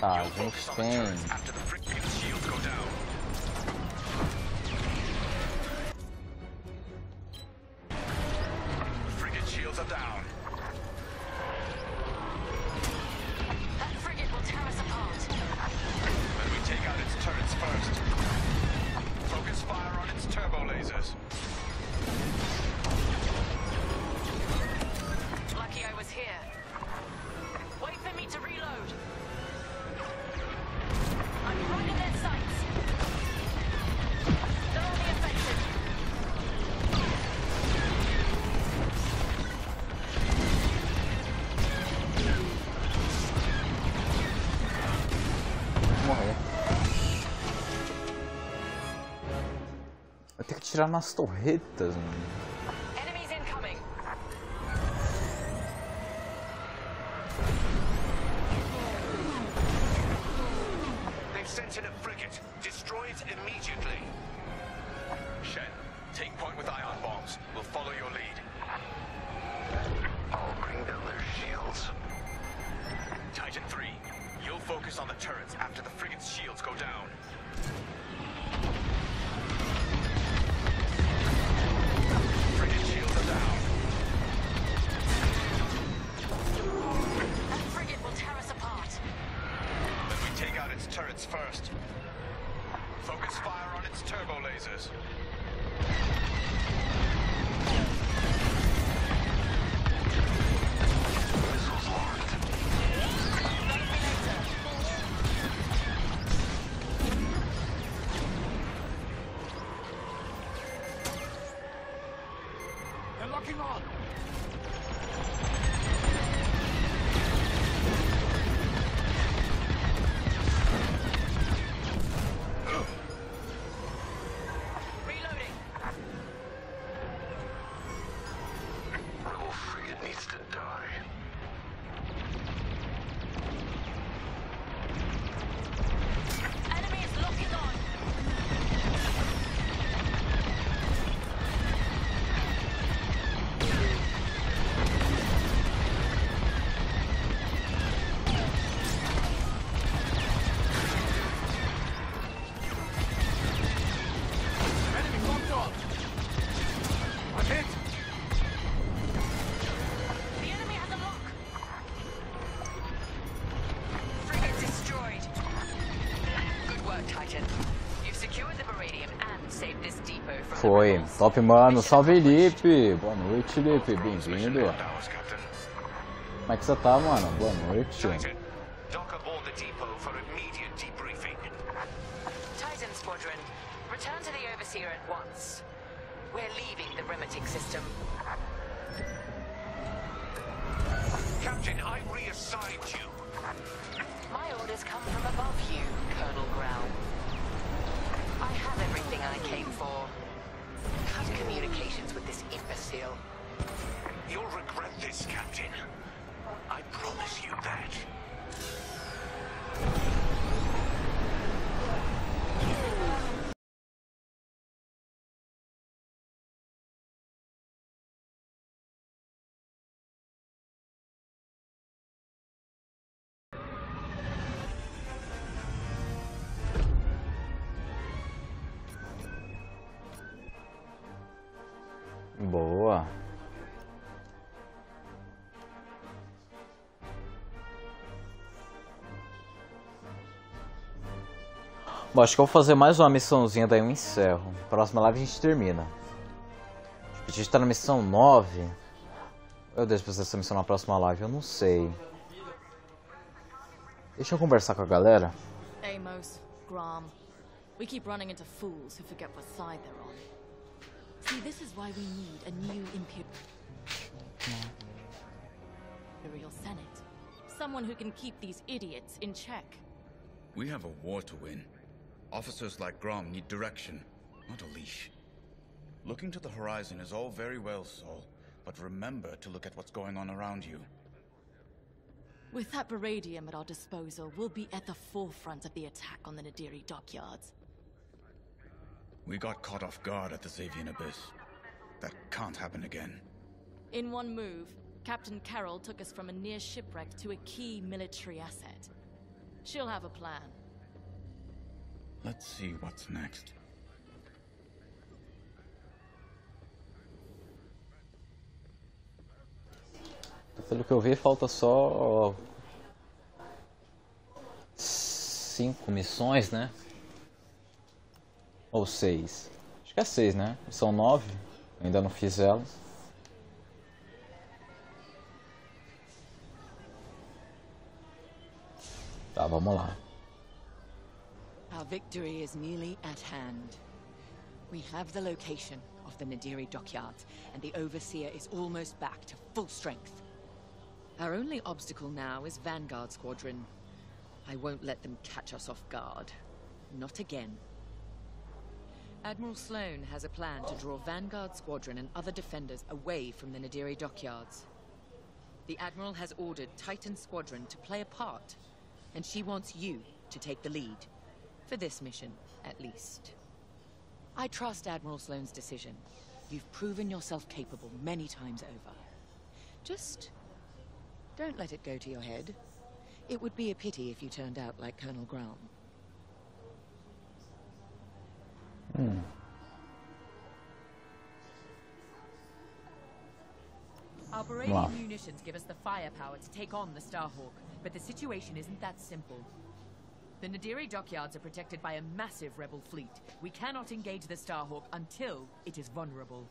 Tá, a gente tem... Eu tenho que tirar nas torretas, mano. First. Focus fire on its turbo lasers. foi. Top, mano. Salve, Lipe. Boa noite, Lipe. Bem-vindo. Como é que você tá, mano? Boa noite. Titan Squadron, return to the Overseer at once. We're leaving the Remetic system. Captain, I reassigned you. My orders come from above you, Colonel Grau. I have everything I came for. Cut communications with this imbecile. You'll regret this, Captain. I promise you that. Boa. Bom, acho que eu vou fazer mais uma missãozinha, daí eu encerro. Próxima live a gente termina. A gente tá na missão 9. Eu deixo pra fazer essa missão na próxima live, eu não sei. Deixa eu conversar com a galera. Amos, Graham, we keep running into fools who forget what side they're on. See, this is why we need a new Imperial Senate. Someone who can keep these idiots in check. We have a war to win. Officers like Grom need direction, not a leash. Looking to the horizon is all very well, Saul, but remember to look at what's going on around you. With that Baradium at our disposal, we'll be at the forefront of the attack on the Nadiri dockyards. We got caught off guard at the Xavian Abyss. That can't happen again. In one move, Captain Carroll took us from a near shipwreck to a key military asset. She'll have a plan. Let's see what's next. Pelo que eu vi, falta só 5 missões, né? Ou 6. Acho que é 6, né? São 9. Ainda não fiz elas. Tá, vamos lá. Our victory is nearly at hand. We have the location of the Nadiri dockyards, and the Overseer is almost back to full strength. Our only obstacle now is Vanguard Squadron. I won't let them catch us off guard. Not again. Admiral Sloane has a plan to draw Vanguard Squadron and other defenders away from the Nadiri dockyards. The Admiral has ordered Titan Squadron to play a part, and she wants you to take the lead. For this mission, at least. I trust Admiral Sloane's decision. You've proven yourself capable many times over. Just don't let it go to your head. It would be a pity if you turned out like Colonel Graham. Our Baradium munitions give us the firepower to take on the Starhawk, but the situation isn't that simple. The Nadiri dockyards are protected by a massive rebel fleet. We cannot engage the Starhawk until it is vulnerable.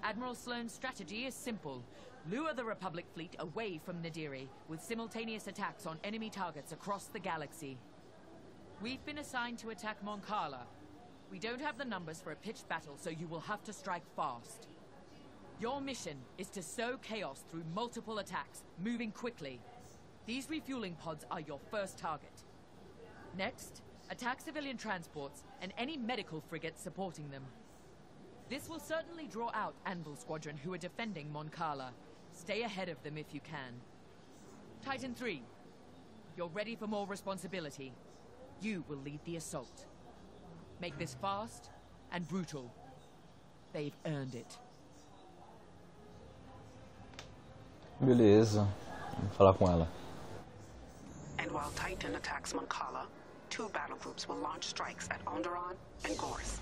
Admiral Sloane's strategy is simple. Lure the Republic fleet away from Nadiri, with simultaneous attacks on enemy targets across the galaxy. We've been assigned to attack Moncala. We don't have the numbers for a pitched battle, so you will have to strike fast. Your mission is to sow chaos through multiple attacks, moving quickly. These refueling pods are your first target. Next, attack civilian transports and any medical frigates supporting them. This will certainly draw out Anvil Squadron who are defending Moncala. Stay ahead of them if you can. Titan 3, you're ready for more responsibility. You will lead the assault. Make this fast and brutal. They've earned it. Beleza. Vamos falar com ela. And while Titan attacks Moncala, 2 battle groups will launch strikes at Onderon and Gorse.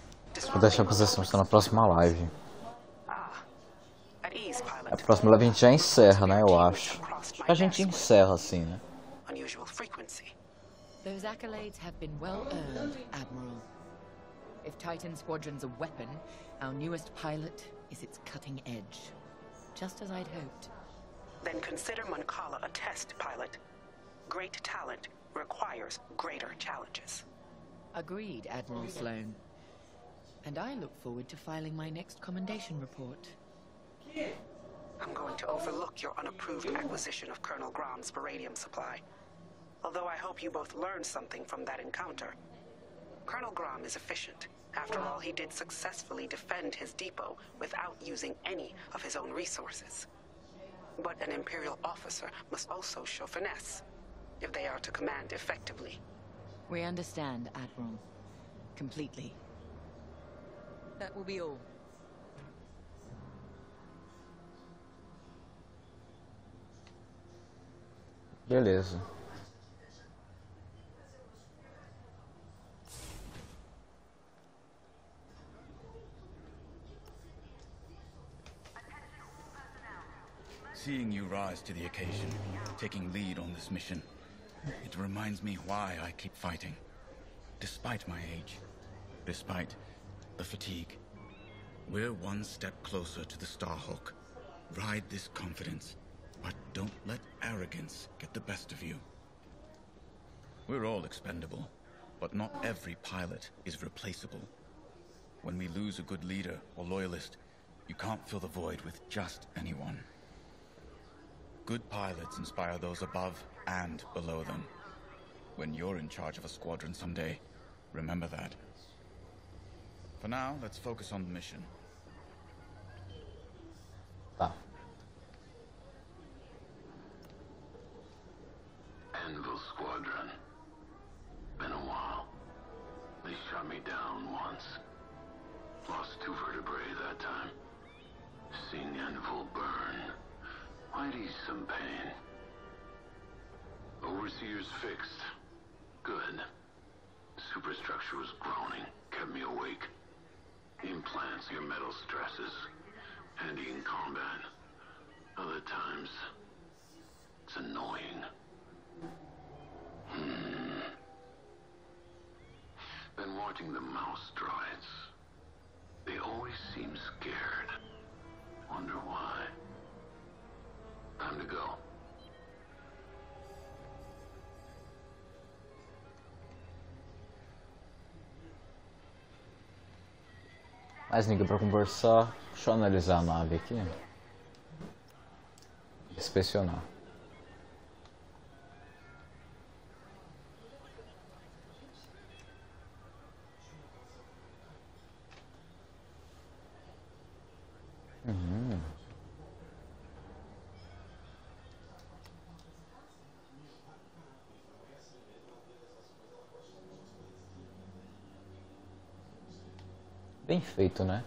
Vou deixar pra vocês na próxima live. At ease, pilot. A próxima live a gente já encerra, né? Eu acho. A gente encerra assim, né? Unusual frequency. Those accolades have been well earned, Admiral. If Titan Squadron's a weapon, Our newest pilot is its cutting edge, just as I'd hoped. Then consider Moncala a test pilot. Great talent requires greater challenges. Agreed, Admiral Sloane. And I look forward to filing my next commendation report. I'm going to overlook your unapproved acquisition of Colonel Graham's beradium supply. Although I hope you both learned something from that encounter. Colonel Graham is efficient. After all, he did successfully defend his depot without using any of his own resources. But an Imperial officer must also show finesse, if they are to command effectively. We understand, Admiral. Completely. That will be all. Beleza. Seeing you rise to the occasion, taking lead on this mission, it reminds me why I keep fighting. Despite my age, despite the fatigue, we're one step closer to the Starhawk. Ride this confidence, but don't let arrogance get the best of you. We're all expendable, but not every pilot is replaceable. When we lose a good leader or loyalist, you can't fill the void with just anyone. Good pilots inspire those above and below them. When you're in charge of a squadron someday, remember that. For now, let's focus on the mission. Tá. Anvil Squadron. Been a while. They shot me down once. Lost 2 vertebrae that time. Seeing Anvil burn might ease some pain. Overseer's fixed. Good. Superstructure was groaning, kept me awake. Implants your metal stresses. Handy in combat. Other times, it's annoying. Been watching the mouse droids. They always seem scared. Wonder why. Time to go. Mais ninguém pra conversar. Deixa eu analisar a nave aqui. Inspecionar. Bem feito, né?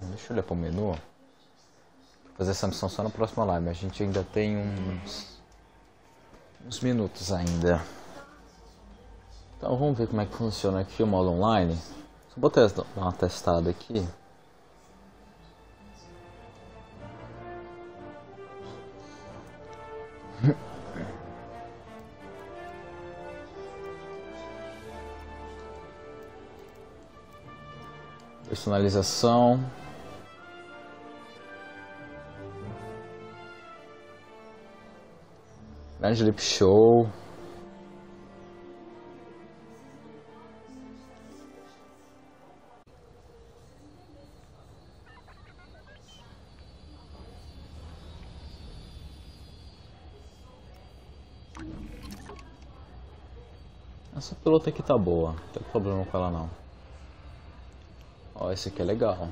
Deixa eu olhar para o menu. Vou fazer essa missão só na próxima live. A gente ainda tem uns minutos ainda. Então vamos ver como é que funciona aqui o modo online. Só vou dar uma testada aqui. Personalização. Grande Lip Show. Essa pilota aqui tá boa, não tem problema com ela não. Ó, esse aqui é legal.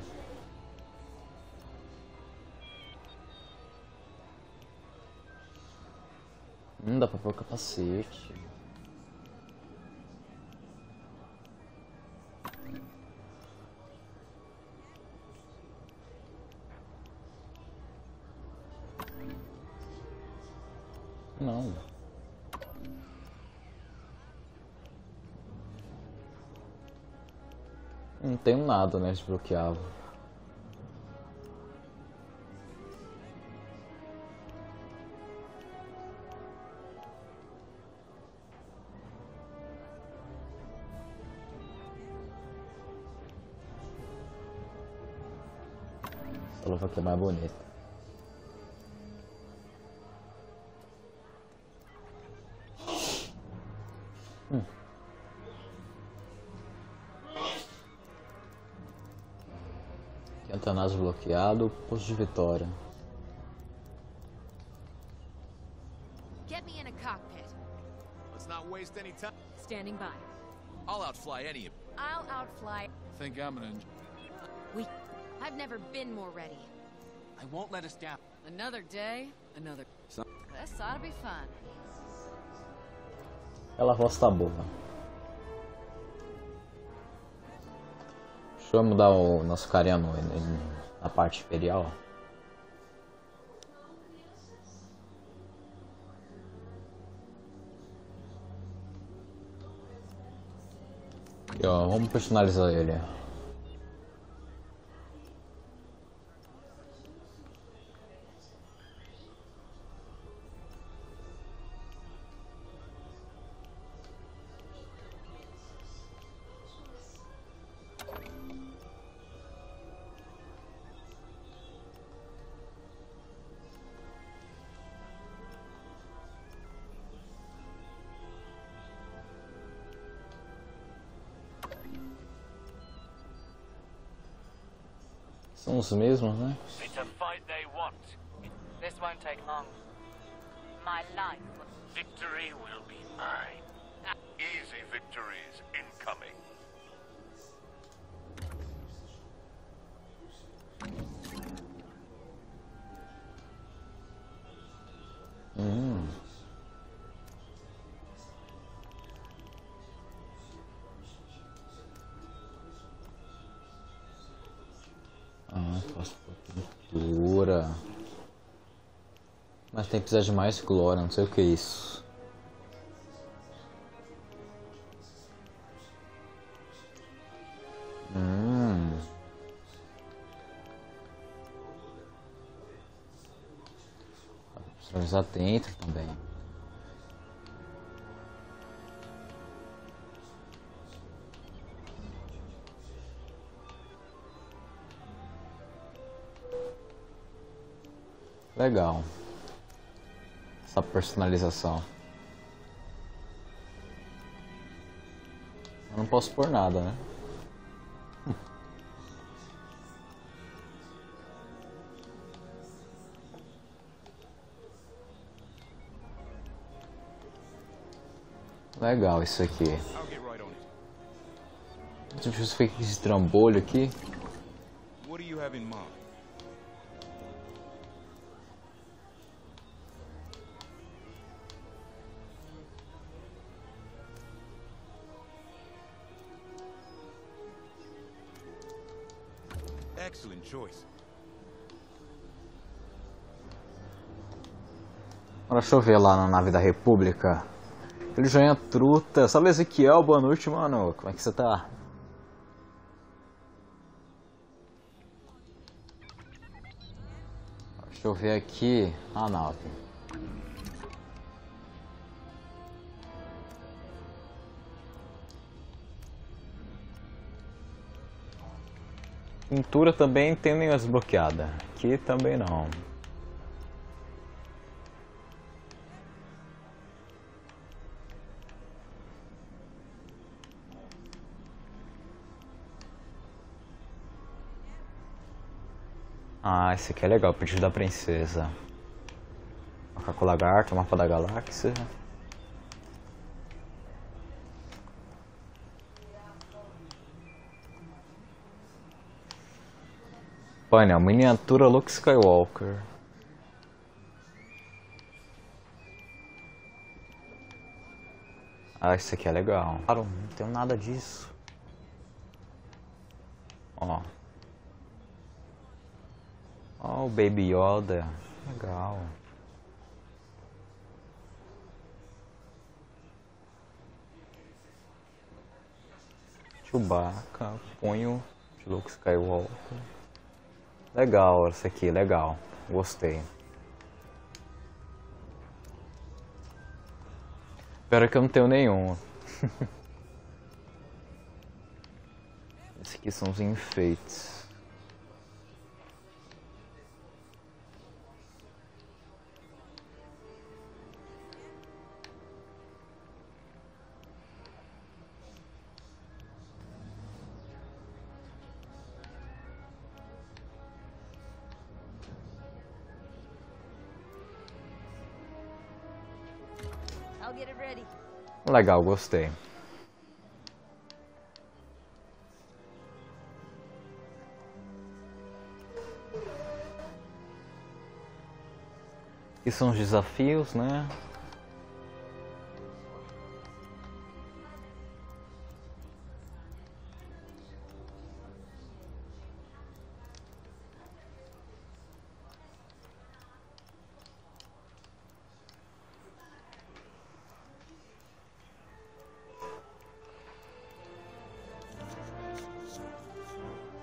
Dá pra pôr capacete. Não. Não tenho nada, né, desbloqueável. Essa luva aqui é mais bonita. Antanás bloqueado, posto de vitória. Get me in a cockpit. Let's not waste any time. Standing by. I'll outfly any of you. I'll outfly. Think I'm an I've never been more ready. I won't let us down. Another day, another. This ought to be fun. Aquela voz tá boa. Deixa eu mudar o nosso carinha na parte imperial. E, ó, vamos personalizar ele. São os mesmos, né? It's a fight they want. This won't take long. My life. Victory will be mine. Easy victories incoming. Faço pintura. Mas tem que precisar de mais glória, não sei o que é isso. Personalizar dentro também. Legal. Essa personalização. Eu não posso pôr nada, né? Legal isso aqui. Deixa eu ver esse trambolho aqui. What do you have in mind? Excellent choice. Agora deixa eu ver lá na nave da República. Ele joinha truta. Salve Ezequiel, boa noite, mano. Como é que você tá? Deixa eu ver aqui a nave. Pintura também tem nenhuma desbloqueada. Aqui também não. Ah, esse aqui é legal, o pedido da princesa. Macaco lagarto, mapa da galáxia. Painel, miniatura Luke Skywalker. Ah, esse aqui é legal. Claro, não tenho nada disso. Ó. Ó o Baby Yoda. Legal. Chewbacca, punho de Luke Skywalker. Legal essa aqui, legal. Gostei. Espero que eu não tenho nenhum. Esses aqui são os enfeites. Legal, gostei. E são os desafios, né?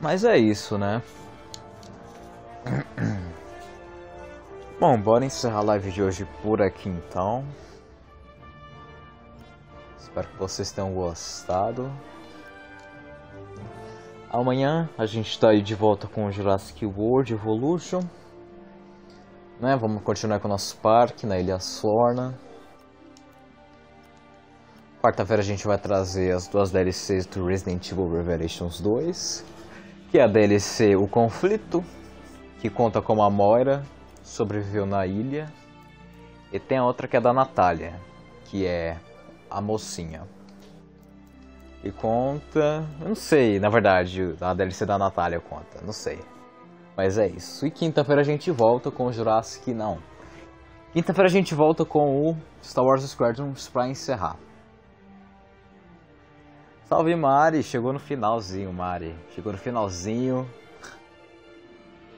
Mas é isso, né? Bom, bora encerrar a live de hoje por aqui então. Espero que vocês tenham gostado. Amanhã a gente está aí de volta com o Jurassic World Evolution, né? Vamos continuar com o nosso parque na Ilha Sorna. Quarta-feira a gente vai trazer as duas DLCs do Resident Evil Revelations 2. Que é a DLC O Conflito, que conta como a Moira sobreviveu na ilha. E tem a outra que é da Natália, que é a mocinha. E conta... eu não sei, na verdade, a DLC da Natália conta, não sei. Mas é isso. E quinta-feira a gente volta com o Jurassic... não. Quinta-feira a gente volta com o Star Wars Squadrons pra encerrar. Salve Mari, chegou no finalzinho, Mari. Chegou no finalzinho.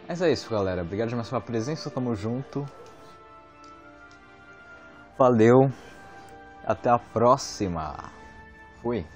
Mas é isso, galera. Obrigado demais pela presença, tamo junto. Valeu. Até a próxima. Fui.